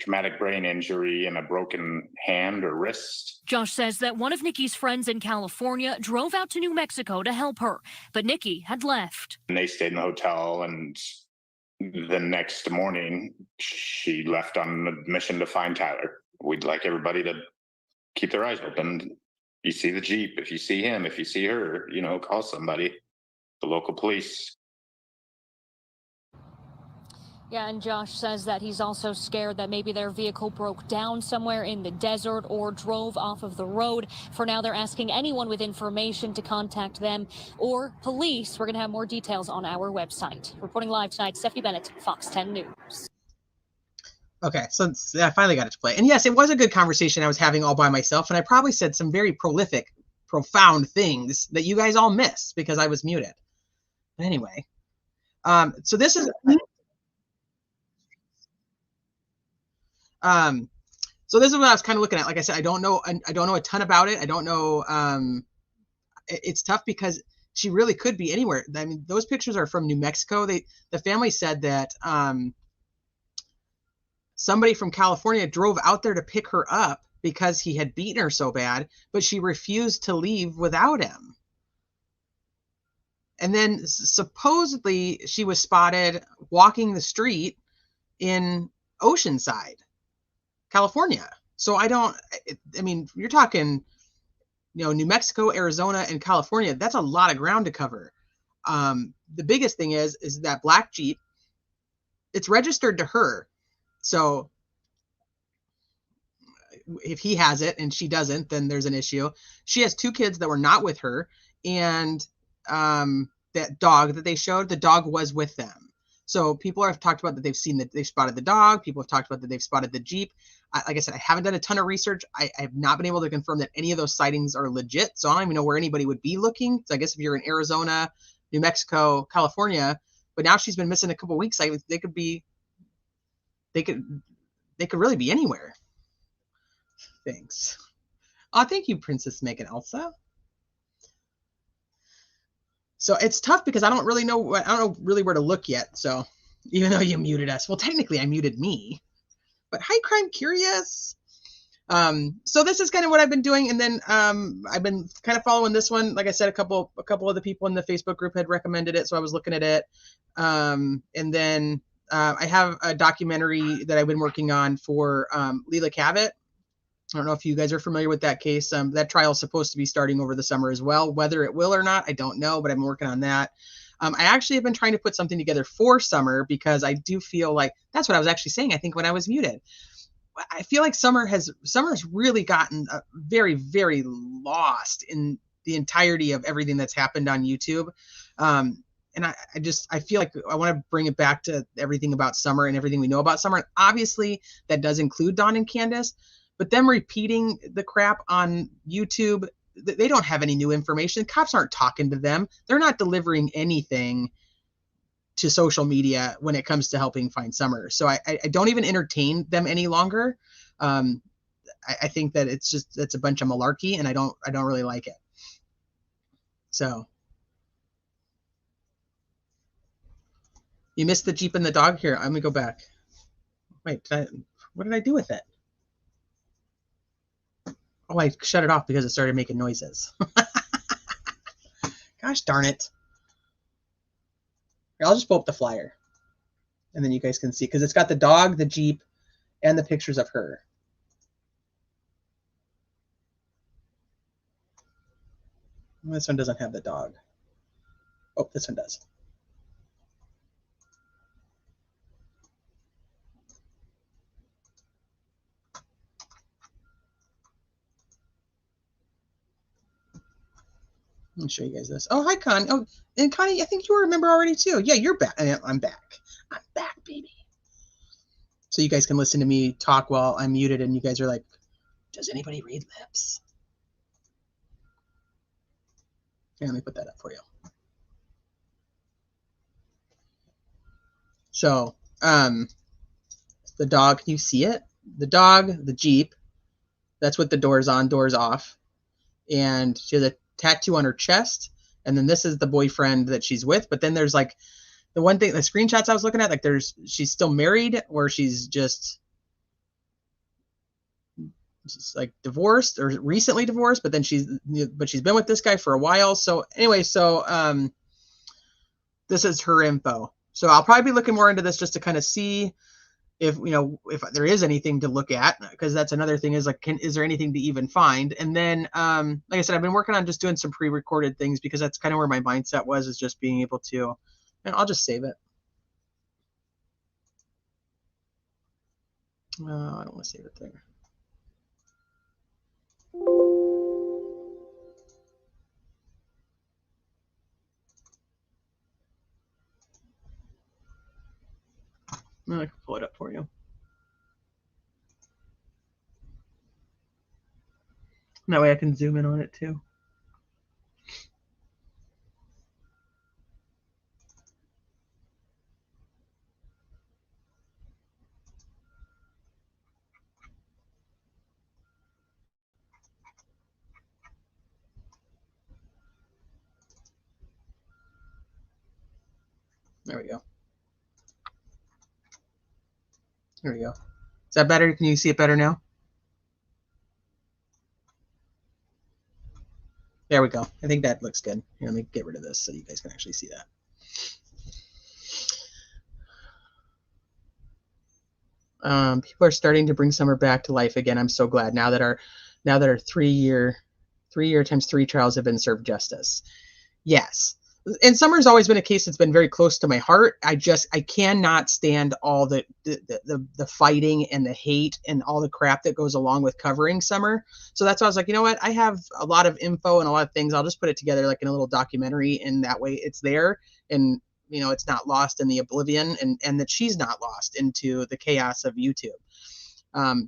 traumatic brain injury and a broken hand or wrist. Josh says that one of Nikki's friends in California drove out to New Mexico to help her, but Nikki had left. And they stayed in the hotel, and the next morning she left on a mission to find Tyler. We'd like everybody to keep their eyes open. You see the Jeep, if you see him, if you see her, you know, call somebody, the local police. Yeah, and Josh says that he's also scared that maybe their vehicle broke down somewhere in the desert or drove off of the road. For now, they're asking anyone with information to contact them or police. We're going to have more details on our website. Reporting live tonight, Stephanie Bennett, Fox 10 News. Okay, so I finally got it to play. And yes, it was a good conversation I was having all by myself, and I probably said some very prolific, profound things that you guys all missed because I was muted. But anyway, so this is what I was kind of looking at. Like I said, I don't know a ton about it. I don't know. It's tough because she really could be anywhere. I mean, those pictures are from New Mexico. The family said that somebody from California drove out there to pick her up because he had beaten her so bad, but she refused to leave without him. And then supposedly she was spotted walking the street in Oceanside, California. So I mean, you're talking, you know, New Mexico, Arizona, and California. That's a lot of ground to cover. The biggest thing is that black Jeep, it's registered to her. So if he has it and she doesn't, then there's an issue. She has 2 kids that were not with her, and that dog that they showed, the dog was with them. So people have talked about that they've seen that they've spotted the dog. People have talked about that they've spotted the Jeep. Like I said, I haven't done a ton of research. I have not been able to confirm that any of those sightings are legit. So I don't even know where anybody would be looking. So I guess if you're in Arizona, New Mexico, California, but now she's been missing a couple of weeks, they could really be anywhere. Thanks. Oh, thank you, Princess Megan Elsa. So it's tough because I don't know really where to look yet. So even though you muted us, well, technically I muted me, but hi, Crime Curious. So this is kind of what I've been doing. And then I've been kind of following this one. Like I said, a couple of the people in the Facebook group had recommended it. So I was looking at it. And then I have a documentary that I've been working on for Leila Cavett. I don't know if you guys are familiar with that case. That trial is supposed to be starting over the summer as well. Whether it will or not, I don't know, but I'm working on that. I actually have been trying to put something together for Summer because I do feel like that's what I was actually saying. I think when I was muted, I feel like Summer's really gotten very, very lost in the entirety of everything that's happened on YouTube. And I feel like I want to bring it back to everything about Summer and everything we know about Summer. And obviously that does include Dawn and Candace, but them repeating the crap on YouTube, they don't have any new information. Cops aren't talking to them. They're not delivering anything to social media when it comes to helping find Summer. So I don't even entertain them any longer. I think that it's a bunch of malarkey, and I don't really like it. So you missed the Jeep and the dog. Here, let me go back. Wait, what did I do with it? Oh, I shut it off because it started making noises. Gosh darn it. Here, I'll just pull up the flyer and then you guys can see, because it's got the dog, the Jeep, and the pictures of her. This one doesn't have the dog. Oh, this one does. Let me show you guys this. Oh, hi, Connie. Oh, and Connie, I think you were a member already, too. Yeah, you're back. I'm back. I'm back, baby. So you guys can listen to me talk while I'm muted, and you guys are like, does anybody read lips? Yeah, let me put that up for you. So, the dog, can you see it? The dog, the Jeep, that's what the door's on, door's off. And she has a tattoo on her chest. And then this is the boyfriend that she's with. But then there's like the one thing, the screenshots I was looking at, like she's still married, or she's just like divorced or recently divorced, but then she's been with this guy for a while. So anyway, so this is her info. So I'll probably be looking more into this just to kind of see if there is anything to look at, because that's another thing, is like, is there anything to even find? And then like I said, I've been working on just doing some pre-recorded things, because that's kind of where my mindset was, is just being able to, and I'll just save it. I don't want to save it there. I can pull it up for you. That way I can zoom in on it too. There we go. There we go. Is that better? Can you see it better now? There we go. I think that looks good. Here, let me get rid of this so you guys can actually see that. People are starting to bring Summer back to life again. I'm so glad now that our 3-year times 3 trials have been served justice. Yes. And Summer's always been a case that's been very close to my heart. I cannot stand all the fighting and the hate and all the crap that goes along with covering Summer. So that's why I was like, you know what? I have a lot of info and a lot of things. I'll just put it together like in a little documentary, and that way it's there, and it's not lost in the oblivion, and that she's not lost into the chaos of YouTube.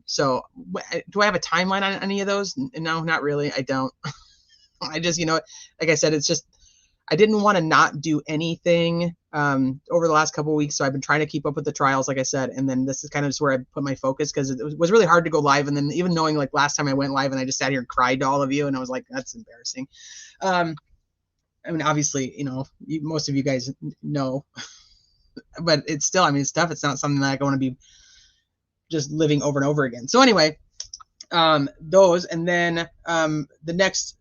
So do I have a timeline on any of those? No, not really. I don't. I just, like I said, it's just, I didn't want to not do anything over the last couple of weeks. So I've been trying to keep up with the trials, like I said. And then this is kind of just where I put my focus, because it was really hard to go live. And then even knowing, like, last time I went live and I just sat here and cried to all of you, and I was like, that's embarrassing. I mean, obviously, most of you guys know, but it's still, I mean, it's tough. It's not something that I want to be just living over and over again. So anyway, those, and then the next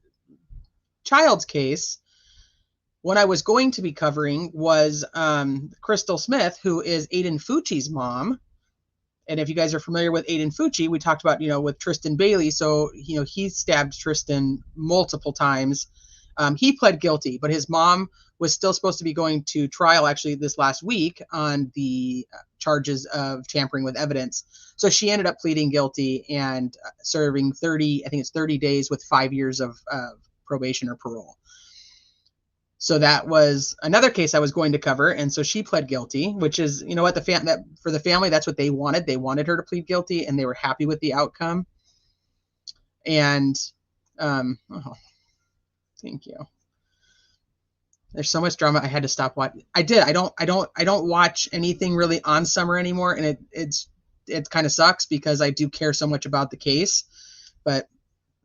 child's case, what I was going to be covering was Crystal Smith, who is Aiden Fucci's mom. And if you guys are familiar with Aiden Fucci, we talked about, with Tristan Bailey. So, he stabbed Tristan multiple times He pled guilty, but his mom was still supposed to be going to trial actually this last week on the charges of tampering with evidence. So she ended up pleading guilty and serving 30, I think it's 30 days with 5 years of probation or parole. So that was another case I was going to cover. And so she pled guilty, which is, you know what, that for the family, that's what they wanted. They wanted her to plead guilty and they were happy with the outcome. And, oh, thank you. There's so much drama. I had to stop watching. I did. I don't watch anything really on Summer anymore. And it kind of sucks because I do care so much about the case, but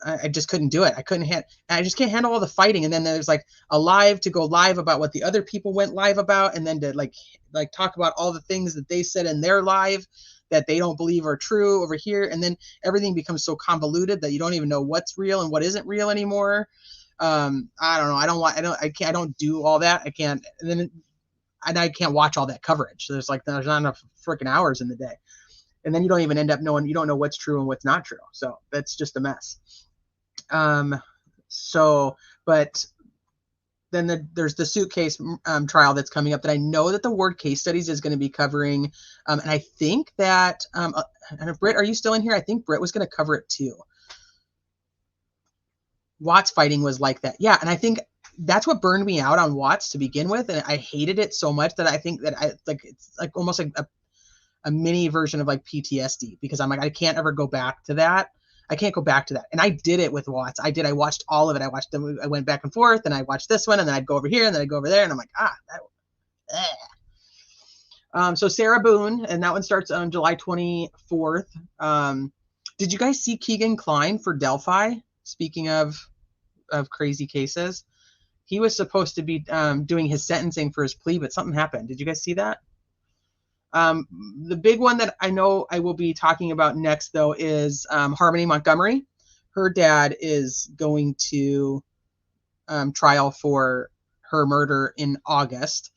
I just couldn't do it. I just can't handle all the fighting. And then there's like to go live about what the other people went live about. And then to like talk about all the things that they said in their live that they don't believe are true over here. And then everything becomes so convoluted that you don't even know what's real and what isn't real anymore. I don't know. I don't do all that. I can't. And I can't watch all that coverage. There's not enough freaking hours in the day. And then you don't even end up knowing, you don't know what's true and what's not true. So that's just a mess. But then there's the suitcase trial that's coming up that I know that the Ward Case Studies is going to be covering. And I think that, Britt, are you still in here? I think Britt was going to cover it too. Watts fighting was like that. Yeah. And I think that's what burned me out on Watts to begin with. And I hated it so much that I think that it's like almost like a mini version of like PTSD, because I'm like, I can't ever go back to that. I can't go back to that. And I did it with Watts. I watched all of it. I watched them. I went back and forth and I watched this one and then I'd go over here and then I'd go over there. And I'm like, so Sarah Boone, and that one starts on July 24th. Did you guys see Keegan Kline for Delphi? Speaking of crazy cases, he was supposed to be doing his sentencing for his plea, but something happened. Did you guys see that? The big one that I know I will be talking about next, though, is Harmony Montgomery. Her dad is going to trial for her murder in August.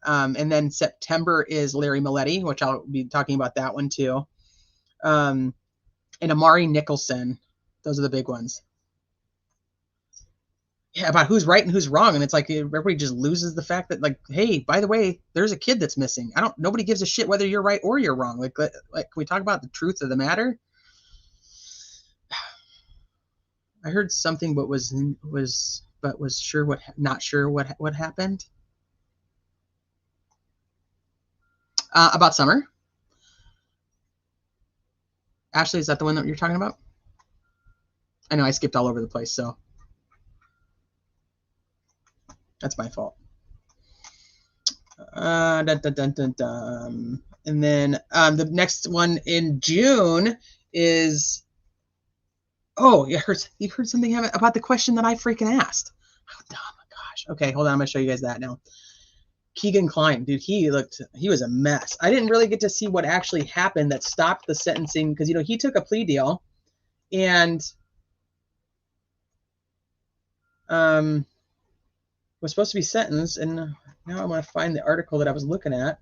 And then September is Larry Milletti, which I'll be talking about that one too. And Amari Nicholson. Those are the big ones. Yeah, about who's right and who's wrong. And it's like everybody just loses the fact that, like, hey, by the way, there's a kid that's missing. Nobody gives a shit whether you're right or you're wrong. Like can we talk about the truth of the matter? I heard something but was not sure what happened. About Summer. Ashley, is that the one that you're talking about? I know I skipped all over the place, so that's my fault. And then the next one in June is, oh, you heard something about the question that I freaking asked. Oh my gosh. Okay, hold on. I'm gonna show you guys that now. Keegan Kline, dude, he was a mess. I didn't really get to see what actually happened that stopped the sentencing, because he took a plea deal and was supposed to be sentenced, and now I want to find the article that I was looking at.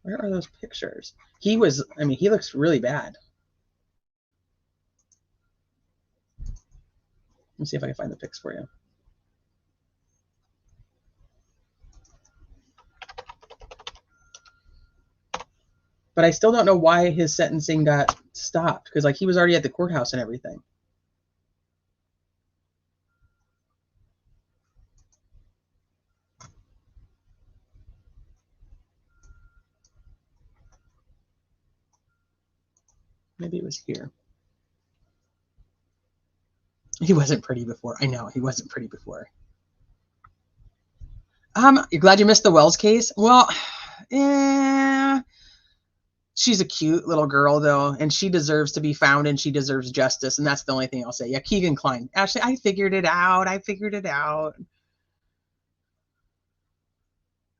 Where are those pictures? He looks really bad. Let's see if I can find the pics for you. But I still don't know why his sentencing got stopped, because like he was already at the courthouse and everything. Maybe it was here. He wasn't pretty before. I know, he wasn't pretty before. You're glad you missed the Wells case? Well, yeah. She's a cute little girl, though, and she deserves to be found, and she deserves justice, and that's the only thing I'll say. Yeah, Keegan Kline. Ashley, I figured it out.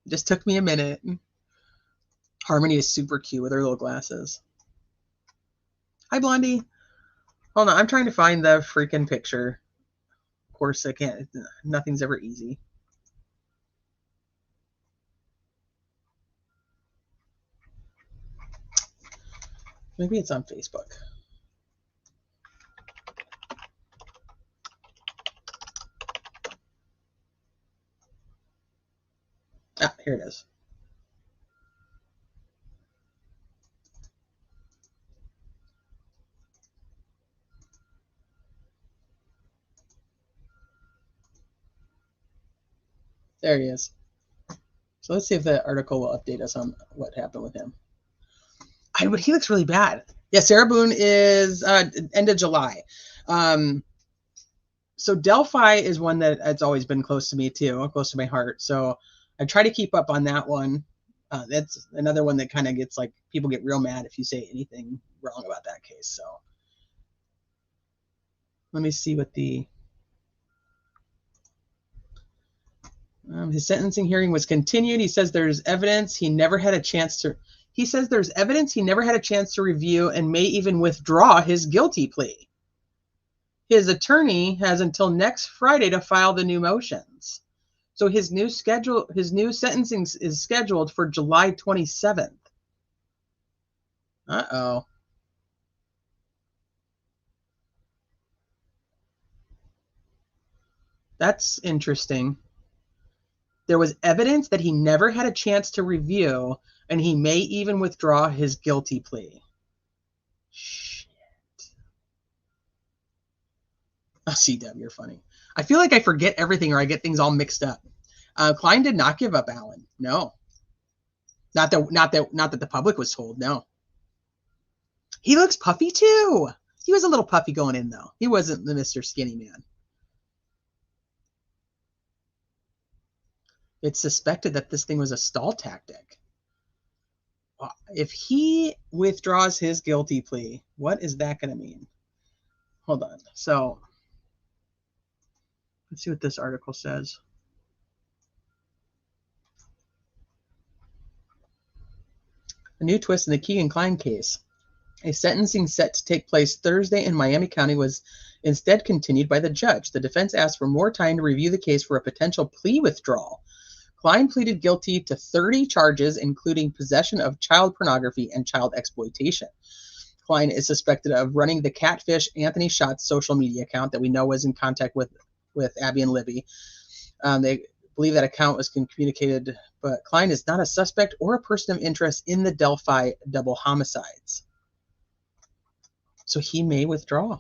Just took me a minute. Harmony is super cute with her little glasses. Hi, Blondie. Hold on, I'm trying to find the freaking picture. Of course, I can't. Nothing's ever easy. Maybe it's on Facebook. Ah, here it is. There he is. So let's see if the article will update us on what happened with him. But he looks really bad. Yeah, Sarah Boone is end of July. So Delphi is one that has always been close to me too, close to my heart. So I try to keep up on that one. That's another one that kind of gets like, people get real mad if you say anything wrong about that case. So let me see what the his sentencing hearing was continued. He says there's evidence he never had a chance to. He says there's evidence he never had a chance to review and may even withdraw his guilty plea. His attorney has until next Friday to file the new motions. So his new sentencing is scheduled for July 27th. Uh-oh. That's interesting. There was evidence that he never had a chance to review, and he may even withdraw his guilty plea. Shit. Oh, CW, you're funny. I feel like I forget everything, or I get things all mixed up. Klein did not give up Allen. No. Not that the public was told. No. He looks puffy too. He was a little puffy going in though. He wasn't the Mr. Skinny Man. It's suspected that this thing was a stall tactic. If he withdraws his guilty plea, what is that going to mean? Hold on. So let's see what this article says. A new twist in the Keegan Klein case. A sentencing set to take place Thursday in Miami County was instead continued by the judge. The defense asked for more time to review the case for a potential plea withdrawal. Klein pleaded guilty to 30 charges, including possession of child pornography and child exploitation. Klein is suspected of running the Catfish Anthony Shots social media account that we know was in contact with Abby and Libby. They believe that account was communicated, but Klein is not a suspect or a person of interest in the Delphi double homicides. So he may withdraw.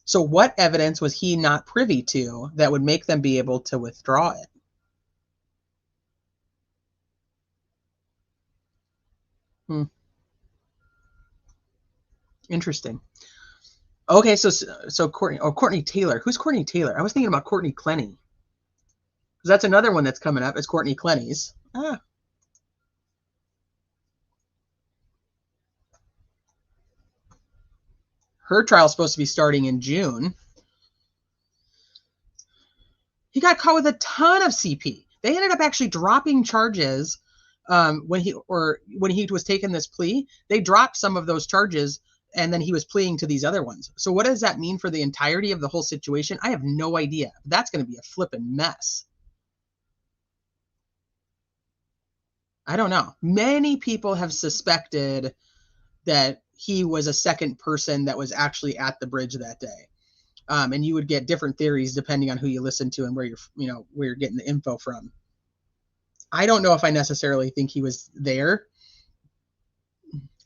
So what evidence was he not privy to that would make them be able to withdraw it? Interesting. Okay, so Courtney Taylor. Who's Courtney Taylor? I was thinking about Courtney Clenny. Because that's another one that's coming up. It's Courtney Clenny's. Her trial's supposed to be starting in June. He got caught with a ton of CP. They ended up actually dropping charges when he was taking this plea. They dropped some of those charges, and then he was pleading to these other ones. So what does that mean for the entirety of the whole situation? I have no idea. That's going to be a flippin' mess. I don't know. Many people have suspected that he was a second person that was actually at the bridge that day. And you would get different theories depending on who you listen to and where you're getting the info from. I don't know if I necessarily think he was there.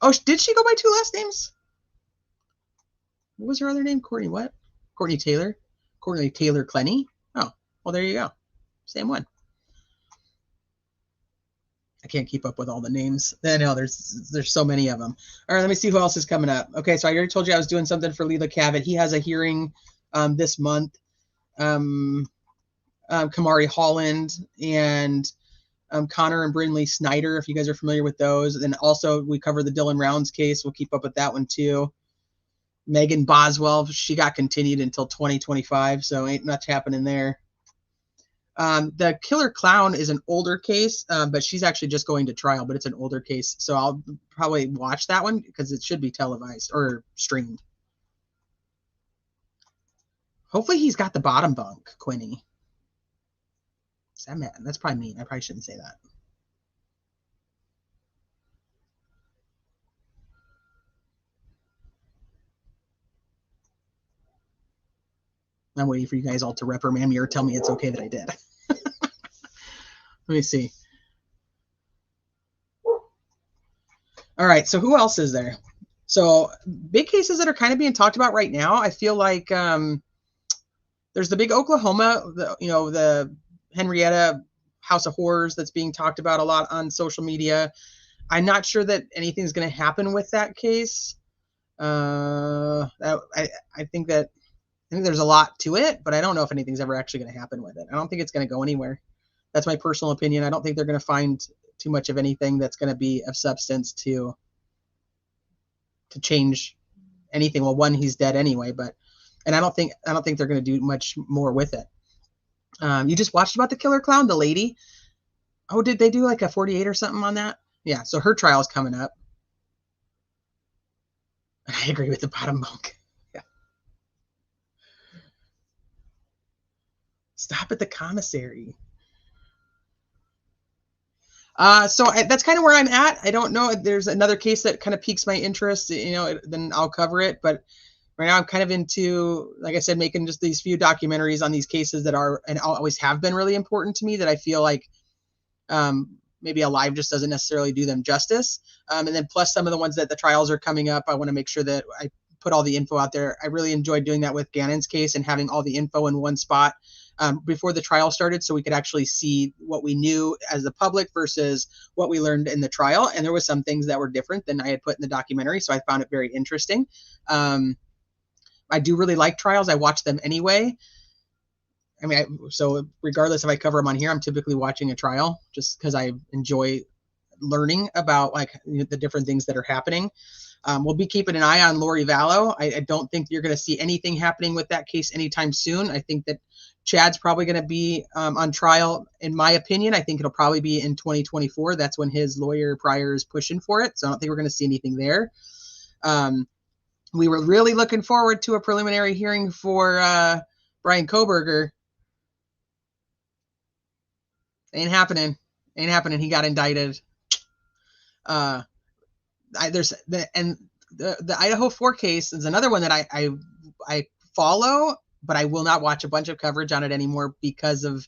Oh, did she go by two last names? What was her other name? Courtney what? Courtney Taylor? Courtney Taylor Clenny? Oh, well, there you go. Same one. I can't keep up with all the names. I know there's so many of them. All right, let me see who else is coming up. Okay, so I already told you I was doing something for Leela Cavett. He has a hearing this month. Kamari Holland and Connor and Brinley Snyder, if you guys are familiar with those. And then also we cover the Dylan Rounds case. We'll keep up with that one too. Megan Boswell, she got continued until 2025, so ain't much happening there. The Killer Clown is an older case, but she's actually just going to trial, but it's an older case. So I'll probably watch that one because it should be televised or streamed. Hopefully he's got the bottom bunk, Quinny. Is that man? That's probably mean. I probably shouldn't say that. I'm waiting for you guys all to reprimand me or tell me it's okay that I did. Let me see. All right, so who else is there? So big cases that are kind of being talked about right now, I feel like there's the big Oklahoma, the Henrietta House of Horrors that's being talked about a lot on social media. I'm not sure that anything's going to happen with that case. I think there's a lot to it, but I don't know if anything's ever actually going to happen with it. I don't think it's going to go anywhere. That's my personal opinion. I don't think they're going to find too much of anything that's going to be of substance to change anything. Well, one, he's dead anyway, and I don't think they're going to do much more with it. You just watched about the killer clown, the lady. Oh, did they do like a 48 or something on that? Yeah, so her trial's coming up. I agree with the bottom bunk. Yeah. Stop at the commissary. So that's kind of where I'm at. I don't know if there's another case that kind of piques my interest, then I'll cover it. But right now I'm kind of into, like I said, making just these few documentaries on these cases that are, and always have been really important to me, that I feel like maybe Alive just doesn't necessarily do them justice. And then plus some of the ones that the trials are coming up, I want to make sure that I put all the info out there. I really enjoyed doing that with Gannon's case and having all the info in one spot before the trial started, so we could actually see what we knew as the public versus what we learned in the trial. And there was some things that were different than I had put in the documentary, so I found it very interesting. I do really like trials. I watch them anyway. I mean, so regardless if I cover them on here, I'm typically watching a trial just because I enjoy learning about the different things that are happening. We'll be keeping an eye on Lori Vallow. I don't think you're going to see anything happening with that case anytime soon. I think that Chad's probably going to be on trial, in my opinion. I think it'll probably be in 2024. That's when his lawyer Pryor is pushing for it. So I don't think we're going to see anything there. We were really looking forward to a preliminary hearing for Brian Kohberger. Ain't happening. He got indicted. There's the Idaho 4 case is another one that I follow, but I will not watch a bunch of coverage on it anymore because of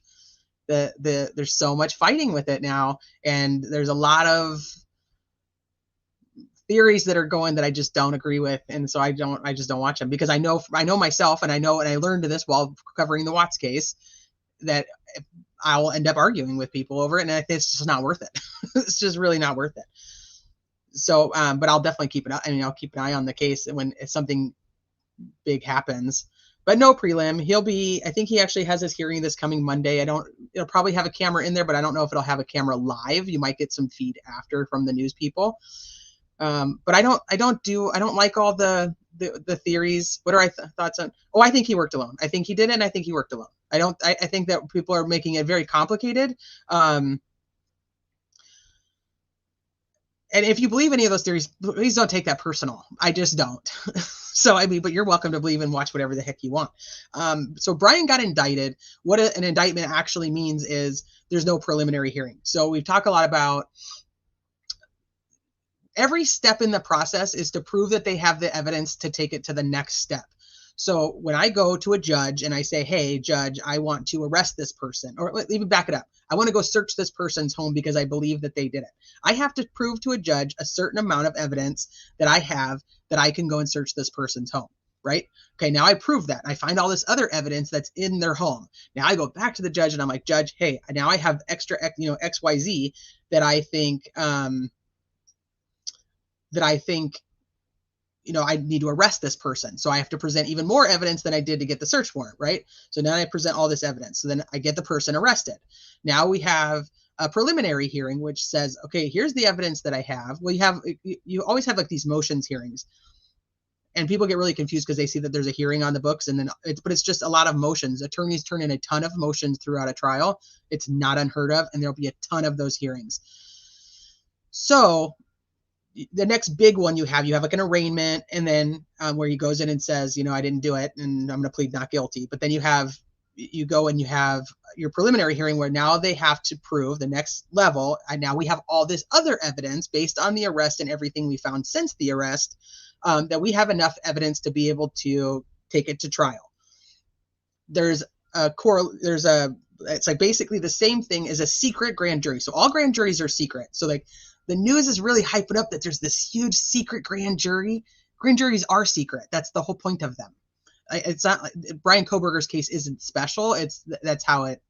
there's so much fighting with it now, and there's a lot of theories that are going that I just don't agree with, and so I just don't watch them because I know myself, and I learned this while covering the Watts case, that I will end up arguing with people over it, and it's just not worth it. It's just really not worth it. So, but I'll definitely keep an eye. I'll keep an eye on the case if something big happens. But no prelim. I think he actually has his hearing this coming Monday. It'll probably have a camera in there, but I don't know if it'll have a camera live. You might get some feed after from the news people. But I don't like all the theories. What are thoughts on? Oh, I think he worked alone. I think he did it, and I think he worked alone. I think that people are making it very complicated. And if you believe any of those theories, please don't take that personal. I just don't. So, but you're welcome to believe and watch whatever the heck you want. So Brian got indicted. What an indictment actually means is there's no preliminary hearing. So we've talked a lot about every step in the process is to prove that they have the evidence to take it to the next step. So when I go to a judge and I say, hey, judge, I want to arrest this person, or even back it up. I want to go search this person's home because I believe that they did it. I have to prove to a judge a certain amount of evidence that I have that I can go and search this person's home, right? Okay, now I prove that. I find all this other evidence that's in their home. Now I go back to the judge and I'm like, judge, hey, now I have extra, XYZ that I think, I need to arrest this person. So I have to present even more evidence than I did to get the search warrant, right? So now I present all this evidence. So then I get the person arrested. Now we have a preliminary hearing, which says, okay, here's the evidence that I have. Well, you always have like these motions hearings. And people get really confused because they see that there's a hearing on the books, but it's just a lot of motions. Attorneys turn in a ton of motions throughout a trial. It's not unheard of, and there'll be a ton of those hearings. So the next big one you have like an arraignment, and then where he goes in and says, I didn't do it, and I'm going to plead not guilty. But then you go and you have your preliminary hearing where now they have to prove the next level. And now we have all this other evidence based on the arrest and everything we found since the arrest, that we have enough evidence to be able to take it to trial. there's it's like basically the same thing as a secret grand jury. So all grand juries are secret. So like the news is really hyping up that there's this huge secret grand jury. Grand juries are secret. That's the whole point of them. It's not like Brian Koberger's case isn't special. That's how it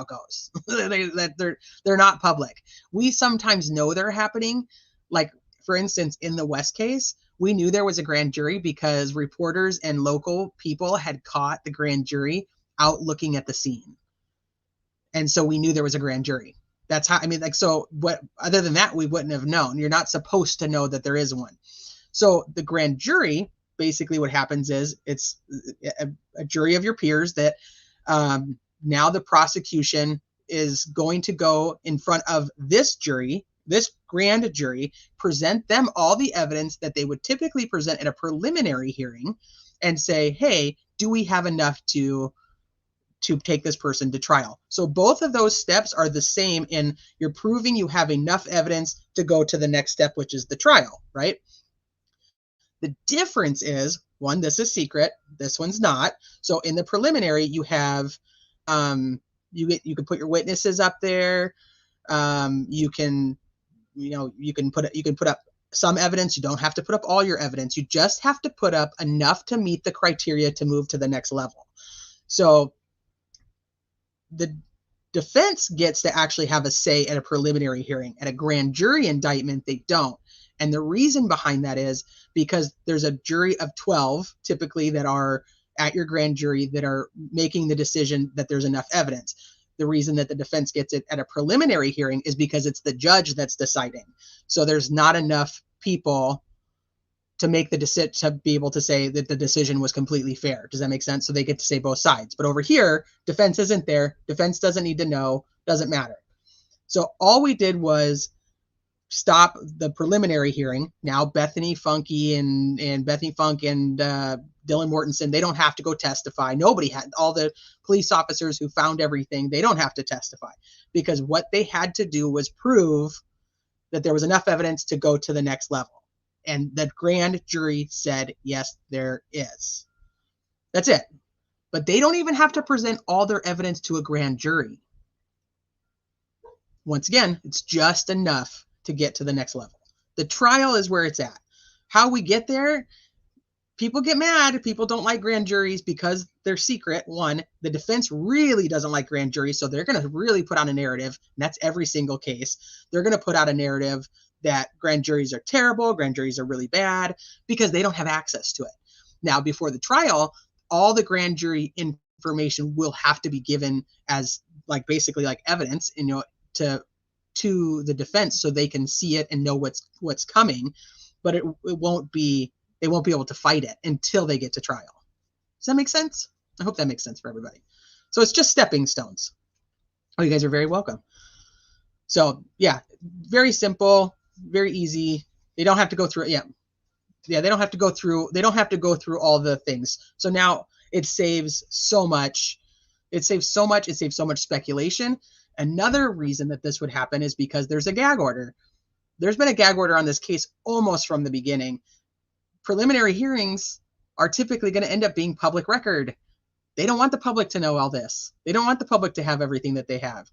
goes. They're not public. We sometimes know they're happening. Like for instance, in the West case, we knew there was a grand jury because reporters and local people had caught the grand jury out looking at the scene. And so we knew there was a grand jury. That's how, I mean, like, so what, other than that, we wouldn't have known. You're not supposed to know that there is one. So the grand jury, basically what happens is it's a jury of your peers that now the prosecution is going to go in front of this jury, this grand jury, present them all the evidence that they would typically present at a preliminary hearing and say, hey, do we have enough to take this person to trial? So both of those steps are the same in you're proving you have enough evidence to go to the next step, which is the trial, right? The difference is, one, this is secret, this one's not. So in the preliminary, you have you can put your witnesses up there. You can put up some evidence. You don't have to put up all your evidence. You just have to put up enough to meet the criteria to move to the next level. So the defense gets to actually have a say at a preliminary hearing. At a grand jury indictment, they don't. And the reason behind that is because there's a jury of 12 typically that are at your grand jury that are making the decision that there's enough evidence. The reason that the defense gets it at a preliminary hearing is because it's the judge that's deciding. So there's not enough people to make the decision, to be able to say that the decision was completely fair. Does that make sense? So they get to say both sides. But over here, defense isn't there. Defense doesn't need to know. Doesn't matter. So all we did was stop the preliminary hearing. Now Bethany Funky and Bethany Funk and Dylan Mortensen, they don't have to go testify. Nobody had, all the police officers who found everything, they don't have to testify because what they had to do was prove that there was enough evidence to go to the next level. And the grand jury said, yes, there is. That's it. But they don't even have to present all their evidence to a grand jury. Once again, it's just enough to get to the next level. The trial is where it's at. How we get there, people get mad. People don't like grand juries because they're secret. One, the defense really doesn't like grand juries, so they're going to really put on a narrative, and that's every single case. They're going to put out a narrative that grand juries are terrible, grand juries are really bad, because they don't have access to it. Now, before the trial, all the grand jury information will have to be given as basically evidence, to the defense so they can see it and know what's coming, but it won't be, they won't be able to fight it until they get to trial. Does that make sense? I hope that makes sense for everybody. So it's just stepping stones. Oh, you guys are very welcome. So yeah, very simple, very easy. They don't have to go through it. Yeah, they don't have to go through, all the things. So now it saves so much. It saves so much speculation. Another reason that this would happen is because there's a gag order. There's been a gag order on this case almost from the beginning. Preliminary hearings are typically going to end up being public record. They don't want the public to know all this. They don't want the public to have everything that they have.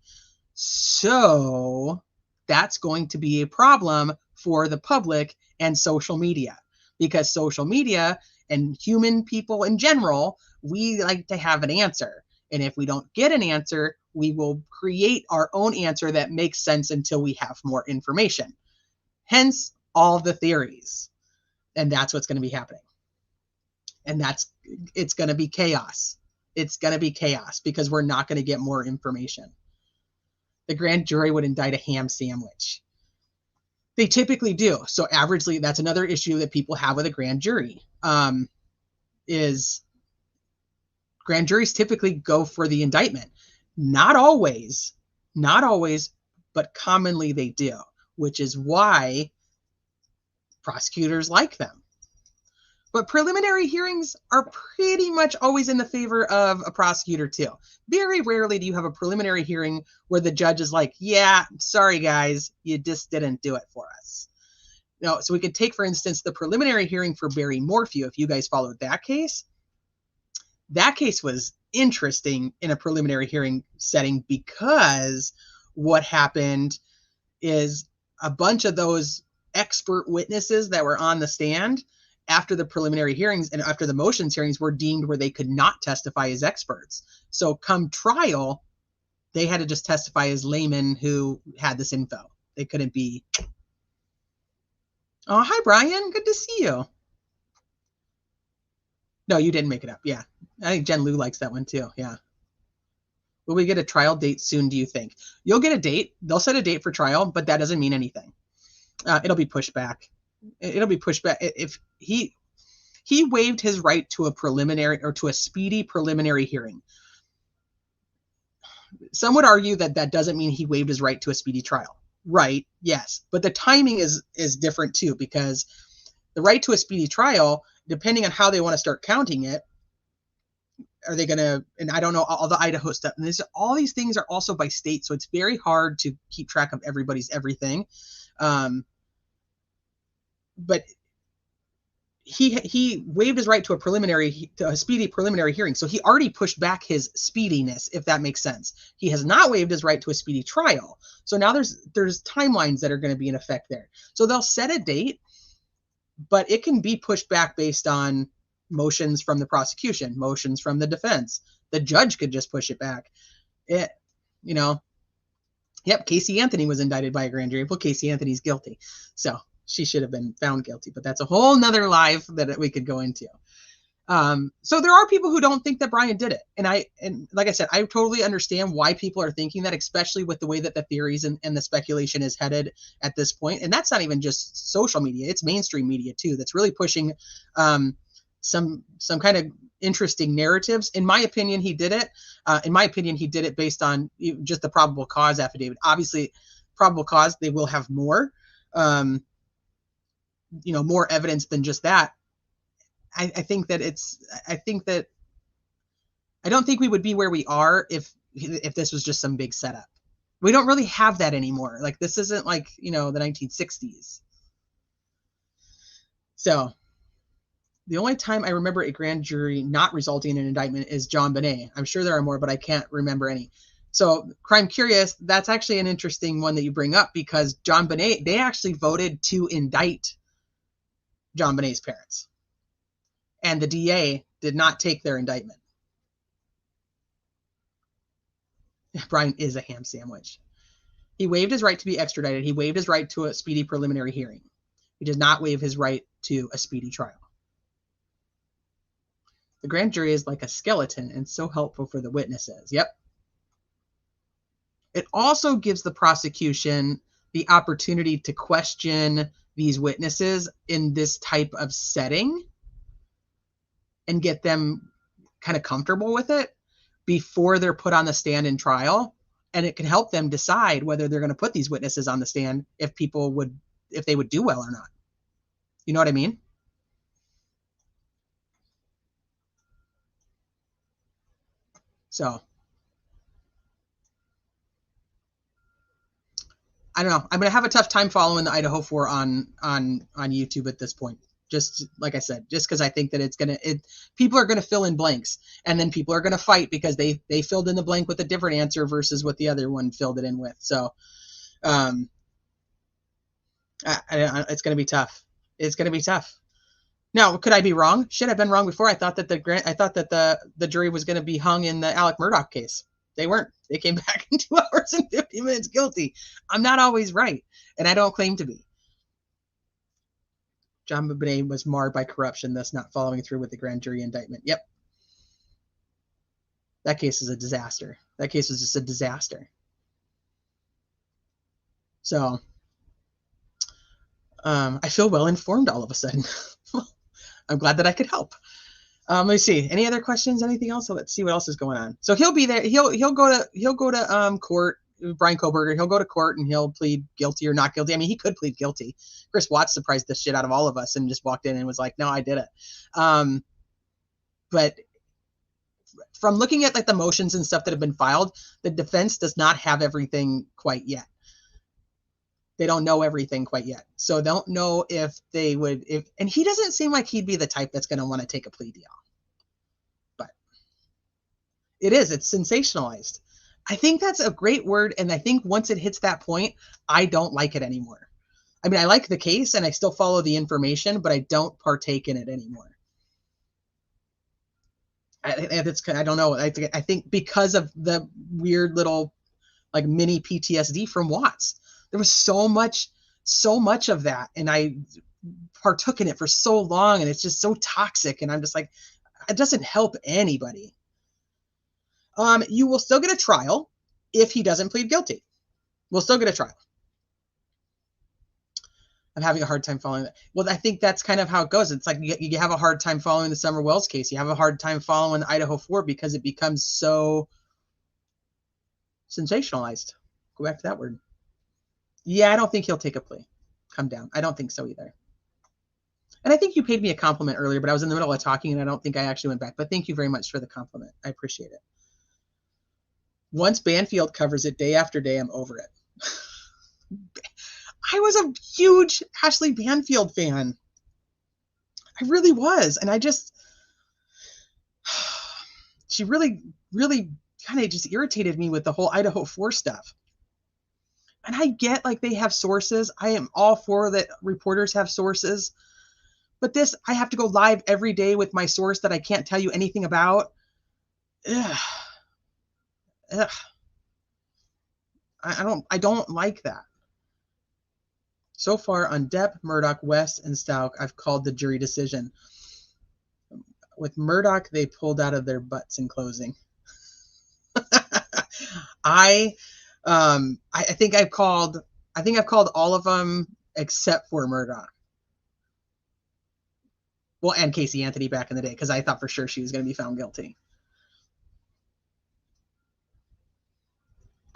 So that's going to be a problem for the public and social media, because social media and human people in general, we like to have an answer. And if we don't get an answer, we will create our own answer that makes sense until we have more information. Hence all the theories. And that's what's going to be happening. And it's going to be chaos. It's going to be chaos because we're not going to get more information. The grand jury would indict a ham sandwich. They typically do. So averagely, that's another issue that people have with a grand jury, is grand juries typically go for the indictment. Not always, but commonly they do, which is why prosecutors like them. But preliminary hearings are pretty much always in the favor of a prosecutor too. Very rarely do you have a preliminary hearing where the judge is like, yeah, sorry guys, you just didn't do it for us. No, so we could take, for instance, the preliminary hearing for Barry Morphew. If you guys followed that case was interesting in a preliminary hearing setting, because what happened is a bunch of those expert witnesses that were on the stand after the preliminary hearings and after the motions hearings were deemed where they could not testify as experts. So come trial, they had to just testify as laymen who had this info. They couldn't be. Oh, hi, Brian. Good to see you. No, you didn't make it up. Yeah. I think Jen Lou likes that one too. Yeah. Will we get a trial date soon, do you think? You'll get a date. They'll set a date for trial, but that doesn't mean anything. It'll be pushed back. It'll be pushed back. If he waived his right to a preliminary or to a speedy preliminary hearing. Some would argue that that doesn't mean he waived his right to a speedy trial. Right, yes. But the timing is different too, because the right to a speedy trial, depending on how they want to start counting it, are they going to, and I don't know all the Idaho stuff, and all these things are also by state, so it's very hard to keep track of everybody's everything. But he waived his right to a speedy preliminary hearing, so he already pushed back his speediness, if that makes sense. He has not waived his right to a speedy trial, so now there's timelines that are going to be in effect there. So they'll set a date, but it can be pushed back based on motions from the prosecution, motions from the defense. The judge could just push it back. Yep, Casey Anthony was indicted by a grand jury. Well, Casey Anthony's guilty, so she should have been found guilty, but that's a whole nother live that we could go into. So there are people who don't think that Brian did it. And like I said, I totally understand why people are thinking that, especially with the way that the theories and the speculation is headed at this point. And that's not even just social media, it's mainstream media too, that's really pushing some kind of interesting narratives. In my opinion, he did it. In my opinion, he did it based on just the probable cause affidavit. Obviously, probable cause, they will have more. More evidence than just that. I don't think we would be where we are if this was just some big setup. We don't really have that anymore. Like, this isn't like, the 1960s. So the only time I remember a grand jury not resulting in an indictment is John Bonet. I'm sure there are more, but I can't remember any. So Crime Curious, that's actually an interesting one that you bring up, because John Bonet, they actually voted to indict John Bonet's parents, and the DA did not take their indictment. Brian is a ham sandwich. He waived his right to be extradited. He waived his right to a speedy preliminary hearing. He did not waive his right to a speedy trial. The grand jury is like a skeleton and so helpful for the witnesses. Yep. It also gives the prosecution the opportunity to question these witnesses in this type of setting and get them kind of comfortable with it before they're put on the stand in trial. And it can help them decide whether they're going to put these witnesses on the stand, if they would do well or not. You know what I mean? So I don't know. I'm going to have a tough time following the Idaho 4 on YouTube at this point. Just like I said, just because I think that people are going to fill in blanks, and then people are going to fight because they filled in the blank with a different answer versus what the other one filled it in with. So it's going to be tough. It's going to be tough. Now, could I be wrong? Shit, I've been wrong before. I thought that the jury was going to be hung in the Alec Murdaugh case. They weren't. They came back in 2 hours and 50 minutes guilty. I'm not always right, and I don't claim to be. John Bonet was marred by corruption, thus not following through with the grand jury indictment. Yep. That case is a disaster. That case was just a disaster. So I feel well informed all of a sudden. I'm glad that I could help. Let me see. Any other questions? Anything else? So let's see what else is going on. So he'll be there. He'll go to court. Brian Koberger. He'll go to court and he'll plead guilty or not guilty. I mean, he could plead guilty. Chris Watts surprised the shit out of all of us and just walked in and was like, "No, I did it." But from looking at like the motions and stuff that have been filed, the defense does not have everything quite yet. They don't know everything quite yet. So don't know if they would, and he doesn't seem like he'd be the type that's going to want to take a plea deal. But It is. It's sensationalized. I think that's a great word. And I think once it hits that point, I don't like it anymore. I mean, I like the case and I still follow the information, but I don't partake in it anymore. I don't know. I think because of the weird little like mini PTSD from Watts, there was so much of that. And I partook in it for so long and it's just so toxic. And I'm just like, it doesn't help anybody. You will still get a trial if he doesn't plead guilty. We'll still get a trial. I'm having a hard time following that. Well, I think that's kind of how it goes. It's like you have a hard time following the Summer Wells case. You have a hard time following the Idaho 4 because it becomes so sensationalized. Go back to that word. Yeah, I don't think he'll take a plea. Come down. I don't think so either. And I think you paid me a compliment earlier, but I was in the middle of talking and I don't think I actually went back. But thank you very much for the compliment. I appreciate it. Once Banfield covers it day after day, I'm over it. I was a huge Ashley Banfield fan. I really was. And she really, really kind of just irritated me with the whole Idaho 4 stuff. And I get like they have sources. I am all for that reporters have sources. But this, I have to go live every day with my source that I can't tell you anything about. Ugh. Ugh. I don't like that. So far on Depp, Murdoch, West, and Stauch, I've called the jury decision. With Murdoch, they pulled out of their butts in closing. I think I've called all of them except for Murdoch. Well, and Casey Anthony back in the day, because I thought for sure she was going to be found guilty.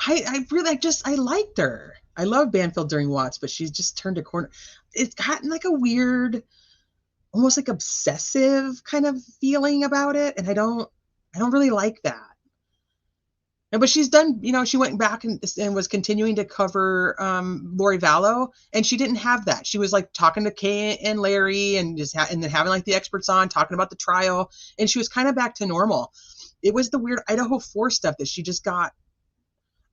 I liked her. I love Banfield during Watts, but she's just turned a corner. It's gotten like a weird, almost like obsessive kind of feeling about it. And I don't really like that. But she's done, she went back and was continuing to cover Lori Vallow, and she didn't have that. She was like talking to Kay and Larry and and then having like the experts on talking about the trial, and she was kind of back to normal. It was the weird Idaho 4 stuff that she just got.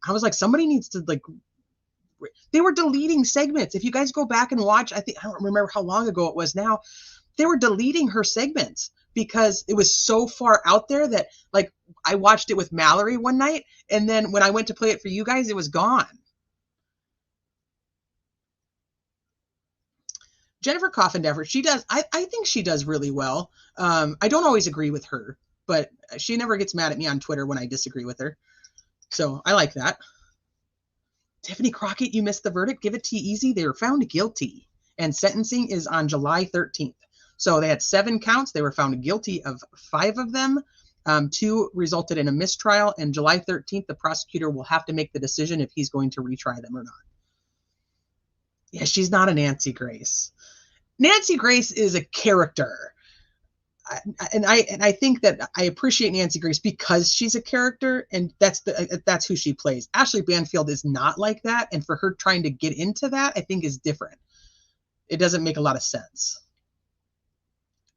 I was like, somebody needs to like. They were deleting segments. If you guys go back and watch, I don't remember how long ago it was now. They were deleting her segments because it was so far out there that like I watched it with Mallory one night, and then when I went to play it for you guys, it was gone. Jennifer Coffindeffer, she does. I think she does really well. I don't always agree with her, but she never gets mad at me on Twitter when I disagree with her. So I like that. Tiffany Crockett, you missed the verdict. Give it to you easy. They were found guilty, and sentencing is on July 13th. So they had 7 counts. They were found guilty of 5 of them. 2 resulted in a mistrial, and July 13th, the prosecutor will have to make the decision if he's going to retry them or not. Yeah, she's not a Nancy Grace. Nancy Grace is a character. And I think that I appreciate Nancy Grace because she's a character, and that's who she plays. Ashley Banfield is not like that, and for her trying to get into that, I think is different. It doesn't make a lot of sense.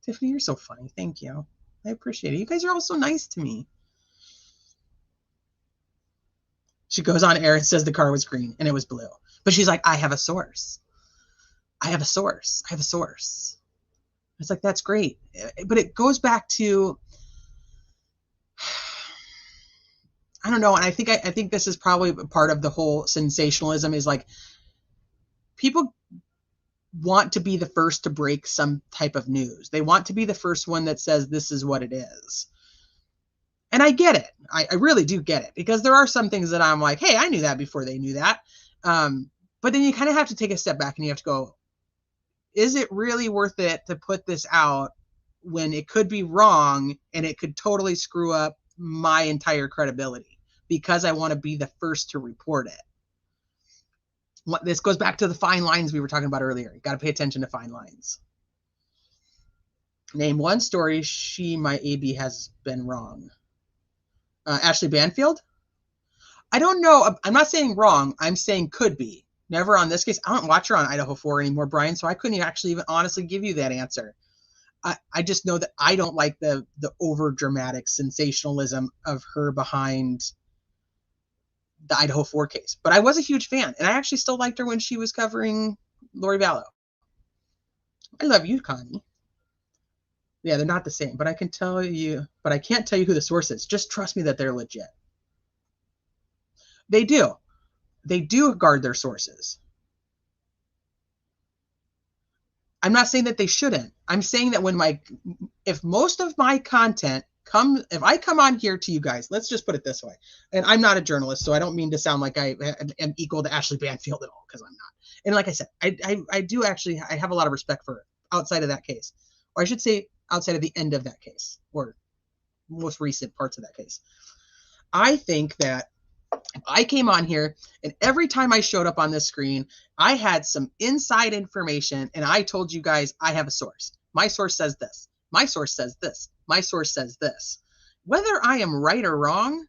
Tiffany, you're so funny. Thank you. I appreciate it. You guys are all so nice to me. She goes on air and says the car was green and it was blue. But she's like, I have a source. I have a source. I have a source. It's like, that's great. But it goes back to, I don't know. And I think this is probably part of the whole sensationalism is like people want to be the first to break some type of news. They want to be the first one that says this is what it is. And I get it. I really do get it, because there are some things that I'm like, hey, I knew that before they knew that. But then you kind of have to take a step back and you have to go, is it really worth it to put this out when it could be wrong and it could totally screw up my entire credibility because I want to be the first to report it? This goes back to the fine lines we were talking about earlier. You got to pay attention to fine lines. Name one story my AB has been wrong. Ashley Banfield? I don't know. I'm not saying wrong. I'm saying could be. Never on this case. I don't watch her on Idaho 4 anymore, Brian, so I couldn't actually even honestly give you that answer. I just know that I don't like the over dramatic sensationalism of her behind the Idaho 4 case. But I was a huge fan, and I actually still liked her when she was covering Lori Vallow. I love you, Connie. Yeah, they're not the same, but I can tell you, but I can't tell you who the source is. Just trust me that they're legit. They do. They do guard their sources. I'm not saying that they shouldn't. I'm saying that if most of my content if I come on here to you guys, let's just put it this way, and I'm not a journalist, so I don't mean to sound like I am equal to Ashley Banfield at all, because I'm not. And like I said, I do actually, I have a lot of respect for her outside of that case, or I should say outside of the end of that case, or most recent parts of that case. I think that I came on here, and every time I showed up on this screen, I had some inside information, and I told you guys I have a source. My source says this. My source says this. My source says this. Whether I am right or wrong,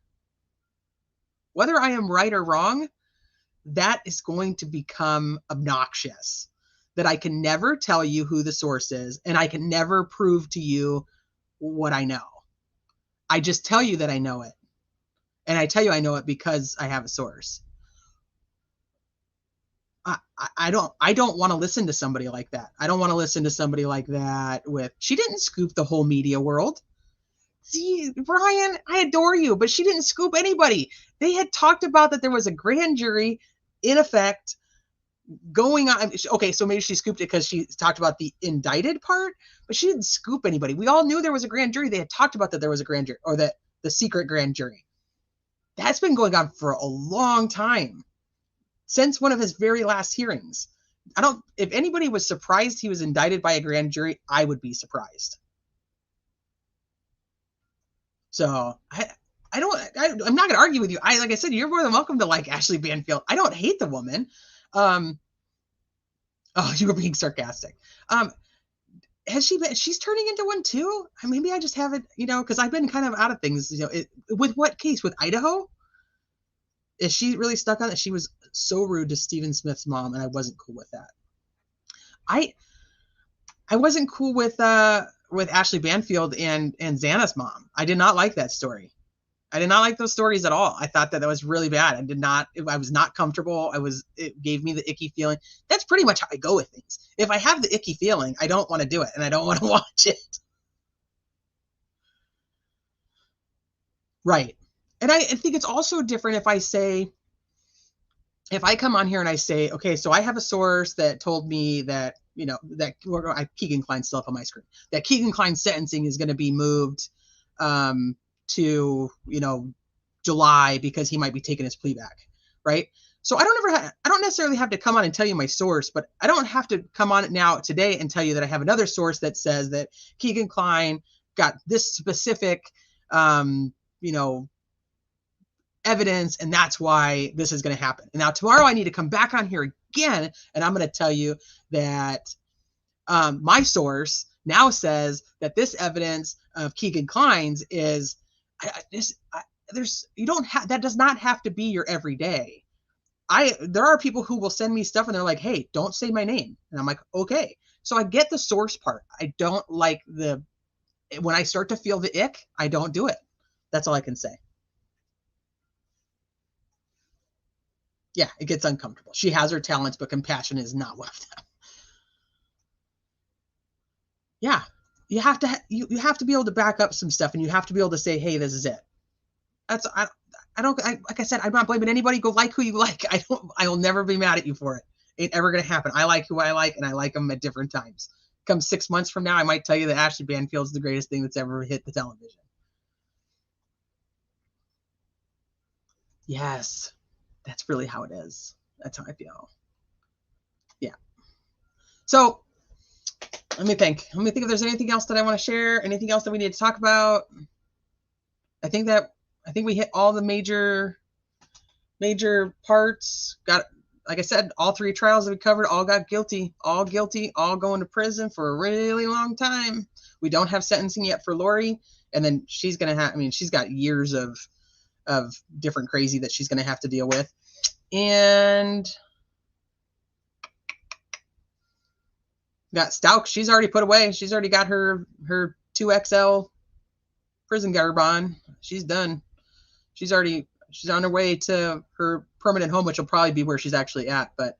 that is going to become obnoxious. That I can never tell you who the source is, and I can never prove to you what I know. I just tell you that I know it. And I tell you I know it because I have a source. I don't want to listen to somebody like that. I don't want to listen to somebody like that she didn't scoop the whole media world. See, Brian, I adore you, but she didn't scoop anybody. They had talked about that there was a grand jury in effect going on. Okay, so maybe she scooped it because she talked about the indicted part, but she didn't scoop anybody. We all knew there was a grand jury. They had talked about that there was a grand jury, or that the secret grand jury. That's been going on for a long time, since one of his very last hearings. If anybody was surprised he was indicted by a grand jury, I would be surprised. So I'm not going to argue with you. Like I said, you're more than welcome to like Ashley Banfield. I don't hate the woman. Oh, you were being sarcastic. She's turning into one too? Maybe I just haven't, because I've been kind of out of things, with what case? With Idaho? Is she really stuck on it? She was so rude to Stephen Smith's mom, and I wasn't cool with that. I wasn't cool with Ashley Banfield and Xana's mom. I did not like that story. I did not like those stories at all. I thought that was really bad. I was not comfortable. It gave me the icky feeling. That's pretty much how I go with things. If I have the icky feeling, I don't want to do it, and I don't want to watch it. Right. And I think it's also different if I come on here and I say, okay, so I have a source that told me that, Keegan Klein's still up on my screen, that Keegan Klein's sentencing is going to be moved to, July because he might be taking his plea back. Right. So I don't necessarily have to come on and tell you my source, but I don't have to come on it now today and tell you that I have another source that says that Keegan Klein got this specific, evidence, and that's why this is going to happen. And now tomorrow I need to come back on here again, and I'm going to tell you that my source now says that this evidence of Keegan Klein's is that does not have to be your everyday. There are people who will send me stuff and they're like, hey, don't say my name. And I'm like, okay. So I get the source part. I don't like when I start to feel the ick, I don't do it. That's all I can say. Yeah, it gets uncomfortable. She has her talents, but compassion is not one of them. Yeah, you have to be able to back up some stuff, and you have to be able to say, "Hey, this is it." Like I said, I'm not blaming anybody. Go like who you like. I will never be mad at you for it. Ain't ever gonna happen. I like who I like, and I like them at different times. Come 6 months from now, I might tell you that Ashley Banfield's the greatest thing that's ever hit the television. Yes, that's really how it is. That's how I feel. Yeah. So let me think if there's anything else that I want to share, anything else that we need to talk about. I think we hit all the major parts. Like I said, all 3 trials that we covered all got guilty, all going to prison for a really long time. We don't have sentencing yet for Lori, and then she's going to have, she's got years of different crazy that she's going to have to deal with. And Got Stauch. She's already put away. She's already got her 2XL prison garb on. She's done. She's on her way to her permanent home, which will probably be where she's actually at. But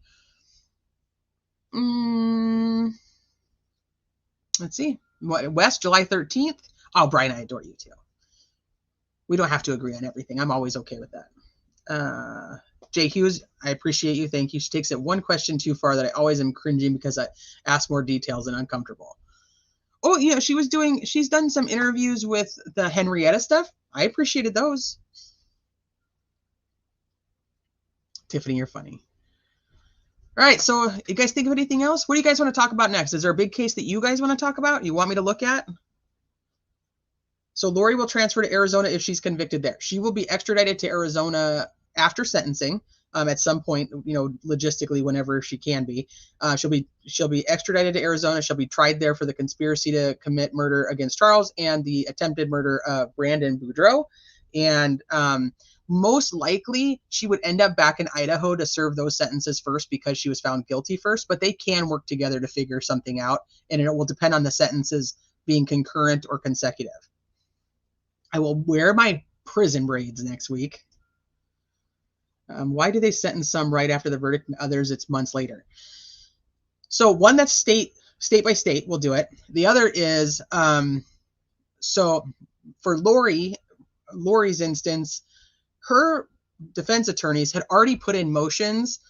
let's see. West, July 13th. Oh, Brian, I adore you too. We don't have to agree on everything. I'm always okay with that. Jay Hughes, I appreciate you. Thank you. She takes it one question too far that I always am cringing because I ask more details and uncomfortable. Oh, yeah, she's done some interviews with the Henrietta stuff. I appreciated those. Tiffany, you're funny. All right, so you guys think of anything else? What do you guys want to talk about next? Is there a big case that you guys want to talk about? You want me to look at? So Lori will transfer to Arizona if she's convicted there. She will be extradited to Arizona after sentencing at some point, logistically, whenever she can be. She'll be extradited to Arizona. She'll be tried there for the conspiracy to commit murder against Charles and the attempted murder of Brandon Boudreaux. And most likely, she would end up back in Idaho to serve those sentences first because she was found guilty first. But they can work together to figure something out, and it will depend on the sentences being concurrent or consecutive. I will wear my prison braids next week. Why do they sentence some right after the verdict and others it's months later? So one that's state by state, we'll do it. The other is, so for Lori's instance, her defense attorneys had already put in motions,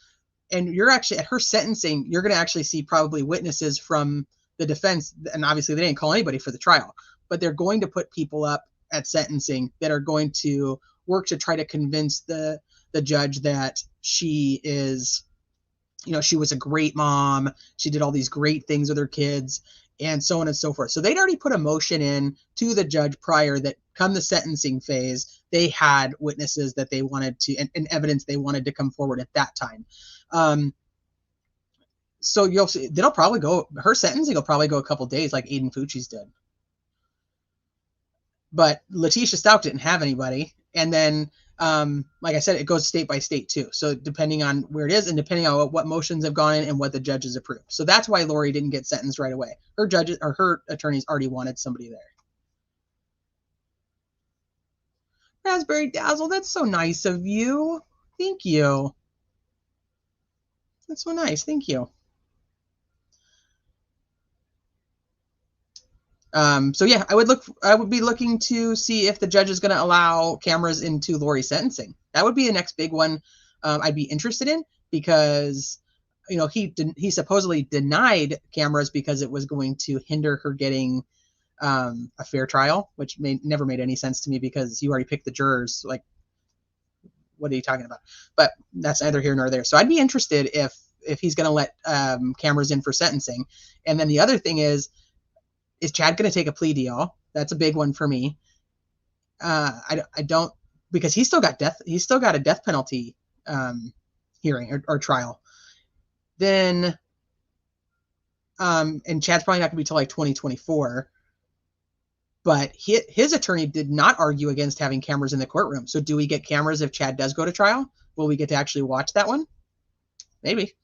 and you're actually at her sentencing, you're going to actually see probably witnesses from the defense, and obviously they didn't call anybody for the trial, but they're going to put people up at sentencing that are going to work to try to convince the judge that she is, she was a great mom. She did all these great things with her kids and so on and so forth. So they'd already put a motion in to the judge prior that come the sentencing phase, they had witnesses that they wanted to, and evidence they wanted to come forward at that time. So you'll see, her sentencing will probably go a couple days like Aiden Fucci's did. But Letitia Stauch didn't have anybody. And then, like I said, it goes state by state too. So depending on where it is and depending on what motions have gone in and what the judges approved. So that's why Lori didn't get sentenced right away. Her judges or her attorneys already wanted somebody there. Raspberry Dazzle, that's so nice of you. Thank you. That's so nice. Thank you. So yeah, I would be looking to see if the judge is going to allow cameras into Lori's sentencing. That would be the next big one I'd be interested in, because he supposedly denied cameras because it was going to hinder her getting a fair trial, which never made any sense to me because you already picked the jurors. Like, what are you talking about? But that's neither here nor there. So I'd be interested if he's going to let cameras in for sentencing. And then the other thing is Chad going to take a plea deal? That's a big one for me. I don't, because he's still got a death penalty hearing or trial. Then, and Chad's probably not going to be till like 2024. But his attorney did not argue against having cameras in the courtroom. So do we get cameras if Chad does go to trial? Will we get to actually watch that one? Maybe.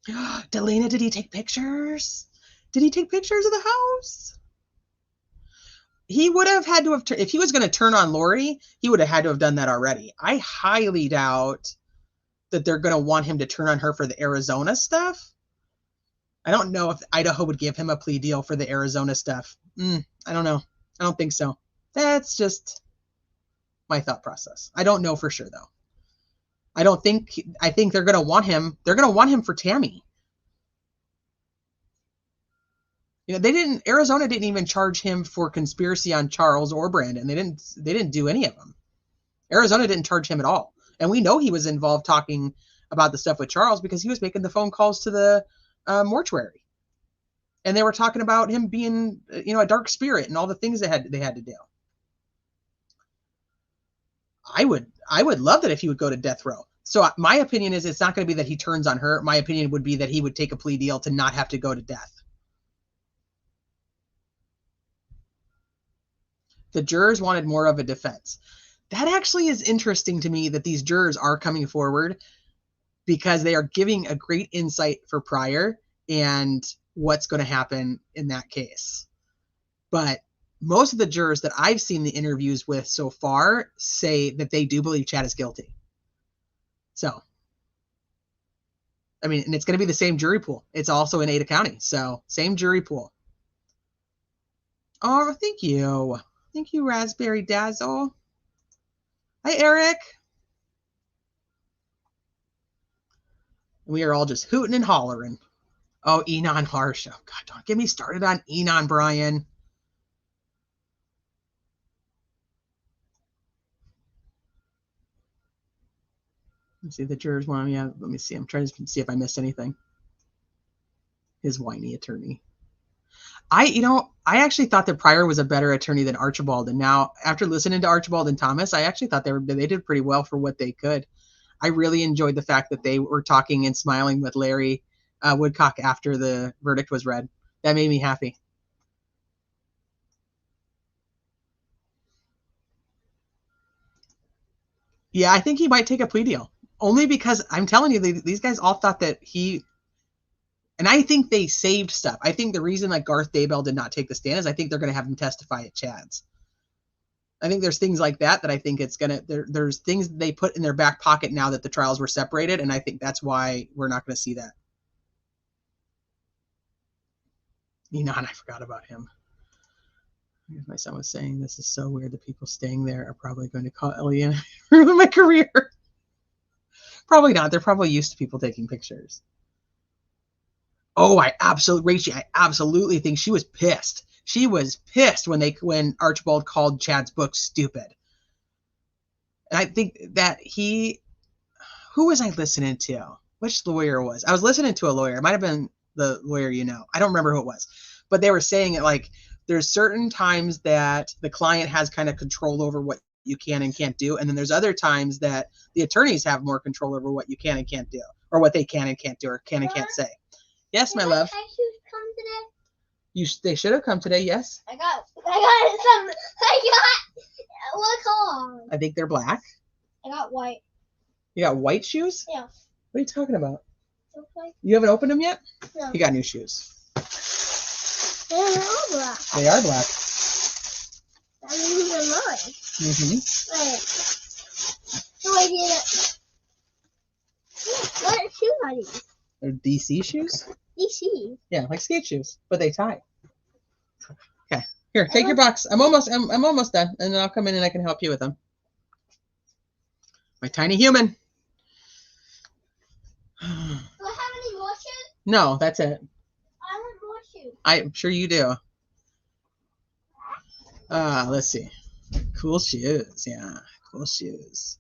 Delana, did he take pictures? Did he take pictures of the house? He would have had to have, if he was going to turn on Lori, he would have had to have done that already. I highly doubt that they're going to want him to turn on her for the Arizona stuff. I don't know if Idaho would give him a plea deal for the Arizona stuff. I don't know. I don't think so. That's just my thought process. I don't know for sure though. I think they're going to want him. They're going to want him for Tammy. Arizona didn't even charge him for conspiracy on Charles or Brandon. They didn't do any of them. Arizona didn't charge him at all. And we know he was involved talking about the stuff with Charles because he was making the phone calls to the mortuary. And they were talking about him being, a dark spirit and all the things they had to do. I would love that if he would go to death row. So my opinion is it's not going to be that he turns on her. My opinion would be that he would take a plea deal to not have to go to death. The jurors wanted more of a defense. That actually is interesting to me that these jurors are coming forward. because they are giving a great insight for prior and what's going to happen in that case. But most of the jurors that I've seen the interviews with so far say that they do believe Chad is guilty. So, I mean, and it's going to be the same jury pool. It's also in Ada County. So, same jury pool. Oh, thank you. Thank you, Raspberry Dazzle. Hi, Eric. We are all just hooting and hollering. Oh, Enon Harsh. Oh, God, don't get me started on Enon, Brian. Let's see the jurors one. Yeah, let me see. I'm trying to see if I missed anything. His whiny attorney. I actually thought that Pryor was a better attorney than Archibald. And now, after listening to Archibald and Thomas, I actually thought they did pretty well for what they could. I really enjoyed the fact that they were talking and smiling with Larry Woodcock after the verdict was read. That made me happy. Yeah, I think he might take a plea deal. Only because I'm telling you, these guys all thought that and I think they saved stuff. I think the reason like Garth Daybell did not take the stand is I think they're going to have him testify at Chad's. I think there's things like that I think it's going to, there's things they put in their back pocket now that the trials were separated. And I think that's why we're not going to see that. Enon, I forgot about him. My son was saying, this is so weird. The people staying there are probably going to call Elian ruin my career. Probably not. They're probably used to people taking pictures. Oh, Rachie, I absolutely think she was pissed. She was pissed when Archibald called Chad's book stupid. And I think that who was I listening to? Which lawyer was? I was listening to a lawyer. It might have been the lawyer I don't remember who it was. But they were saying it like there's certain times that the client has kind of control over what you can and can't do. And then there's other times that the attorneys have more control over what you can and can't do, or what they can and can't do, or can and can't say. Yes, my love. Did my shoes come today? They should have come today, yes. I got what color? I think they're black. I got white. You got white shoes? Yeah. What are you talking about? Okay. You haven't opened them yet? No. You got new shoes. They're all black. They are black. That means they're mine. Mm-hmm. Wait. No, I didn't. What shoes are these? They're DC shoes? DC. Yeah, like skate shoes, but they tie. Okay, here, take your box. I'm almost done, and then I'll come in and I can help you with them. My tiny human. Do I have any more shoes? No, that's it. I want more shoes. I'm sure you do. Let's see. Cool shoes. Yeah, cool shoes.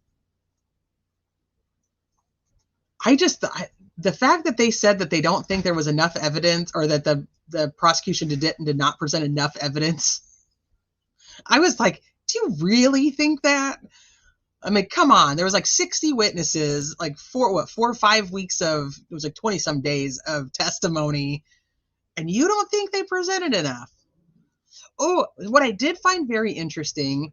The fact that they said that they don't think there was enough evidence, or that the prosecution did not present enough evidence. I was like, do you really think that? I mean, come on. There was like 60 witnesses, like 4 or 5 weeks of, it was like 20 some days of testimony. And you don't think they presented enough? Oh, what I did find very interesting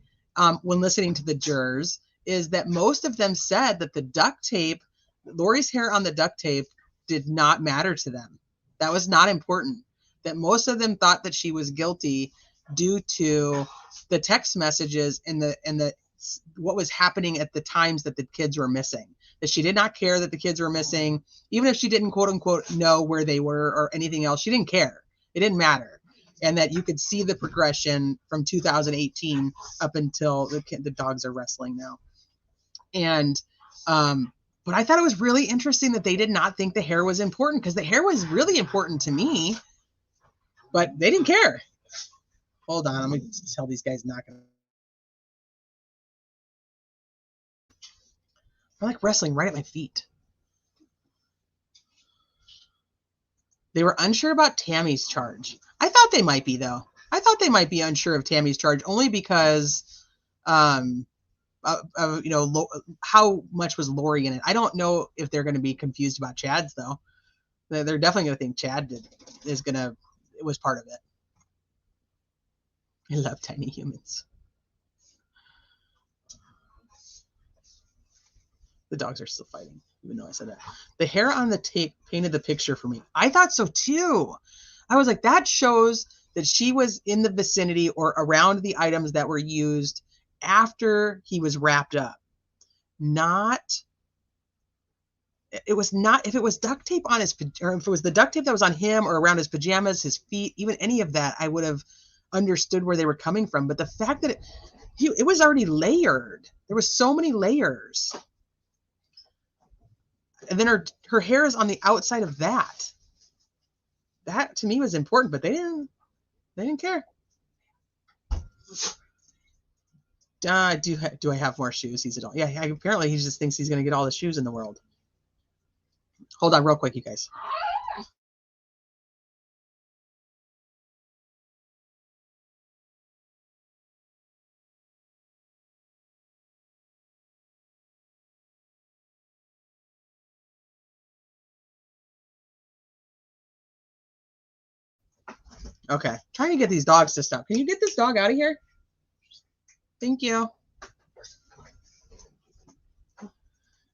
when listening to the jurors is that most of them said that the duct tape, Lori's hair on the duct tape, did not matter to them. That was not important. That most of them thought that she was guilty due to the text messages and the what was happening at the times that the kids were missing. That she did not care that the kids were missing, even if she didn't quote unquote know where they were or anything else. She didn't care. It didn't matter. And that you could see the progression from 2018 up until the dogs are wrestling now. And but I thought it was really interesting that they did not think the hair was important, because the hair was really important to me, but they didn't care. Hold on, I'm going to tell these guys not going to. I like wrestling right at my feet. They were unsure about Tammy's charge. I thought they might be, though. I thought they might be unsure of Tammy's charge only because, how much was Lori in it. I don't know if they're going to be confused about Chad's, though. They're definitely going to think Chad was part of it. I love tiny humans. The dogs are still fighting. even though I said that. The hair on the tape painted the picture for me. I thought so too. I was like, that shows that she was in the vicinity or around the items that were used after he was wrapped up. It was not, if it was duct tape on his, or if it was the duct tape that was on him or around his pajamas, his feet, even any of that, I would have understood where they were coming from. But the fact that it was already layered. There was so many layers. And then her hair is on the outside of that. That to me was important, but they didn't care. Do I have more shoes? He's adult. Yeah, apparently he just thinks he's going to get all the shoes in the world. Hold on real quick, you guys. Okay, trying to get these dogs to stop. Can you get this dog out of here? Thank you.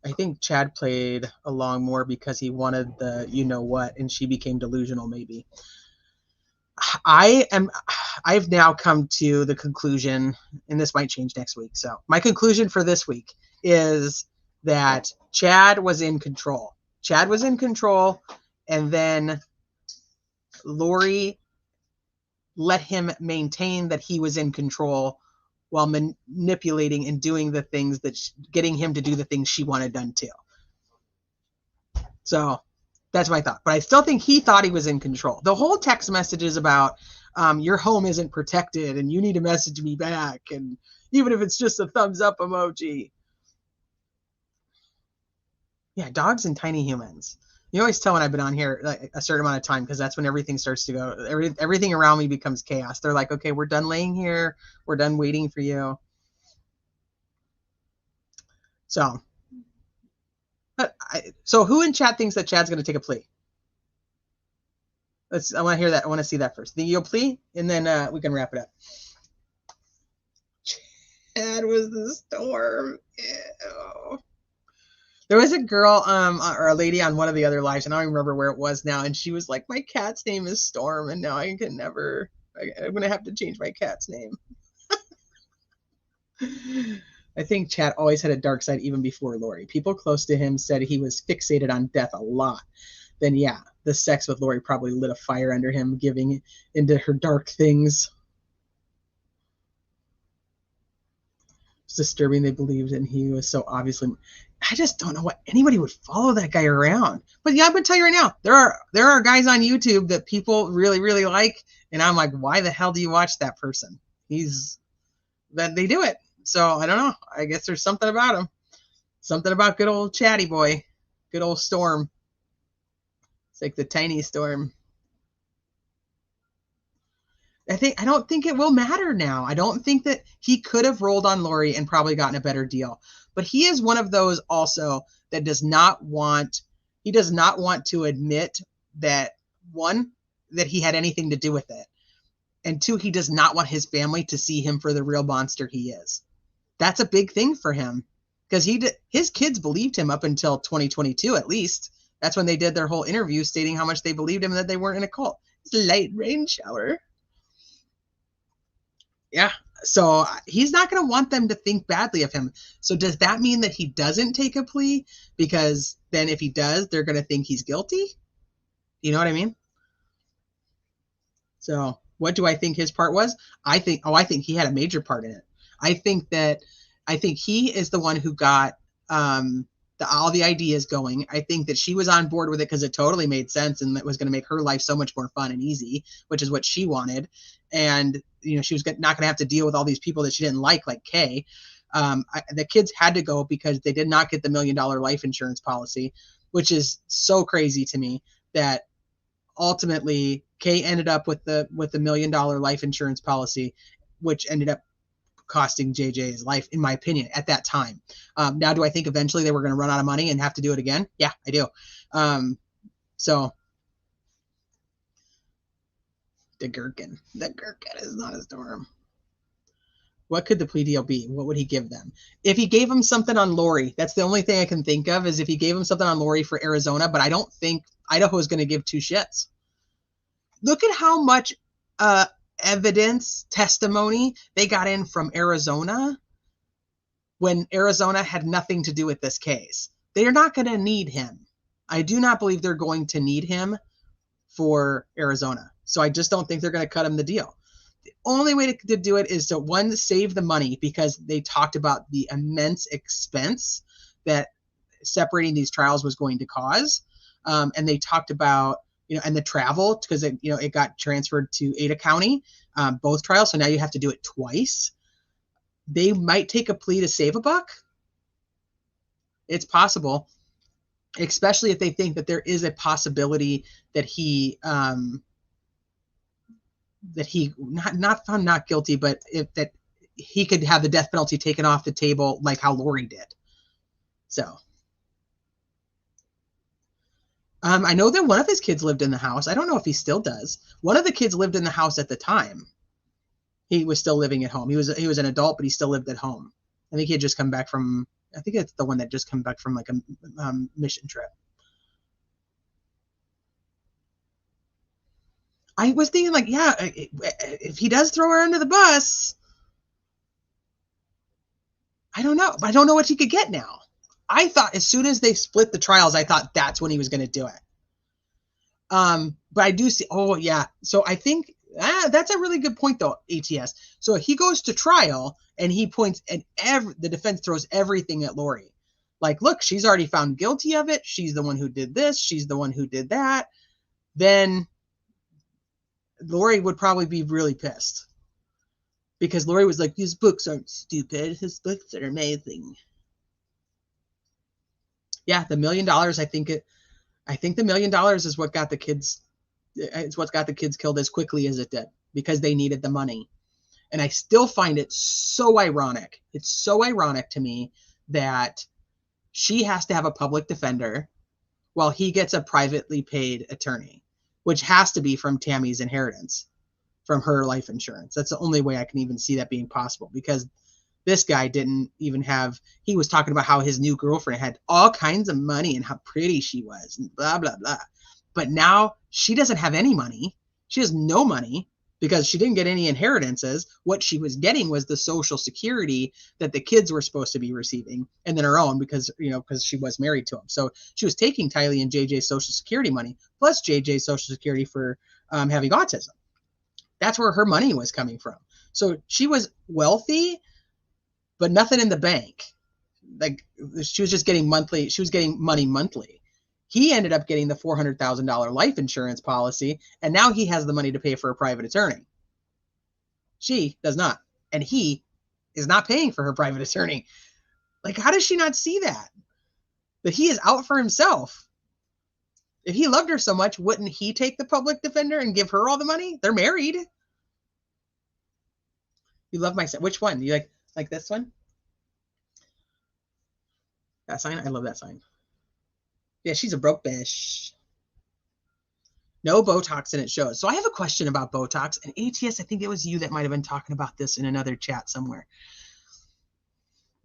I think Chad played along more because he wanted the you know what, and she became delusional maybe. I've now come to the conclusion, and this might change next week. So my conclusion for this week is that Chad was in control. Chad was in control, and then Lori let him maintain that he was in control while manipulating and doing the things that getting him to do the things she wanted done too. So that's my thought. But I still think he thought he was in control. The whole text messages about your home isn't protected and you need to message me back. And even if it's just a thumbs up emoji. Yeah, dogs and tiny humans. You always tell when I've been on here like a certain amount of time, because that's when everything starts to go, everything around me becomes chaos. They're like, okay, we're done laying here. We're done waiting for you. So, so who in chat thinks that Chad's going to take a plea? I want to hear that. I want to see that first. You'll plea, and then we can wrap it up. Chad was the storm. Ew. There was a girl, or a lady on one of the other lives, and I don't remember where it was now, and she was like, my cat's name is Storm, and now I can never, I'm going to have to change my cat's name. I think Chad always had a dark side even before Lori. People close to him said he was fixated on death a lot. Then yeah, the sex with Lori probably lit a fire under him, giving into her dark things. It's disturbing they believed, and he was so obviously. I just don't know why anybody would follow that guy around. But yeah, I'm gonna tell you right now, there are guys on YouTube that people really, really like, and I'm like, why the hell do you watch that person? That they do it. So I don't know. I guess there's something about him. Something about good old chatty boy. Good old Storm. It's like the tiny Storm. I don't think it will matter now. I don't think that he could have rolled on Lori and probably gotten a better deal. But he is one of those also that does not want to admit that, one, that he had anything to do with it. And two, he does not want his family to see him for the real monster he is. That's a big thing for him, because his kids believed him up until 2022 at least. That's when they did their whole interview stating how much they believed him and that they weren't in a cult. It's a light rain shower. Yeah, so he's not going to want them to think badly of him. So does that mean that he doesn't take a plea? Because then if he does, they're going to think he's guilty? You know what I mean? So what do I think his part was? I think he had a major part in it. I think he is the one who got all the ideas going. I think that she was on board with it because it totally made sense and it was going to make her life so much more fun and easy, which is what she wanted. And she was not going to have to deal with all these people that she didn't like Kay. The kids had to go because they did not get the $1 million life insurance policy, which is so crazy to me that ultimately Kay ended up with the $1 million life insurance policy, which ended up costing JJ his life, in my opinion, at that time. Now, do I think eventually they were going to run out of money and have to do it again? Yeah, I do. So the gherkin is not a storm. What could the plea deal be? What would he give them? If he gave him something on Lori, that's the only thing I can think of, is if he gave him something on Lori for Arizona, but I don't think Idaho is going to give two shits. Look at how much evidence, testimony they got in from Arizona when Arizona had nothing to do with this case. They're not going to need him. I do not believe they're going to need him for Arizona. So I just don't think they're going to cut him the deal. The only way to do it is to, one, save the money, because they talked about the immense expense that separating these trials was going to cause. And they talked about, and the travel, because it got transferred to Ada County, both trials. So now you have to do it twice. They might take a plea to save a buck. It's possible, especially if they think that there is a possibility that he not found not guilty, but that he could have the death penalty taken off the table, like how Lori did. So I know that one of his kids lived in the house. I don't know if he still does. One of the kids lived in the house at the time. He was still living at home. He was an adult, but he still lived at home. I think he had just come back from, I think it's the one that just come back from like a mission trip. I was thinking, like, yeah, if he does throw her under the bus, I don't know. I don't know what he could get now. I thought as soon as they split the trials, I thought that's when he was going to do it. But I do see, oh yeah. So I think that's a really good point though, ATS. So he goes to trial and he points, and the defense throws everything at Lori. Like, look, she's already found guilty of it. She's the one who did this. She's the one who did that. Then Lori would probably be really pissed, because Lori was like, his books aren't stupid. His books are amazing. Yeah, the $1 million, I think the $1 million is what got the kids, it's what's got the kids killed as quickly as it did, because they needed the money. And I still find it so ironic. It's so ironic to me that she has to have a public defender while he gets a privately paid attorney, which has to be from Tammy's inheritance, from her life insurance. That's the only way I can even see that being possible, because this guy didn't even have, he was talking about how his new girlfriend had all kinds of money and how pretty she was and blah, blah, blah. But now she doesn't have any money. She has no money because she didn't get any inheritances. What she was getting was the Social Security that the kids were supposed to be receiving, and then her own, because she was married to him. So she was taking Tylee and JJ's Social Security money, plus JJ's Social Security for having autism. That's where her money was coming from. So she was wealthy, but nothing in the bank. Like, she was just getting monthly. She was getting money monthly. He ended up getting the $400,000 life insurance policy, and now he has the money to pay for a private attorney. She does not, and he is not paying for her private attorney. Like, how does she not see that? That he is out for himself. If he loved her so much, wouldn't he take the public defender and give her all the money? They're married. You love my sign. Which one? You like this one? That sign? I love that sign. Yeah, she's a broke bitch. No Botox in it shows. So I have a question about Botox. And ATS, I think it was you that might have been talking about this in another chat somewhere.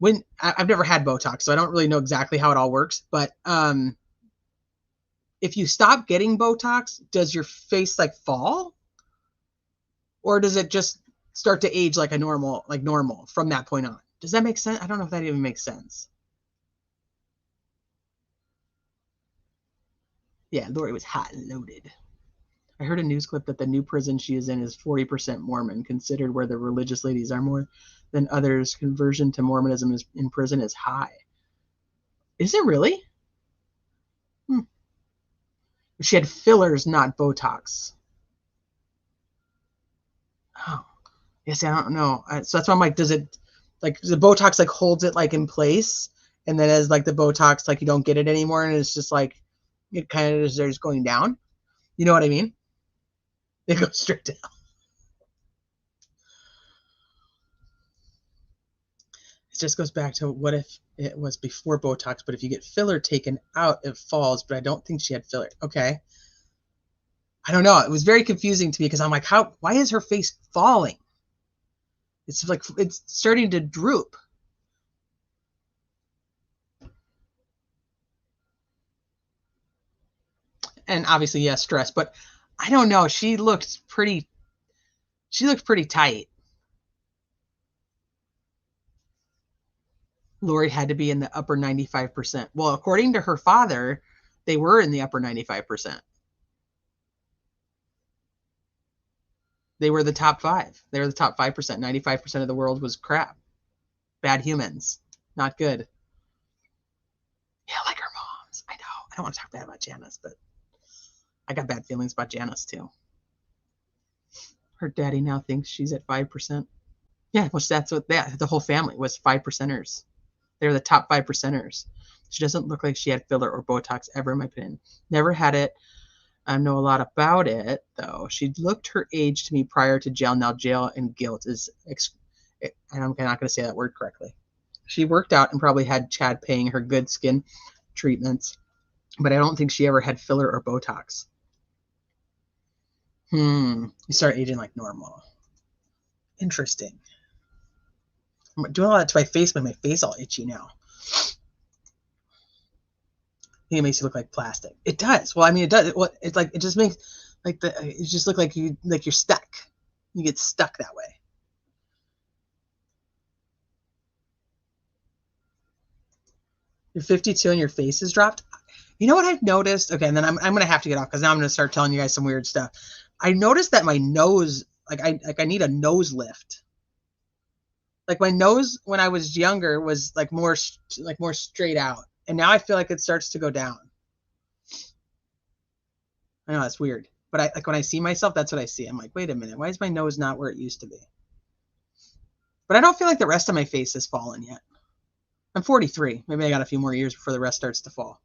When I've never had Botox, so I don't really know exactly how it all works. But if you stop getting Botox, does your face like fall? Or does it just start to age like normal from that point on? Does that make sense? I don't know if that even makes sense. Yeah, Lori was hot and loaded. I heard a news clip that the new prison she is in is 40% Mormon, considered where the religious ladies are more than others. Conversion to Mormonism in prison is high. Is it really? She had fillers, not Botox. Oh, yes, I don't know. So that's why I'm like, does it, like, the Botox like holds it like in place, and then as like the Botox, like you don't get it anymore, and it's just like it kind of is just going down. You know what I mean? It goes straight down. It just goes back to what if it was before Botox, but if you get filler taken out, it falls. But I don't think she had filler. Okay. I don't know. It was very confusing to me because I'm like, why is her face falling? It's like it's starting to droop. And obviously, yes, stress, but I don't know. She looked pretty tight. Lori had to be in the upper 95%. Well, according to her father, they were in the upper 95%. They were the top 5. They were the top 5%. 95% of the world was crap. Bad humans. Not good. Yeah, like her moms. I know. I don't want to talk bad about Janice, but I got bad feelings about Janice too. Her daddy now thinks she's at 5%. Yeah, which that's what the whole family was 5%ers. They're the top 5%ers. She doesn't look like she had filler or Botox ever, in my opinion. Never had it. I know a lot about it, though. She looked her age to me prior to jail. Now jail and guilt is, and I'm not going to say that word correctly. She worked out and probably had Chad paying her good skin treatments, but I don't think she ever had filler or Botox. You start aging like normal. Interesting. I'm doing all that to my face, but my face all itchy now. I think it makes you look like plastic. It does. Well, I mean, it does. It's like, it just makes like it just look like you're stuck. You get stuck that way. You're 52 and your face is dropped. You know what I've noticed? Okay, and then I'm gonna have to get off because now I'm gonna start telling you guys some weird stuff. I noticed that my nose, I need a nose lift. Like my nose when I was younger was like more straight out, and now I feel like it starts to go down. I know that's weird, but like when I see myself, that's what I see. I'm like, wait a minute, why is my nose not where it used to be? But I don't feel like the rest of my face has fallen yet. I'm 43. Maybe I got a few more years before the rest starts to fall.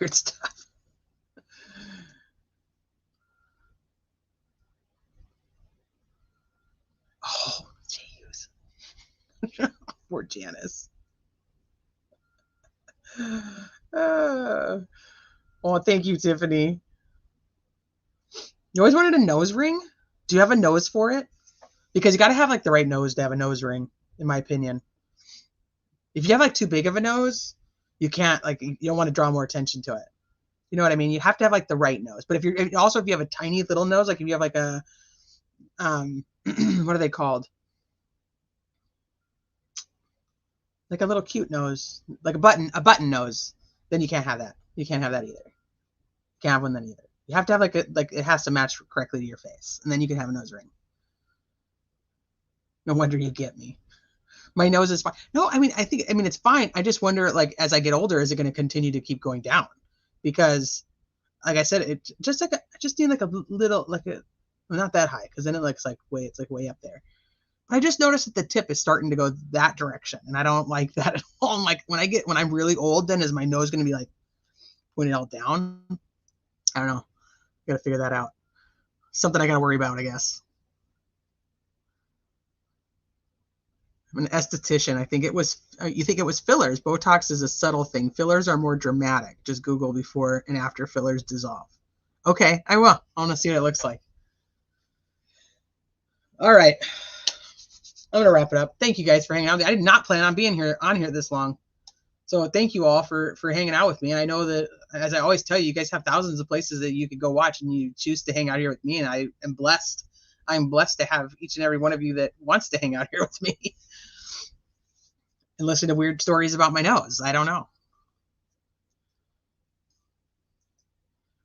Weird stuff. Oh, jeez. Poor Janice. Oh, thank you, Tiffany. You always wanted a nose ring? Do you have a nose for it? Because you got to have like the right nose to have a nose ring, in my opinion. If you have like too big of a nose, you can't, like, you don't want to draw more attention to it. You know what I mean? You have to have like the right nose. But if you have a tiny little nose, like if you have like a, what are they called? Like a little cute nose, like a button nose, then you can't have that. You can't have that either. You can't have one then either. You have to have like it has to match correctly to your face, and then you can have a nose ring. No wonder you get me. My nose is fine. No, I mean it's fine. I just wonder, like, as I get older, is it going to continue to keep going down? Because, like I said, it I just need like a little, like a, well, not that high, because then it looks like it's way up there. But I just noticed that the tip is starting to go that direction, and I don't like that at all. I'm like, when I'm really old, then is my nose going to be like pointed all down? I don't know. Got to figure that out. Something I got to worry about, I guess. I'm an esthetician. I think it was, you think it was fillers. Botox is a subtle thing. Fillers are more dramatic. Just Google before and after fillers dissolve. Okay, I will. I want to see what it looks like. All right. I'm going to wrap it up. Thank you guys for hanging out. I did not plan on being on here this long. So thank you all for hanging out with me. And I know that, as I always tell you, you guys have thousands of places that you could go watch, and you choose to hang out here with me. And I am blessed. I'm blessed to have each and every one of you that wants to hang out here with me and listen to weird stories about my nose. I don't know.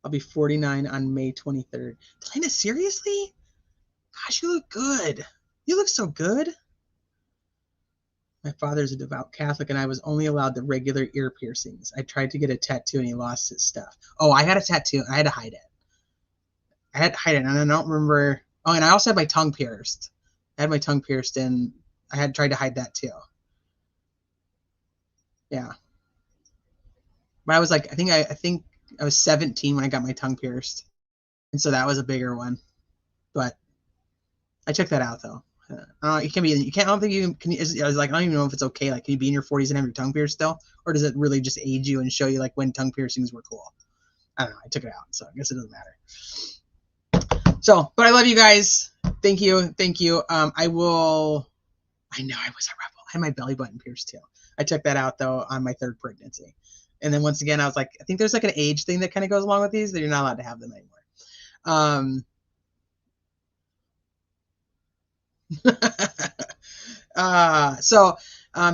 I'll be 49 on May 23rd. Delana, seriously? Gosh, you look good. You look so good. My father's a devout Catholic, and I was only allowed the regular ear piercings. I tried to get a tattoo, and he lost his stuff. Oh, I had a tattoo. I had to hide it. And I don't remember. Oh, and I also had my tongue pierced. I had my tongue pierced, and I had tried to hide that too. Yeah. But I was like, I think I was 17 when I got my tongue pierced, and so that was a bigger one. But I checked that out though. You can't. I don't think you can. I was like, I don't even know if it's okay. Like, can you be in your 40s and have your tongue pierced still, or does it really just age you and show you like when tongue piercings were cool? I don't know. I took it out, so I guess it doesn't matter. So, but I love you guys. Thank you. Thank you. I know I was a rebel. I had my belly button pierced too. I took that out though on my 3rd pregnancy. And then once again, I was like, I think there's like an age thing that kind of goes along with these that you're not allowed to have them anymore.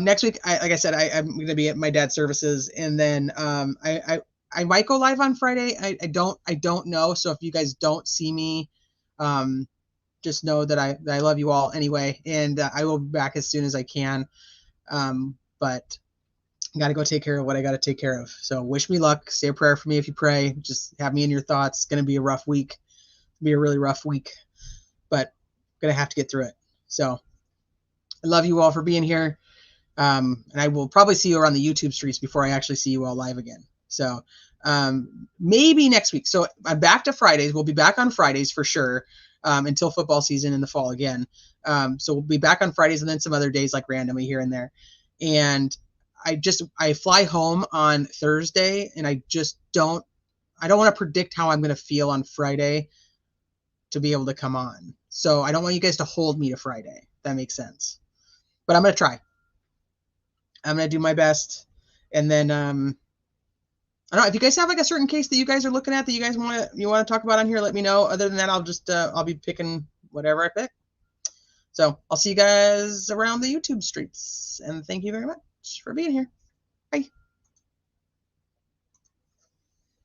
Next week, like I said, I'm going to be at my dad's services, and then I might go live on Friday. I don't know. So if you guys don't see me, just know that I love you all anyway, and I will be back as soon as I can. But I got to go take care of what I got to take care of. So wish me luck. Say a prayer for me if you pray. Just have me in your thoughts. It's going to be a rough week. It'll be a really rough week, but I'm going to have to get through it. So I love you all for being here. And I will probably see you around the YouTube streets before I actually see you all live again. So maybe next week. So I'm back to Fridays. We'll be back on Fridays for sure until football season in the fall again. So we'll be back on Fridays and then some other days like randomly here and there. And I fly home on Thursday, and I don't want to predict how I'm going to feel on Friday to be able to come on. So I don't want you guys to hold me to Friday. If that makes sense. But I'm going to try. I'm going to do my best. And then, I don't know if you guys have like a certain case that you guys are looking at that you guys want to talk about on here, let me know. Other than that, I'll be picking whatever I pick. So I'll see you guys around the YouTube streets, and thank you very much for being here. Bye.